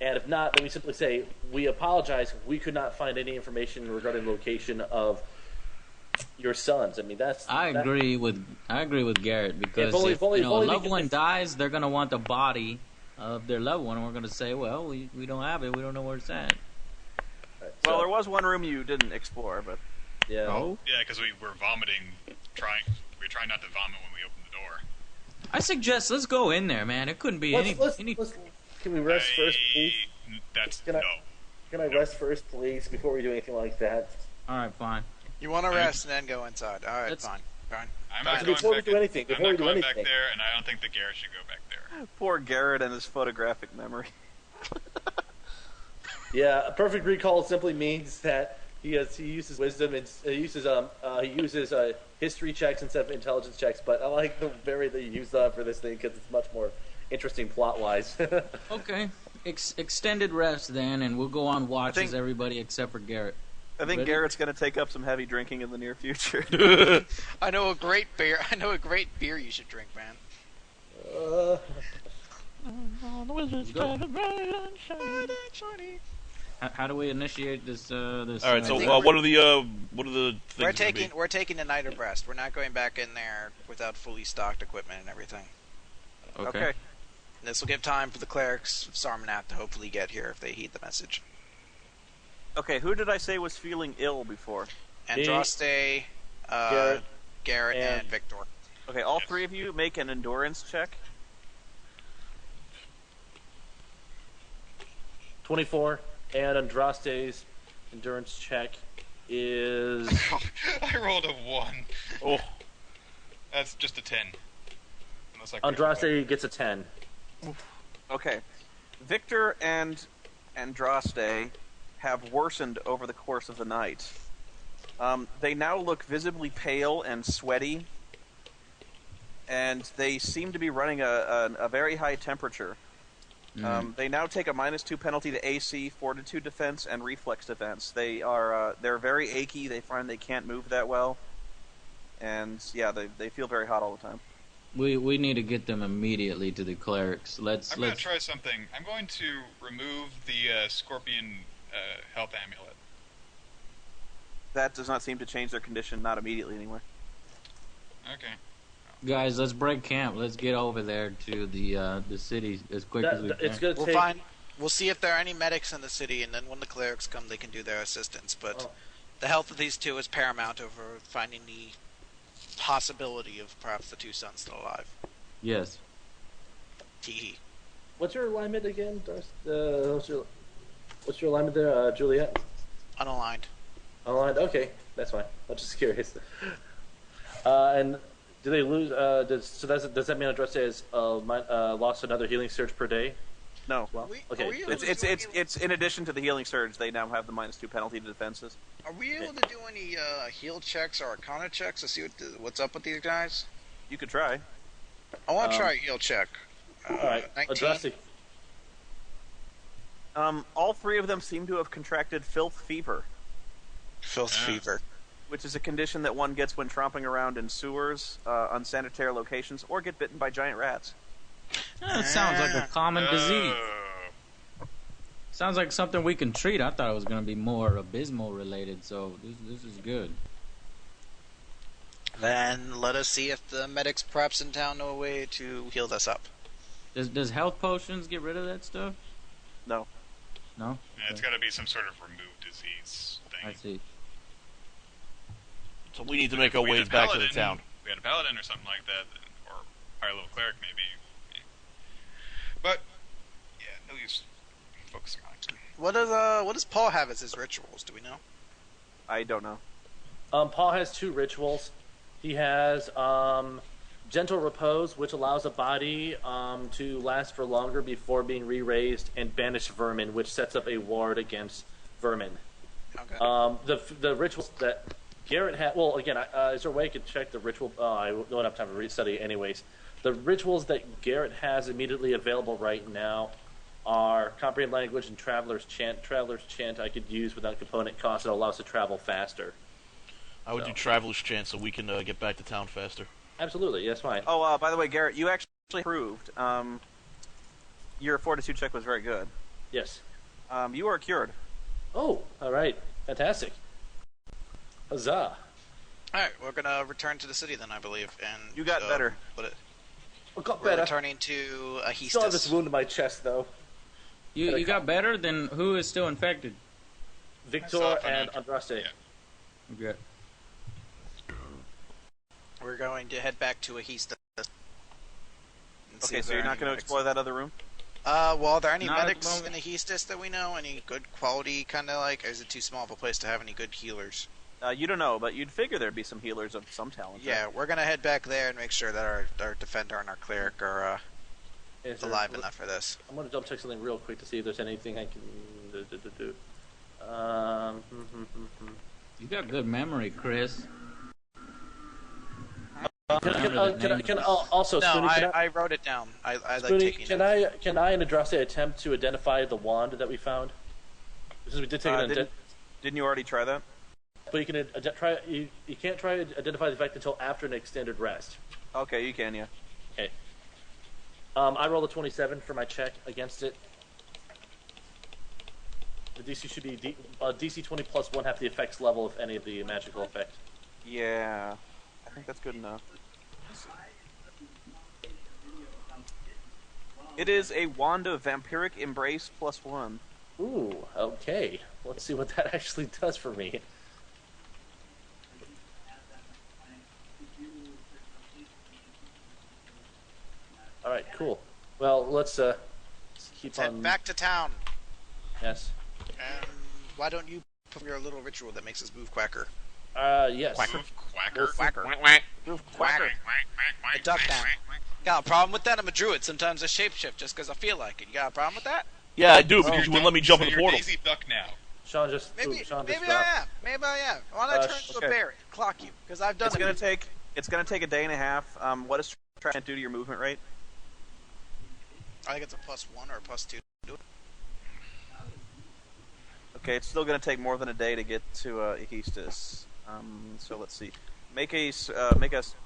And if not, then we simply say, we apologize, we could not find any information regarding the location of your sons. I mean, I agree with Garrett because only- if, if only- you know, if a only we loved could- one dies, they're gonna want the body of their loved one, and we're gonna say, well, we don't have it, we don't know where it's at. was one room you didn't explore, but Yeah. Oh. Yeah, because we were vomiting. We were trying not to vomit when we opened the door. I suggest let's go in there, man. It couldn't be any. Let's, can we rest first, please? That's Can I- Can I rest first, please, before we do anything like that? All right, fine. You want to rest and then go inside. All right, Let's- fine. I'm Fine. not going Before we back. do anything, I'm before we not do going back anything. there, and I don't think that Garrett should go back there. poor Garrett and his photographic memory. Yeah, a perfect recall simply means that he uses wisdom and he uses history checks instead of intelligence checks. But I like the very that you use that for this thing because it's much more interesting plot wise. Okay. Extended rest then, and we'll go on watch think- as everybody except for Garrett. I think Ready? Garrett's going to take up some heavy drinking in the near future. I know a great beer. I know a great beer you should drink, man. How do we initiate this? This. All right. So think what are the things? We're taking the night of rest. We're not going back in there without fully stocked equipment and everything. Okay. This will give time for the clerics of Sarmanat to hopefully get here if they heed the message. Okay, who did I say was feeling ill before? Andraste, Garrett, and Victor. Okay, all three of you make an endurance check. 24, and Andraste's endurance check is I rolled a 1. Oh, That's just a 10. Unless I Andraste gets a 10. Okay. Victor and Andraste have worsened over the course of the night. They now look visibly pale and sweaty, and they seem to be running a very high temperature. They now take a -2 penalty to AC, Fortitude defense, and Reflex defense. They're very achy. They find they can't move that well, and yeah, they feel very hot all the time. We need to get them immediately to the clerics. I'm going to try something. I'm going to remove the Scorpion health amulet. That does not seem to change their condition, not immediately anyway. Okay. Guys, let's break camp. Let's get over there to the city as quick as we can. It's going to We'll take. find. We'll see if there are any medics in the city, and then when the clerics come, they can do their assistance. But the health of these two is paramount over finding the possibility of perhaps the two sons still alive. Yes. Teehee. What's your alignment again, Darcy? What's your alignment there, Juliet? Unaligned. Aligned. Okay, that's fine. I'm just curious. And do they lose? Does that mean Andraste has lost another healing surge per day? No. Well, Are we able to do any- It's in addition to the healing surge, they now have the -2 penalty to defenses. Are we able to do any heal checks or arcana checks to see what's up with these guys? You could try. I want to try a heal check. all right. 19. Andraste. All three of them seem to have contracted filth fever, Filth fever. which is a condition that one gets when tromping around in sewers, unsanitary locations, or get bitten by giant rats. That sounds like a common disease. Sounds like something we can treat. I thought it was going to be more abysmal related, so this is good. Then let us see if the medics perhaps in town know a way to heal this up. Does health potions get rid of that stuff? No. No? Yeah, it's got to be some sort of remove disease thing. I see. so we need to make our We had ways a back to the paladin- town. We had a paladin or something like that, or higher level cleric maybe. But yeah, no use focusing on it. What does Paul have as his rituals? Do we know? I don't know. Paul has 2 rituals. He has Gentle Repose, which allows a body to last for longer before being re-raised, and Banish Vermin, which sets up a ward against vermin. Okay. The rituals that Garrett had. Well, again, is there a way I could check the ritual? I don't have time to restudy anyways. The rituals that Garrett has immediately available right now are Comprehend Language and Traveler's Chant. Traveler's Chant I could use without component cost. It allows to travel faster. I would do Traveler's Chant so we can get back to town faster. Absolutely, that's fine. Oh, by the way, Garrett, you actually proved your Fortitude check was very good. Yes. You are cured. Oh, all right. Fantastic. Huzzah. Alright, we're gonna return to the city then, I believe. And You got better. I got We're better. returning to Ahistus. Still have this wound in my chest, though. You got better? Then who is still infected? Victor Myself and and Andraste. Yeah. Okay. We're going to head back to Ahista. Okay, so you're not going to explore that other room? Well, are there any Not at the medics in moment. Ahistis that we know? Any good quality, kind of like? Or is it too small of a place to have any good healers? You don't know, but you'd figure there'd be some healers of some talent. Yeah, we're gonna head back there and make sure that our defender and our cleric are Is there- alive enough for this. I'm going to double check something real quick to see if there's anything I can do. You got good memory, Chris. Also, No, Spoony, I wrote it down. I like Spoony, taking can notes. can I and Andraste attempt to identify the wand that we found? Because we did take it, Didn't you already try that? but you can try. You can't try to identify the effect until after an extended rest. Okay, you can, yeah. Okay. I rolled a 27 for my check against it. The DC should be DC 20 plus 1 half the effects level of any of the magical effect. Yeah, I think that's good enough. It is a Wand of Vampiric Embrace plus 1. Ooh, okay. Let's see what that actually does for me. Alright, cool. Well, let's keep Head on... back to town. Yes. And why don't you perform your little ritual that makes us move Quacker? Yes. Move Quacker. Quacker. Move Quacker. A duck now. Got a problem with that? I'm a druid. Sometimes I shapeshift just because I feel like it. You got a problem with that? Yeah, I do, because you wouldn't let me jump So in the you're portal. Daisy Duck now. Sean just... Maybe, Sean maybe just I dropped. am. Maybe I am. Why don't I turn into okay. a bear and clock you? Because I've done it. It's gonna take a day and a half. What does Trent do to your movement rate? I think it's a +1 or a +2. Okay, it's still gonna take more than a day to get to Ahistis. So let's see. Make a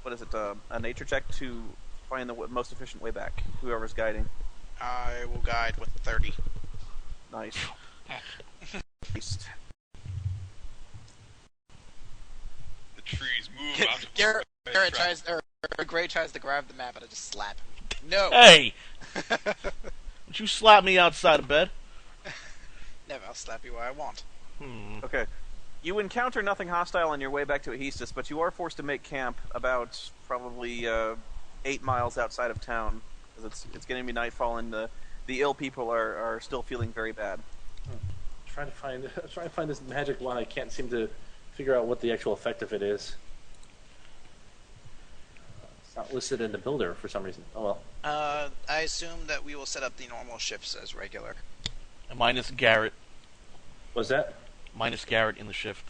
what is it? A nature check to find the most efficient way back. Whoever's guiding. I will guide with 30. Nice. The trees move out. Garrett tries, or Gray tries to grab the map, and I just slap him. No. Hey! Don't you slap me outside of bed? Never. I'll slap you where I want. Okay. You encounter nothing hostile on your way back to Ahistis, but you are forced to make camp about probably 8 miles outside of town, because it's getting to be nightfall and the ill people are still feeling very bad. Trying to find this magic wand. I can't seem to figure out what the actual effect of it is. It's not listed in the builder for some reason. Oh well. I assume that we will set up the normal shifts as regular. Minus Garrett. Was that? Minus Garrett in the shift.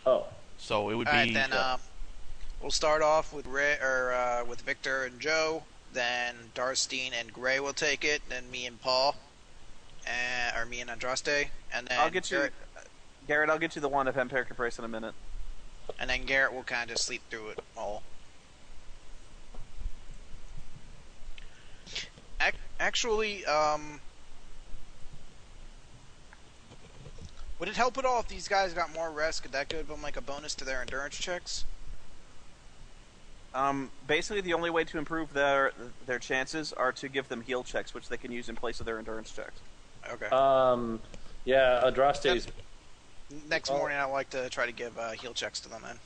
Oh. So it would be... Alright, then we'll start off with with Victor and Joe, then Darstein and Gray will take it, then me and Paul, or me and Andraste, and then I'll get you, Garrett. I'll get you the Wand of Vampiric Embrace in a minute. And then Garrett will kind of sleep through it all. Actually, would it help at all if these guys got more rest? Could that give them like a bonus to their endurance checks? Basically, the only way to improve their chances are to give them heal checks, which they can use in place of their endurance checks. Okay. Yeah, Andraste's... Next morning, I like to try to give heal checks to them then.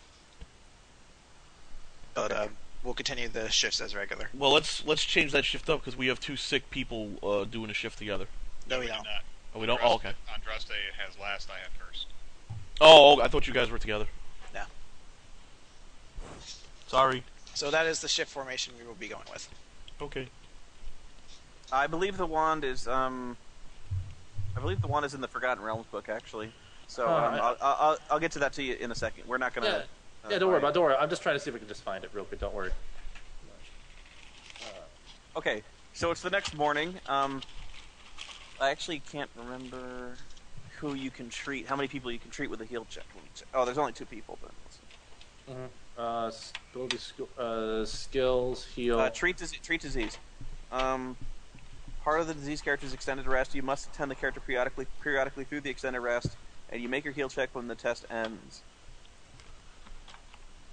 But we'll continue the shifts as regular. Well, let's change that shift up, because we have 2 sick people doing a shift together. No, we do don't. not. Oh, we don't? Oh, okay. Andraste has last, I have first. Oh, I thought you guys were together. No. Sorry. So that is the shift formation we will be going with. Okay. I believe the wand is in the Forgotten Realms book, actually. So I'll get to that to you in a second. We're not gonna. Yeah, don't worry about it. Don't worry. I'm just trying to see if we can just find it real quick. Don't worry. Okay, so it's the next morning. I actually can't remember who you can treat, how many people you can treat with a heal check. Oh, there's only 2 people, but Skills, heal. treat disease. Part of the disease character's extended rest, you must attend the character periodically through the extended rest, and you make your heal check when the test ends.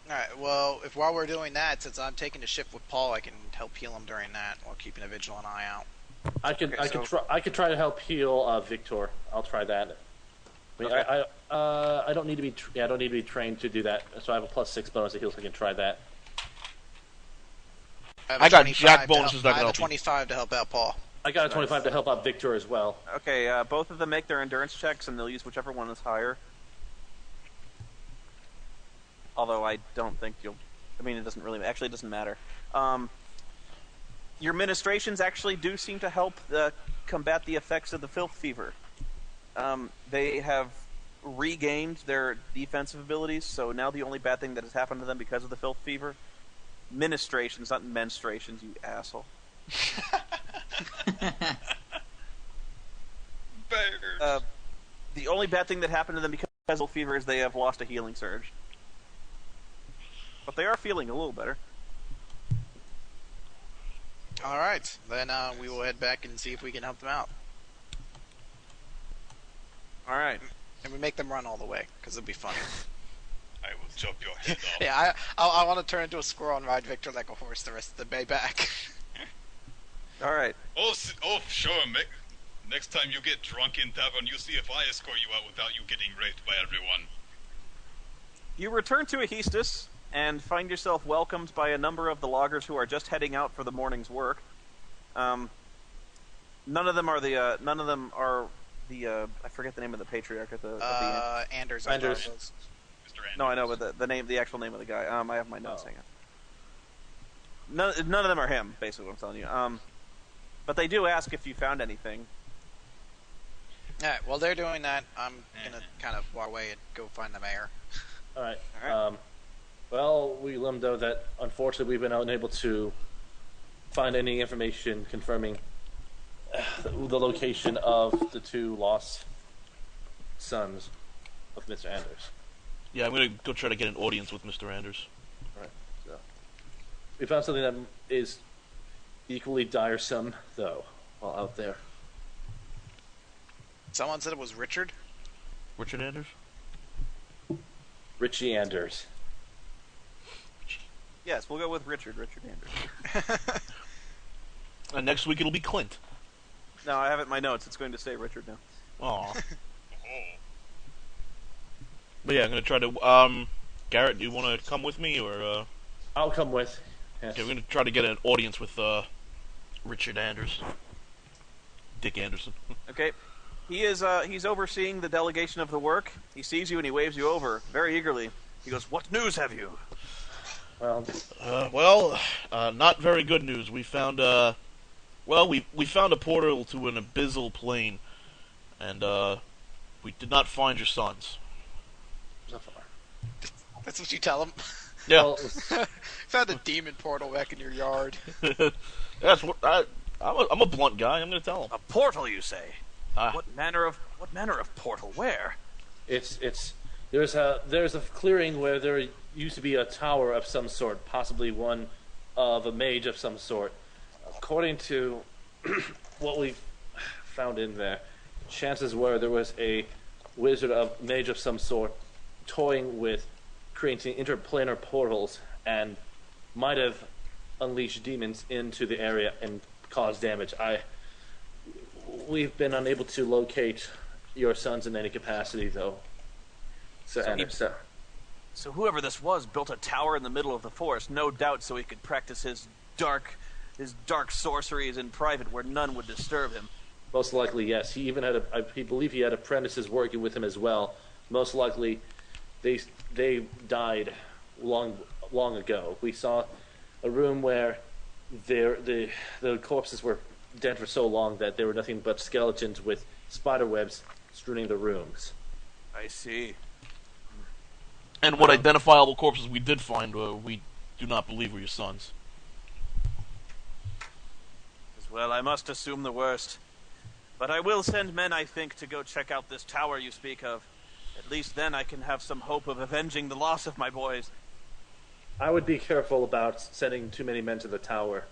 Alright, well, if while we're doing that, since I'm taking a shift with Paul, I can help heal him during that while keeping a vigilant eye out. I could try to help heal Victor. I'll try that. I mean, Okay. I don't need to be I don't need to be trained to do that. So I have a +6 bonus to heal, so I can try that. I got Jack bonuses that I can have a help you. 25 to help out Paul. I got a 25 to help out Victor as well. Okay, both of them make their endurance checks, and they'll use whichever one is higher. Although I don't think you'll... I mean, it doesn't really... Actually, it doesn't matter. Your ministrations actually do seem to help combat the effects of the filth fever. They have regained their defensive abilities, so now the only bad thing that has happened to them because of the filth fever... Ministrations, not menstruations, you asshole. The only bad thing that happened to them because of filth fever is they have lost a healing surge. But they are feeling a little better. Alright, then we will head back and see if we can help them out. Alright. And we make them run all the way, because it'll be fun. I will chop your head off. Yeah, I want to turn into a squirrel and ride Victor like a horse the rest of the way back. Alright. Oh, sure, Mick. Next time you get drunk in tavern, you see if I escort you out without you getting raped by everyone. You return to Ahistus and find yourself welcomed by a number of the loggers who are just heading out for the morning's work. None of them are the I forget the name of the patriarch at the Anders. Anders. Mr. Anders. No, I know, but the actual name of the guy. I have my notes. Hang on. None of them are him, basically what I'm telling you. But they do ask if you found anything. Alright, while they're doing that, I'm gonna kind of walk away and go find the mayor. All right. All right. Well, we let them know that unfortunately we've been unable to find any information confirming the location of the two lost sons of Mr. Anders. Yeah, I'm gonna go try to get an audience with Mr. Anders. All right. So we found something that is equally tiresome, though, while out there. Someone said it was Richard? Richard Anders? Richie Anders. Yes, we'll go with Richard Anders. And next week it'll be Clint. No, I have it in my notes. It's going to say Richard now. Aw. Oh. But yeah, I'm gonna try to. Garrett, do you want to come with me, or? I'll come with. Yes. Okay, we're gonna try to get an audience with Richard Anders. Dick Anderson. Okay. He's overseeing the delegation of the work. He sees you and he waves you over very eagerly. He goes, "What news have you?" Well, Not very good news. We found we found a portal to an abyssal plane, and we did not find your sons. so far. That's what you tell them. Yeah, Well, Found a demon portal back in your yard. that's what I'm a blunt guy. I'm gonna tell them. A portal, you say? Ah. What manner of portal? Where? there's a clearing where there used to be a tower of some sort, possibly one of a mage of some sort. According to what we've found in there, chances were there was a mage of some sort toying with creating interplanar portals and might have unleashed demons into the area and caused damage. We've been unable to locate your sons in any capacity, though. So whoever this was built a tower in the middle of the forest, no doubt, so he could practice his dark sorceries in private, where none would disturb him. Most likely, yes. He even had I believe he had apprentices working with him as well. Most likely, they died long ago. We saw a room where the corpses were dead for so long that there were nothing but skeletons with spider webs strewing the rooms. I see. And what identifiable corpses we did find, we do not believe were your sons. Well, I must assume the worst. But I will send men, I think, to go check out this tower you speak of. At least then I can have some hope of avenging the loss of my boys. I would be careful about sending too many men to the tower.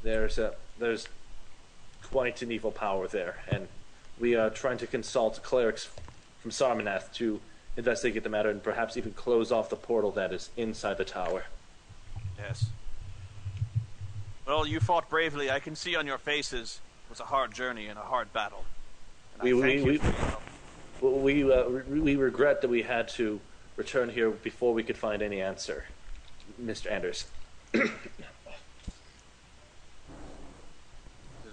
There's quite an evil power there, and we are trying to consult clerics from Sarmanath to investigate the matter and perhaps even close off the portal that is inside the tower. Yes. Well, you fought bravely. I can see on your faces it was a hard journey and a hard battle. And I thank you for your help. we regret that we had to return here before we could find any answer, Mr. Anders.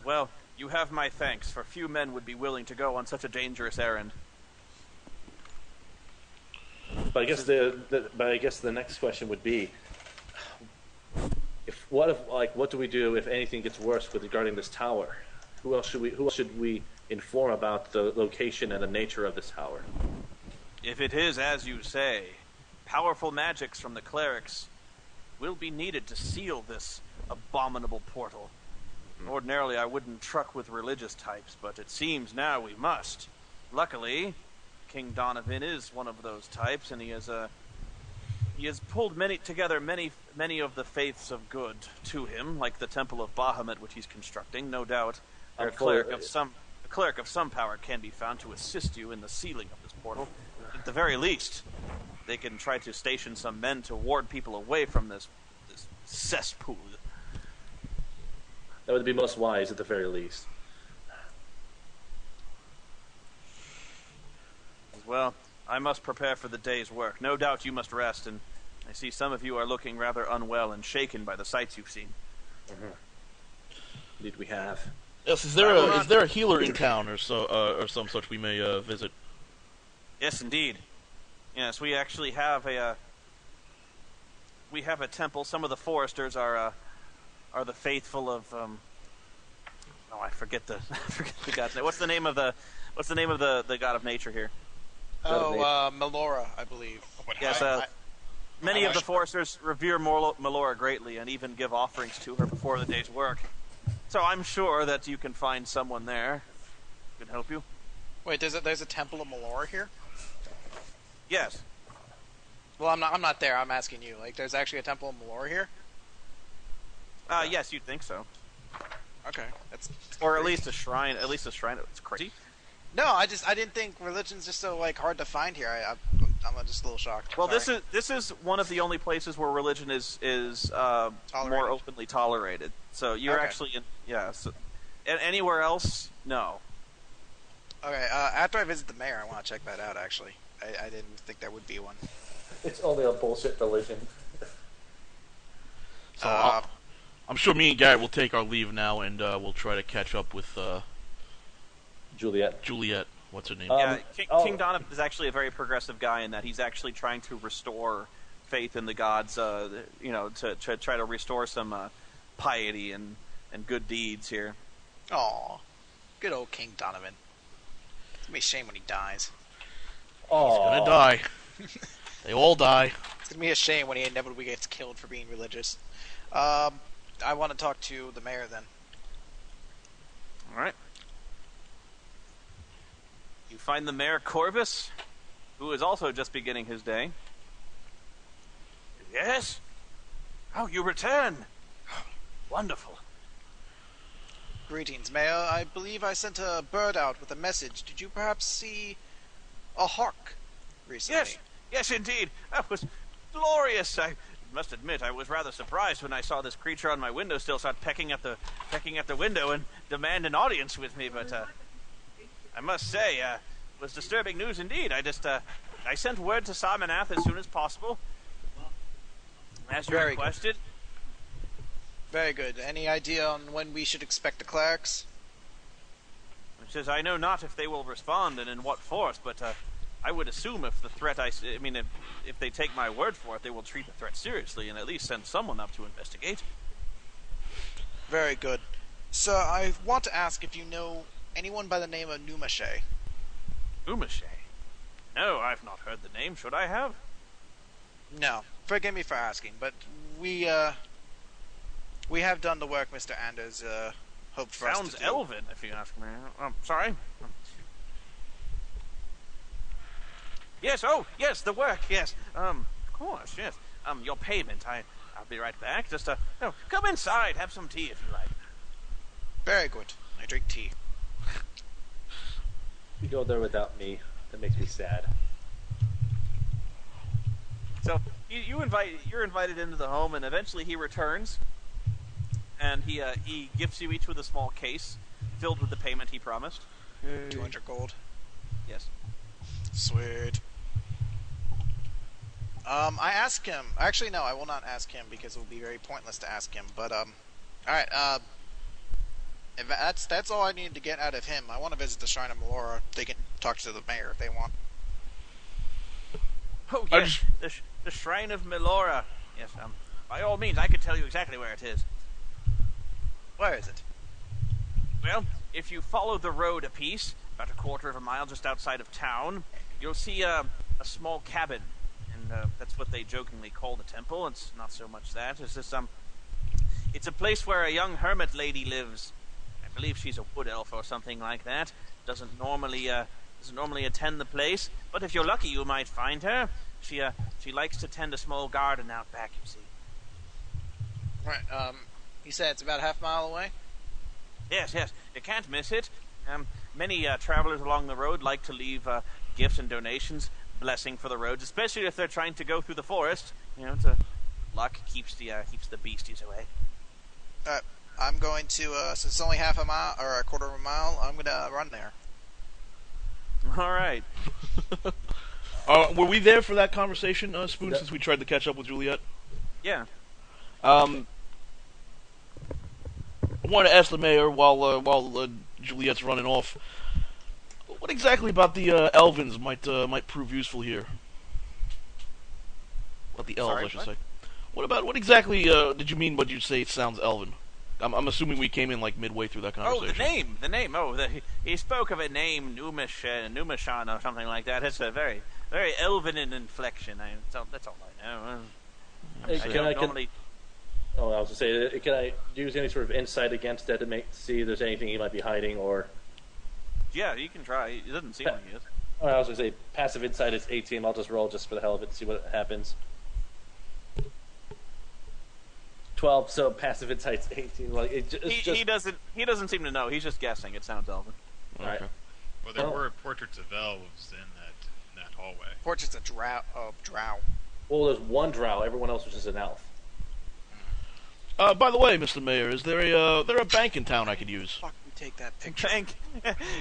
Well, you have my thanks, for few men would be willing to go on such a dangerous errand. But I guess the next question would be, what do we do if anything gets worse with regarding this tower? Who else should we inform about the location and the nature of this tower? If it is as you say, powerful magics from the clerics will be needed to seal this abominable portal. Ordinarily, I wouldn't truck with religious types, but it seems now we must. Luckily, King Donovan is one of those types, and he has pulled together many of the faiths of good to him, like the Temple of Bahamut, which he's constructing. No doubt, a cleric of some power can be found to assist you in the sealing of this portal. At the very least, they can try to station some men to ward people away from this cesspool. That would be most wise, at the very least. Well, I must prepare for the day's work. No doubt you must rest, and I see some of you are looking rather unwell and shaken by the sights you've seen. Mm-hmm. Indeed, we have. Yes, is there a healer in town or some such we may visit? Yes, indeed. Yes, we actually have a temple. Some of the foresters are the faithful of I forget the god's name. What's the name of the god of nature here? Melora, I believe. Yes, many of the foresters revere Melora greatly and even give offerings to her before the day's work. So I'm sure that you can find someone there who can help you. Wait, there's a temple of Melora here? Yes. Well, I'm not there. I'm asking you. Like, there's actually a temple of Melora here? Yes, you'd think so. Okay, that's or at least a shrine. At least a shrine. It's crazy. No, I didn't think religion's just so like hard to find here. I'm just a little shocked. Well, Sorry. this is one of the only places where religion is more openly tolerated. So you're actually in So, and anywhere else, no. Okay. After I visit the mayor, I want to check that out. Actually, I didn't think there would be one. It's only a bullshit religion. So I'm sure me and Garrett will take our leave now, and we'll try to catch up with Juliet. What's her name? King Donovan is actually a very progressive guy in that he's actually trying to restore faith in the gods. To try to restore some piety and good deeds here. Aw, good old King Donovan. It's gonna be a shame when he dies. He's gonna die. They all die. It's gonna be a shame when he inevitably gets killed for being religious. I want to talk to the mayor then. All right. You find the Mayor Corvus, who is also just beginning his day. Yes? Oh, you return. Wonderful. Greetings, Mayor. I believe I sent a bird out with a message. Did you perhaps see a hawk recently? Yes, indeed. That was glorious. I must admit, I was rather surprised when I saw this creature on my windowsill start pecking at the window and demand an audience with me. But I must say, it was disturbing news indeed. I sent word to Sarmanath as soon as possible, as you requested. Very good. Any idea on when we should expect the clerics? It says, I know not if they will respond and in what force, but I would assume if the threat if they take my word for it, they will treat the threat seriously and at least send someone up to investigate. Very good. Sir, I want to ask if you know anyone by the name of Numashe. Numashe? No, I've not heard the name. Should I have? No. Forgive me for asking, but we have done the work Mr. Anders hoped for us to do. Sounds elven, if you ask me. Sorry? Yes, the work, yes. Of course, yes. Your payment, I'll be right back. Just, come inside, have some tea if you like. Very good. I drink tea. You go there without me. That makes me sad. So, you're invited into the home, and eventually he returns, and he gifts you each with a small case filled with the payment he promised. 200 gold. Yes. Sweet. I ask him. Actually, no, I will not ask him because it will be very pointless to ask him. But all right. If that's all I need to get out of him. I want to visit the Shrine of Melora. They can talk to the mayor if they want. Oh yes, the Shrine of Melora. Yes, by all means, I could tell you exactly where it is. Where is it? Well, if you follow the road a piece, about a quarter of a mile just outside of town, you'll see a small cabin, and that's what they jokingly call the temple. It's not so much that. It's just it's a place where a young hermit lady lives. I believe she's a wood elf or something like that. Doesn't normally attend the place, but if you're lucky, you might find her. She likes to tend a small garden out back. You see. Right. You said it's about half a mile away. Yes, you can't miss it. Many travelers along the road like to leave gifts and donations, blessing for the roads, especially if they're trying to go through the forest. You know, luck keeps the beasties away. I'm going to, since it's only half a mile or a quarter of a mile, I'm gonna run there. All right. Were we there for that conversation, Spoon? Since we tried to catch up with Juliet. Yeah. I want to ask the mayor while Juliet's running off. What exactly about the Elvins might prove useful here? About the elves, Sorry, I should what? say. What exactly did you mean? What you say? It sounds Elven. I'm assuming we came in like midway through that conversation. Oh, the name. Oh, he spoke of a name, Numashan or something like that. It's a very, very elven in inflection. That's all I know. I was to say, can I use any sort of insight against that to see if there's anything he might be hiding, or? Yeah, you can try. It doesn't seem like he is. I was going to say, passive insight is 18. I'll just roll just for the hell of it to see what happens. 12, so passive insight's 18. Like he doesn't seem to know. He's just guessing. It sounds elven. All right. Well, there were portraits of elves in that hallway. Portraits of drow. Well, there's one drow. Everyone else was just an elf. By the way, Mr. Mayor, is there a bank in town I could use? Fuck, we take that picture. Bank?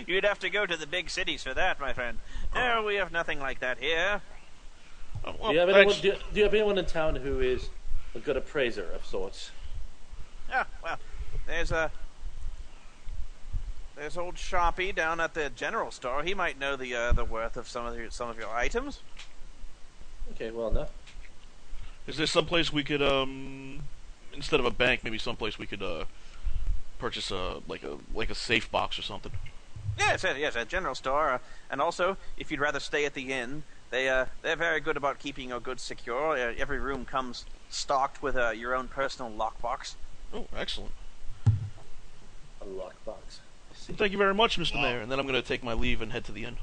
You'd have to go to the big cities for that, my friend. No, we have nothing like that here. Well, do you have anyone in town who is a good appraiser of sorts? Yeah, well, there's old Sharpie down at the general store. He might know the worth of some of your items. Okay, well enough. Is there someplace we could instead of a bank, maybe someplace we could purchase like a safe box or something? Yes, a general store. And also, if you'd rather stay at the inn, they're very good about keeping your goods secure. Every room comes stocked with your own personal lockbox. Oh, excellent. A lockbox. Thank you very much, Mr. Mayor. And then I'm going to take my leave and head to the inn.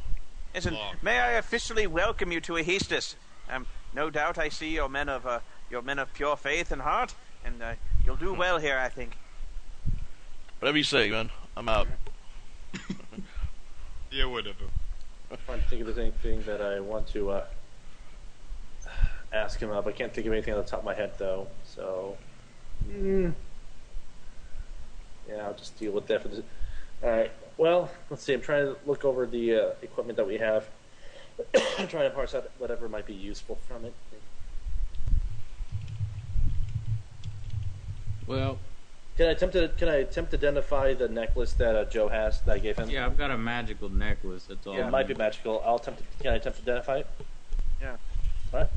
Listen, may I officially welcome you to Ahistus? No doubt I see you're men of pure faith and heart, and you'll do well here, I think. Whatever you say, man. I'm out. Yeah, whatever. I'm trying to think if there's anything that I want to ask him of. I can't think of anything on the top of my head, though. So, yeah, I'll just deal with that for this. All right. Well, let's see. I'm trying to look over the equipment that we have. I'm trying to parse out whatever might be useful from it. Well, Can I attempt to identify the necklace that Joe has that I gave him? yeah, I've got a magical necklace. That's all. It might be magical. Can I attempt to identify it? Yeah. All right.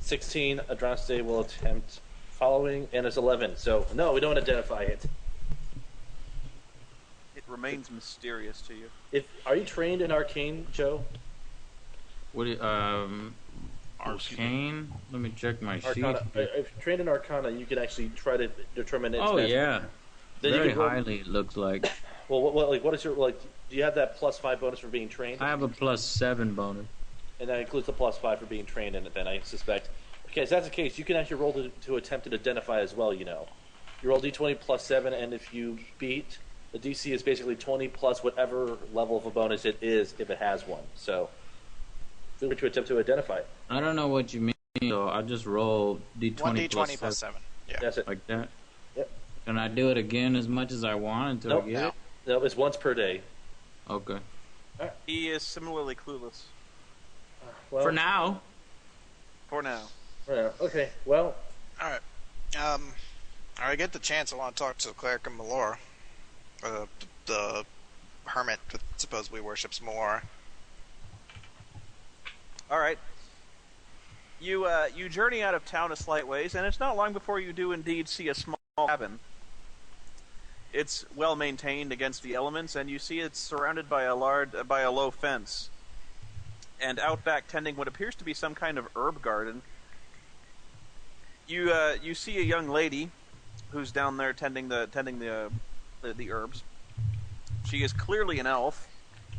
16. Adraste will attempt following, and it's 11. So no, we don't identify it. It remains mysterious to you. Are you trained in arcane, Joe? What? Arcane? Let me check my sheet. Arcana. If you're trained in Arcana, you can actually try to determine its Oh magic. yeah. Then Very you can roll- highly, it looks like. Well, what is your do you have that +5 bonus for being trained? I have a +7 bonus. And that includes the +5 for being trained in it. Then I suspect. Okay, if that's the case, you can actually roll to attempt to identify as well. You know, you roll d20 +7, and if you beat, the DC is basically 20 plus whatever level of a bonus it is if it has one. So, feel free to attempt to identify it. I don't know what you mean, so I'll just roll d20 1d20 plus 7. Yeah. That's it. like that. Yep. Can I do it again as much as I want until I get it? No, it's once per day. Okay. He is similarly clueless. Well, For now. For now. Yeah, okay, well, Alright. I get the chance, I want to talk to the cleric and Melora. The hermit that supposedly worships Melora. Alright. You journey out of town a slight ways, and it's not long before you do indeed see a small cabin. It's well maintained against the elements, and you see it's surrounded by a low fence. And out back, tending what appears to be some kind of herb garden, you see a young lady who's down there tending the herbs. She is clearly an elf,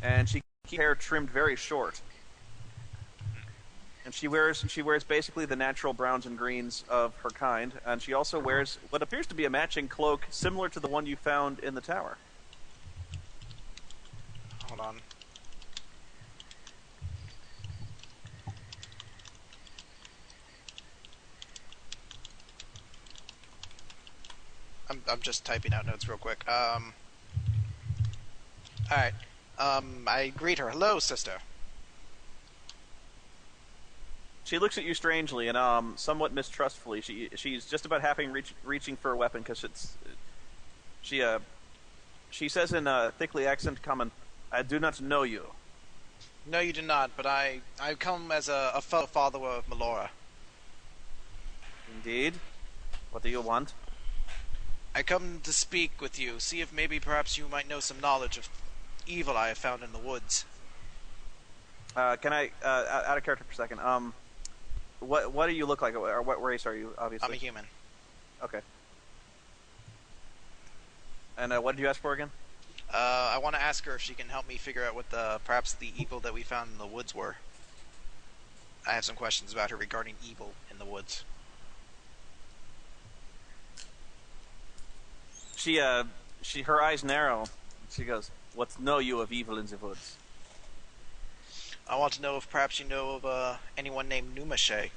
and she keeps her hair trimmed very short. And she wears basically the natural browns and greens of her kind, and she also wears what appears to be a matching cloak similar to the one you found in the tower. Hold on. I'm just typing out notes real quick. Alright. I greet her. Hello, sister. She looks at you strangely and somewhat mistrustfully. She's just about reaching for a weapon because she says in a thickly accented comment, "I do not know you." No, you do not, but I come as a fellow follower of Melora. Indeed. What do you want? I come to speak with you, see if maybe perhaps you might know some knowledge of evil I have found in the woods. Can I, out of character for a second, what do you look like, or what race are you, obviously? I'm a human. Okay. And what did you ask for again? I want to ask her if she can help me figure out what perhaps the evil that we found in the woods were. I have some questions about her regarding evil in the woods. Her eyes narrow. She goes, "What know you of evil in the woods?" I want to know if perhaps you know of anyone named Numashe.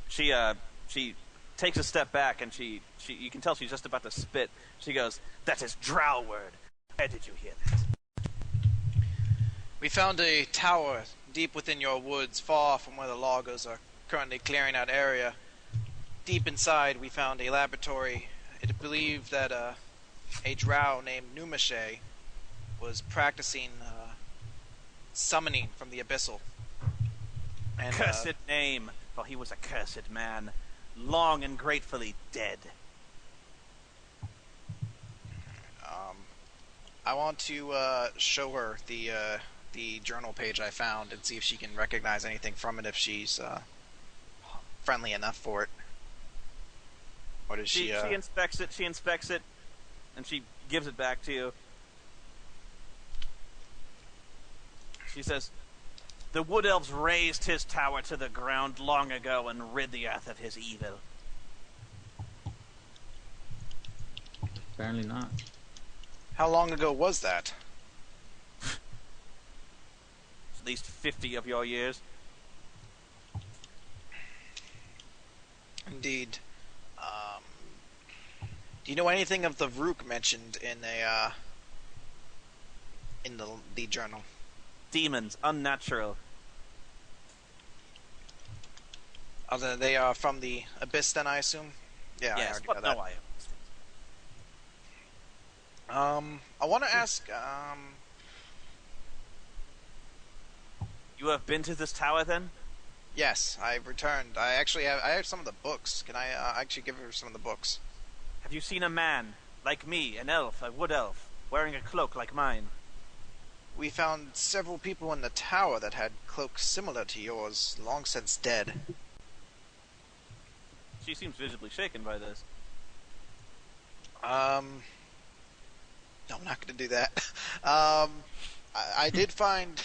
She takes a step back and you can tell she's just about to spit. She goes, "That is drow word. Where did you hear that?" We found a tower deep within your woods, far from where the loggers are currently clearing out area. Deep inside, we found a laboratory. It is believed that a drow named Numashe was practicing summoning from the abyssal. And, Cursed name, for he was a cursed man, long and gratefully dead. I want to show her the journal page I found and see if she can recognize anything from it, if she's friendly enough for it. Or does she inspects it, and she gives it back to you. She says, "The wood elves razed his tower to the ground long ago and rid the earth of his evil." Apparently not. How long ago was that? At least 50 of your years. Indeed. Do you know anything of the Rook mentioned in the journal? Demons, unnatural. They are from the Abyss, then, I assume? Yeah, Yes, I but already know no, that. I want to ask, You have been to this tower, then? yes, I've returned. I have some of the books. Can I actually give her some of the books? Have you seen a man, like me, an elf, a wood elf, wearing a cloak like mine? We found several people in the tower that had cloaks similar to yours, long since dead. She seems visibly shaken by this. No, I'm not going to do that. I did find...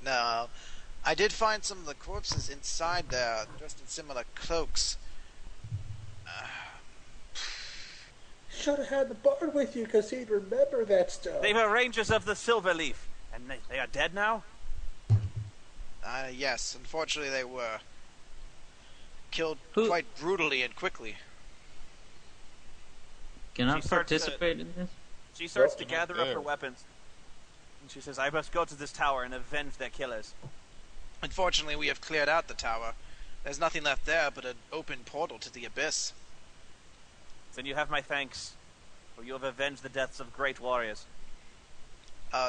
No. I did find some of the corpses inside there, dressed in similar cloaks. should have had the bard with you because he'd remember that stuff. They were rangers of the Silverleaf, and they are dead now? Yes, unfortunately they were. Killed Who- quite brutally and quickly. Can I She starts to- participate in this? She starts to Well, gather up her there. weapons. And she says, I must go to this tower and avenge their killers. Unfortunately, we have cleared out the tower. There's nothing left there but an open portal to the abyss. Then you have my thanks, for you have avenged the deaths of great warriors.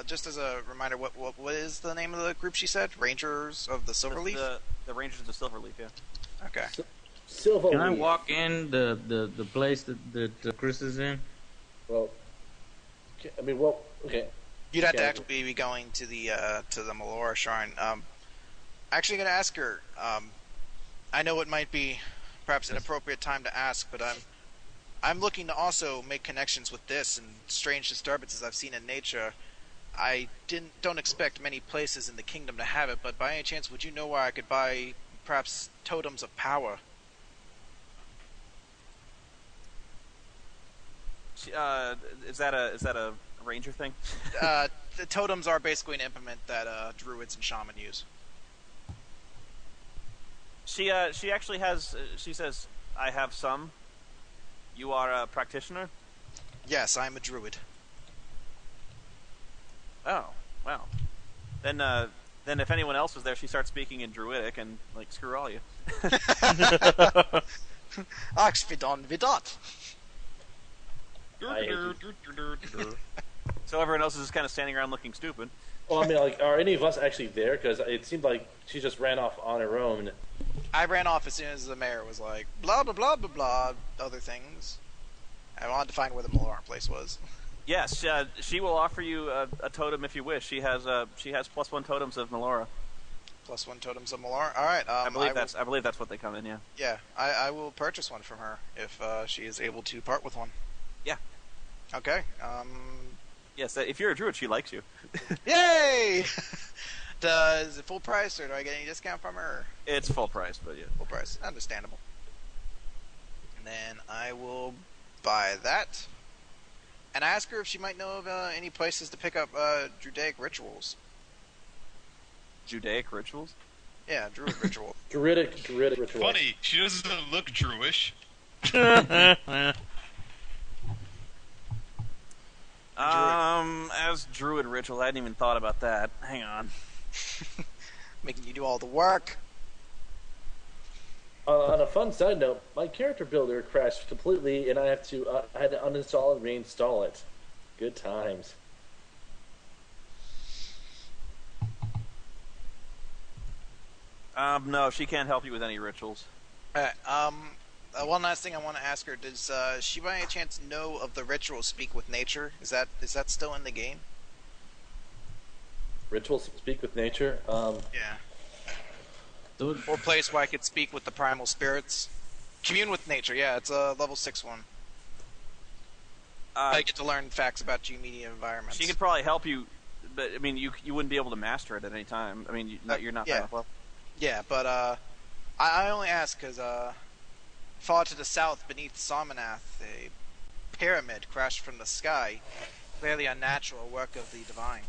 Just as a reminder, what is the name of the group she said? Rangers of the Silverleaf? The Rangers of the Silverleaf, yeah. Okay. Silver. Can I walk in the place that Chris is in? Well, okay, okay. You'd have to Okay. actually be going to the Melora Shrine. Actually, going to ask her. I know it might be perhaps an appropriate time to ask, but I'm looking to also make connections with this and strange disturbances I've seen in nature. I don't expect many places in the kingdom to have it, but by any chance, would you know where I could buy perhaps totems of power? Is that a Ranger thing? The totems are basically an implement that druids and shaman use. She actually has. She says, "I have some." You are a practitioner. Yes, I'm a druid. Oh, wow. Then if anyone else was there, she starts speaking in Druidic and like, screw all you. Oxvidon Vidot. I hate you. So everyone else is just kind of standing around looking stupid. Well, I mean, like, are any of us actually there? Because it seemed like she just ran off on her own. I ran off as soon as the mayor was like, blah, blah, blah, blah, blah, other things. I wanted to find where the Melora place was. Yes, she will offer you a totem if you wish. She has +1 totems of Melora. +1 totems of Melora. All right. I believe that's what they come in. Yeah. Yeah, I will purchase one from her if she is able to part with one. Yeah. Okay. Yes. If you're a druid, she likes you. Yay! Is it full price, or do I get any discount from her? It's full price, but yeah. Full price. Understandable. And then I will buy that. And ask her if she might know of any places to pick up Druidic rituals. Judaic rituals. Yeah, Druid ritual. Druidic ritual. Funny, she doesn't look Druish. As druid ritual, I hadn't even thought about that. Hang on. Making you do all the work. On a fun side note, my character builder crashed completely, and I had to uninstall and reinstall it. Good times. No, she can't help you with any rituals. Alright, one last thing I want to ask her: does she by any chance know of the ritual Speak with Nature? Is that still in the game? Rituals speak with nature. Yeah. Dude, Or place where I could speak with the primal spirits. Commune with nature. Yeah, it's a level 6 one. I get to learn facts about G-media environments. She could probably help you, but I mean, you wouldn't be able to master it at any time. I mean, you're not yeah. that level. Yeah, but I only ask because far to the south, beneath Sarmanath, a pyramid crashed from the sky. Clearly a natural work of the divine.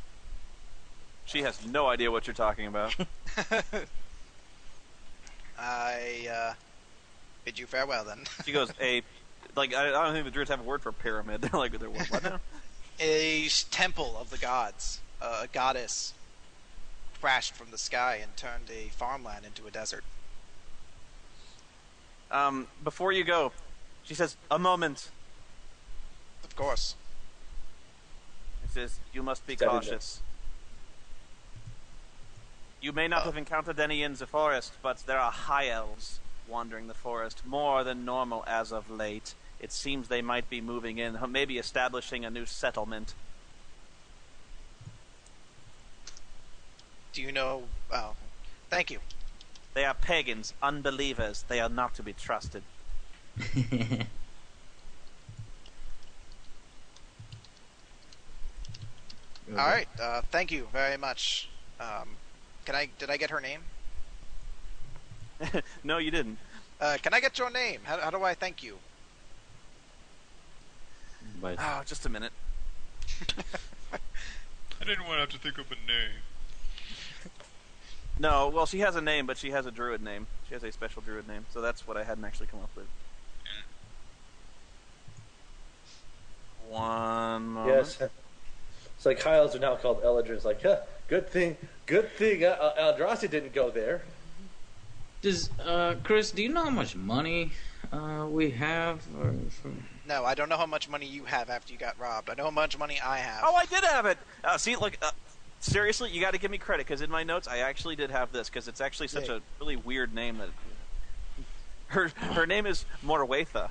She has no idea what you're talking about. I bid you farewell then. She goes, I don't think the druids have a word for pyramid. They're like, what now? A temple of the gods. A goddess crashed from the sky and turned a farmland into a desert. Before you go, she says, a moment. Of course. She says, you must be Seven cautious. You may not have encountered any in the forest, but there are high elves wandering the forest, more than normal as of late. It seems they might be moving in, maybe establishing a new settlement. Do you know... Oh, thank you. They are pagans, unbelievers. They are not to be trusted. Alright, thank you very much. Did I get her name? No, you didn't. Can I get your name? How do I thank you? but Oh, just a minute. I didn't want to have to think of a name. No, well, she has a name, but she has a druid name. She has a special druid name, so that's what I hadn't actually come up with. One moment. Yes. It's like Kyle's are now called Eldrin. It's like, good thing Eldrazi didn't go there. Does Chris? Do you know how much money we have? No, I don't know how much money you have after you got robbed. I know how much money I have. Oh, I did have it. See, look. Seriously, you got to give me credit because in my notes I actually did have this because it's actually such a really weird name that her name is Morwetha.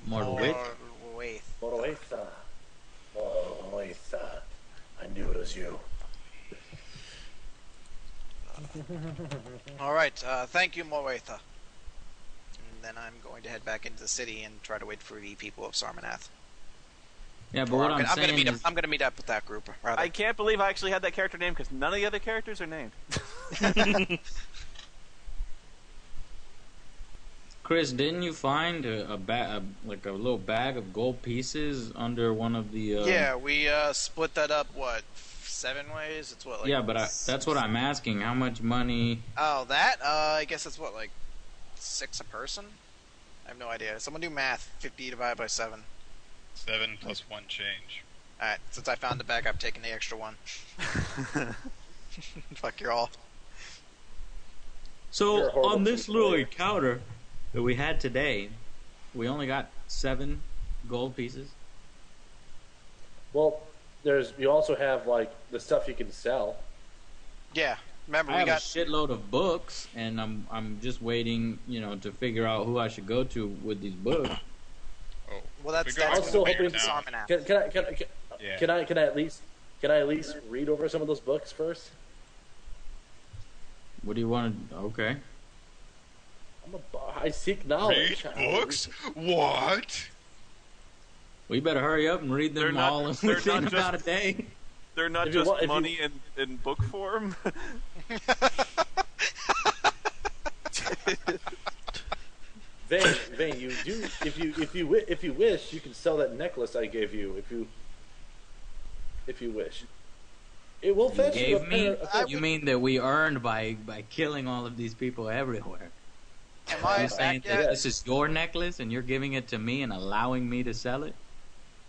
Morwetha. Morwetha. I knew it was you. All right, thank you, Morwetha. And then I'm going to head back into the city and try to wait for the people of Sarmanath. Yeah, but what I'm gonna saying is... I'm going to meet up with that group. Rather. I can't believe I actually had that character name because none of the other characters are named. Chris, didn't you find a little bag of gold pieces under one of the? Yeah, we split that up. What, 7 ways? It's what? Like, yeah, but that's what I'm asking. How much money? Oh, that? I guess it's what, like 6 a person? I have no idea. Someone do math. 50 divided by 7. 7 plus 1 change. Alright, since I found the bag, I've taken the extra one. Fuck you all. So, on this little encounter that we had today, we only got 7 gold pieces? Well, you also have, like, the stuff you can sell. Yeah. Remember, I have a shitload of books, and I'm just waiting, to figure out who I should go to with these books. Oh, well, that's I'm still hoping. Sarmanath. Can I at least read over some of those books first? What do you want to? Okay. I seek knowledge. Read books? What? We better hurry up and read them all within about a day. They're not just money in book form. Vane, you do if you wish, you can sell that necklace I gave you if you wish. It will fetch you You mean that we earned by killing all of these people everywhere? Am I saying that this is your necklace and you're giving it to me and allowing me to sell it?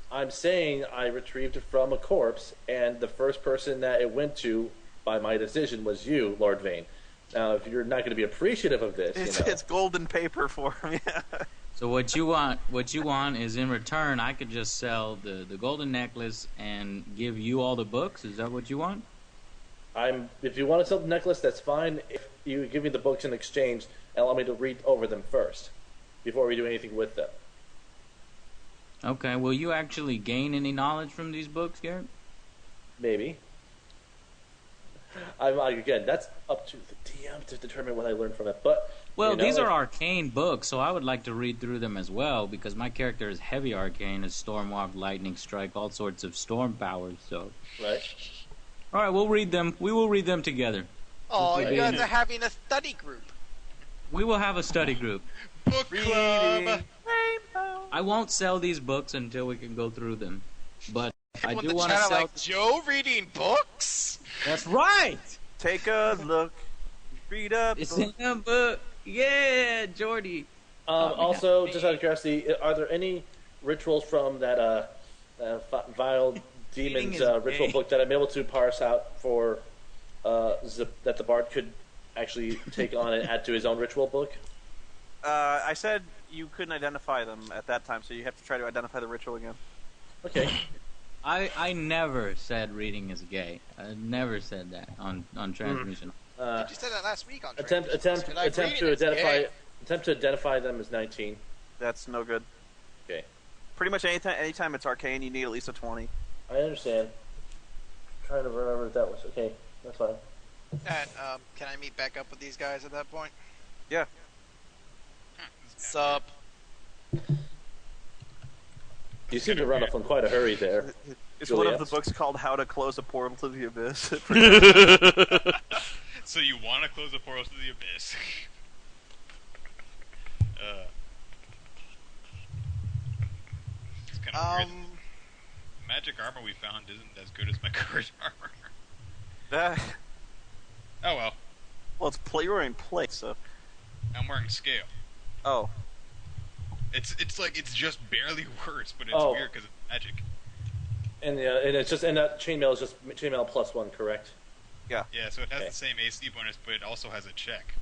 I'm saying I retrieved it from a corpse, and the first person that it went to, by my decision, was you, Lord Vane. Now, if you're not going to be appreciative of this, it's golden paper for me. So what you want is in return, I could just sell the golden necklace and give you all the books. Is that what you want? If you want to sell the necklace, that's fine. If you give me the books in exchange, allow me to read over them first before we do anything with them. Okay. Will you actually gain any knowledge from these books, Garrett? Maybe. Again, that's up to the DM to determine what I learned from it. But these are arcane books, so I would like to read through them as well because my character is heavy arcane, is Stormwalk, Lightning Strike, all sorts of storm powers. So right. All right, we'll read them. We will read them together. Oh, you guys are having a study group. We will have a study group. Book club. I won't sell these books until we can go through them, but I do want to sell. Like Joe reading books. That's right. Take a look. Read up. It's in a book. Yeah, Jordy. Also, just out of curiosity, are there any rituals from that vile demon's ritual book that I'm able to parse out for that the bard could actually take on and add to his own ritual book? I said you couldn't identify them at that time, so you have to try to identify the ritual again. Okay. I never said reading is gay. I never said that on transmission. Did you say that last week on attempt to identify them as 19. That's no good. Okay. Pretty much anytime it's arcane, you need at least a 20. I understand. I'm trying to remember if that was okay. That's fine. And can I meet back up with these guys at that point? Yeah. Sup? You seem to run off in quite a hurry there. It's one of the books called How to Close a Portal to the Abyss. So you want to close a portal to the abyss? It's kind of weird. The magic armor we found isn't as good as my current armor. Oh well. Well, you're wearing plate, so. I'm wearing scale. Oh. It's like it's just barely words, but it's Oh. weird because it's magic. And it's just and that chainmail is just chainmail +1, correct? Yeah, so it has Okay. the same AC bonus, but it also has a check.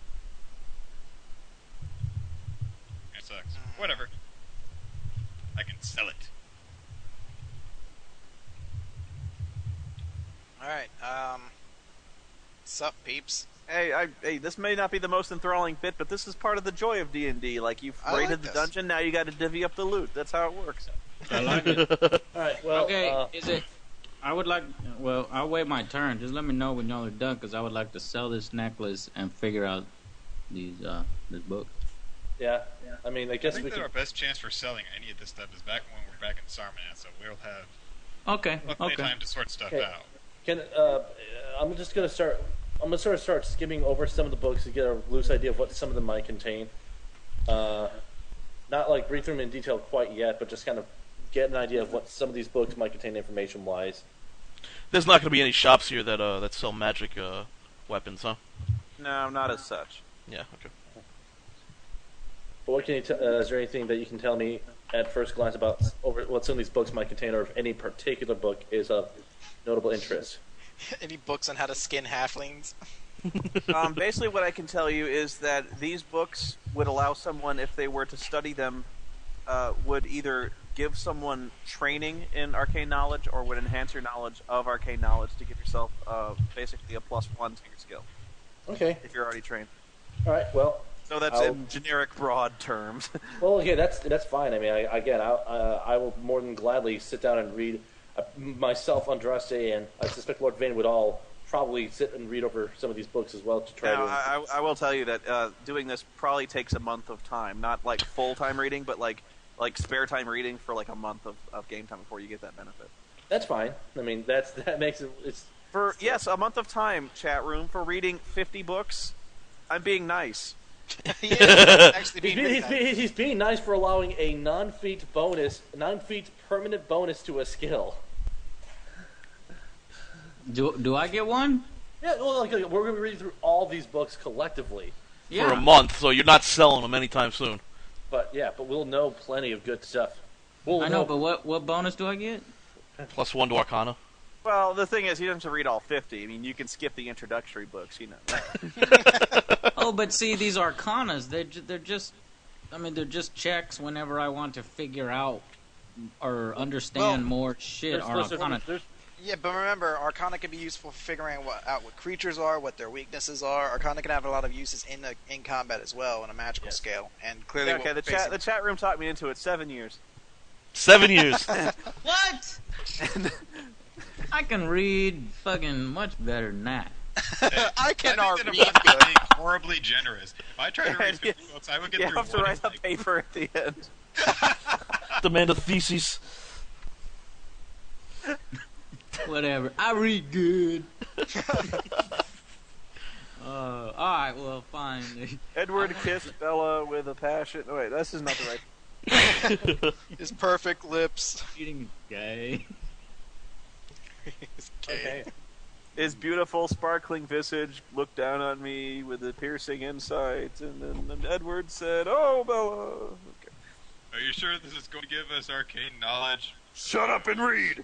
It sucks. Whatever. I can sell it. Alright, sup, peeps? Hey, this may not be the most enthralling bit, but this is part of the joy of D&D. Like, you've I like raided the this. dungeon, now you gotta divvy up the loot. That's how it works. I like it. All right. Well, Okay, is it? I would like. Well, I'll wait my turn. Just let me know when y'all are done, because I would like to sell this necklace and figure out these this book. yeah. I mean, I I guess think we that could. our best chance for selling any of this stuff is back when we're back in Sarmath, so we'll have Okay. plenty of Okay. time to sort stuff Okay. out. I'm just gonna start. I'm gonna sort of start skimming over some of the books to get a loose idea of what some of them might contain. Not like read through them in detail quite yet, but just kind of get an idea of what some of these books might contain information-wise. There's not going to be any shops here that sell magic weapons, huh? No, not as such. Yeah. Okay. But what can you is there anything that you can tell me at first glance about what some of these books might contain, or if any particular book is of notable interest? Any books on how to skin halflings? Basically, what I can tell you is that these books would allow someone, if they were to study them, would either give someone training in arcane knowledge or would enhance your knowledge of arcane knowledge to give yourself basically a +1 to your skill Okay. if you're already trained. All right. Well. So that's I'll- in generic, broad terms. Well, okay, that's fine. I mean, I will more than gladly sit down and read myself, Andraste, and I suspect Lord Vane would all probably sit and read over some of these books as well to try Now, to. I will tell you that doing this probably takes a month of time, not like full-time reading, but like spare time reading for like a month of game time before you get that benefit. That's fine. I mean, that makes it. It's Yes, a month of time, chat room, for reading 50 books. I'm being nice. Yeah, actually being pretty nice. he's being nice for allowing a non-feat permanent bonus to a skill. Do I get one? Yeah, well, like, we're going to be reading through all these books collectively, Yeah. For a month, so you're not selling them anytime soon. but we'll know plenty of good stuff. I know, but what bonus do I get? +1 to Arcana. Well, the thing is, you don't have to read all 50. I mean, you can skip the introductory books, you know that. Oh, but see, these arcanas, they're just, I mean, they're just checks whenever I want to figure out or understand more shit. Arcana. Yeah, but remember, Arcana can be useful for figuring out what creatures are, what their weaknesses are. Arcana can have a lot of uses in combat as well on a magical scale. And clearly, Yeah, okay, the chat room talked me into it. 7 years. 7 years. What? I can read fucking much better than that. I cannot think that read I'm good. being horribly generous. If I tried to read 50 books, I would get You through have to one write in, a like, paper at the end. Demand a thesis. Whatever. I read good. Alright, well, fine. Edward kissed Bella with a passion. Oh, wait, this is not the right. His perfect lips. Reading gay. He's gay. Okay. His beautiful, sparkling visage looked down on me with a piercing insight, and then Edward said, "Oh, Bella." Okay. Are you sure this is going to give us arcane knowledge? Shut up and read.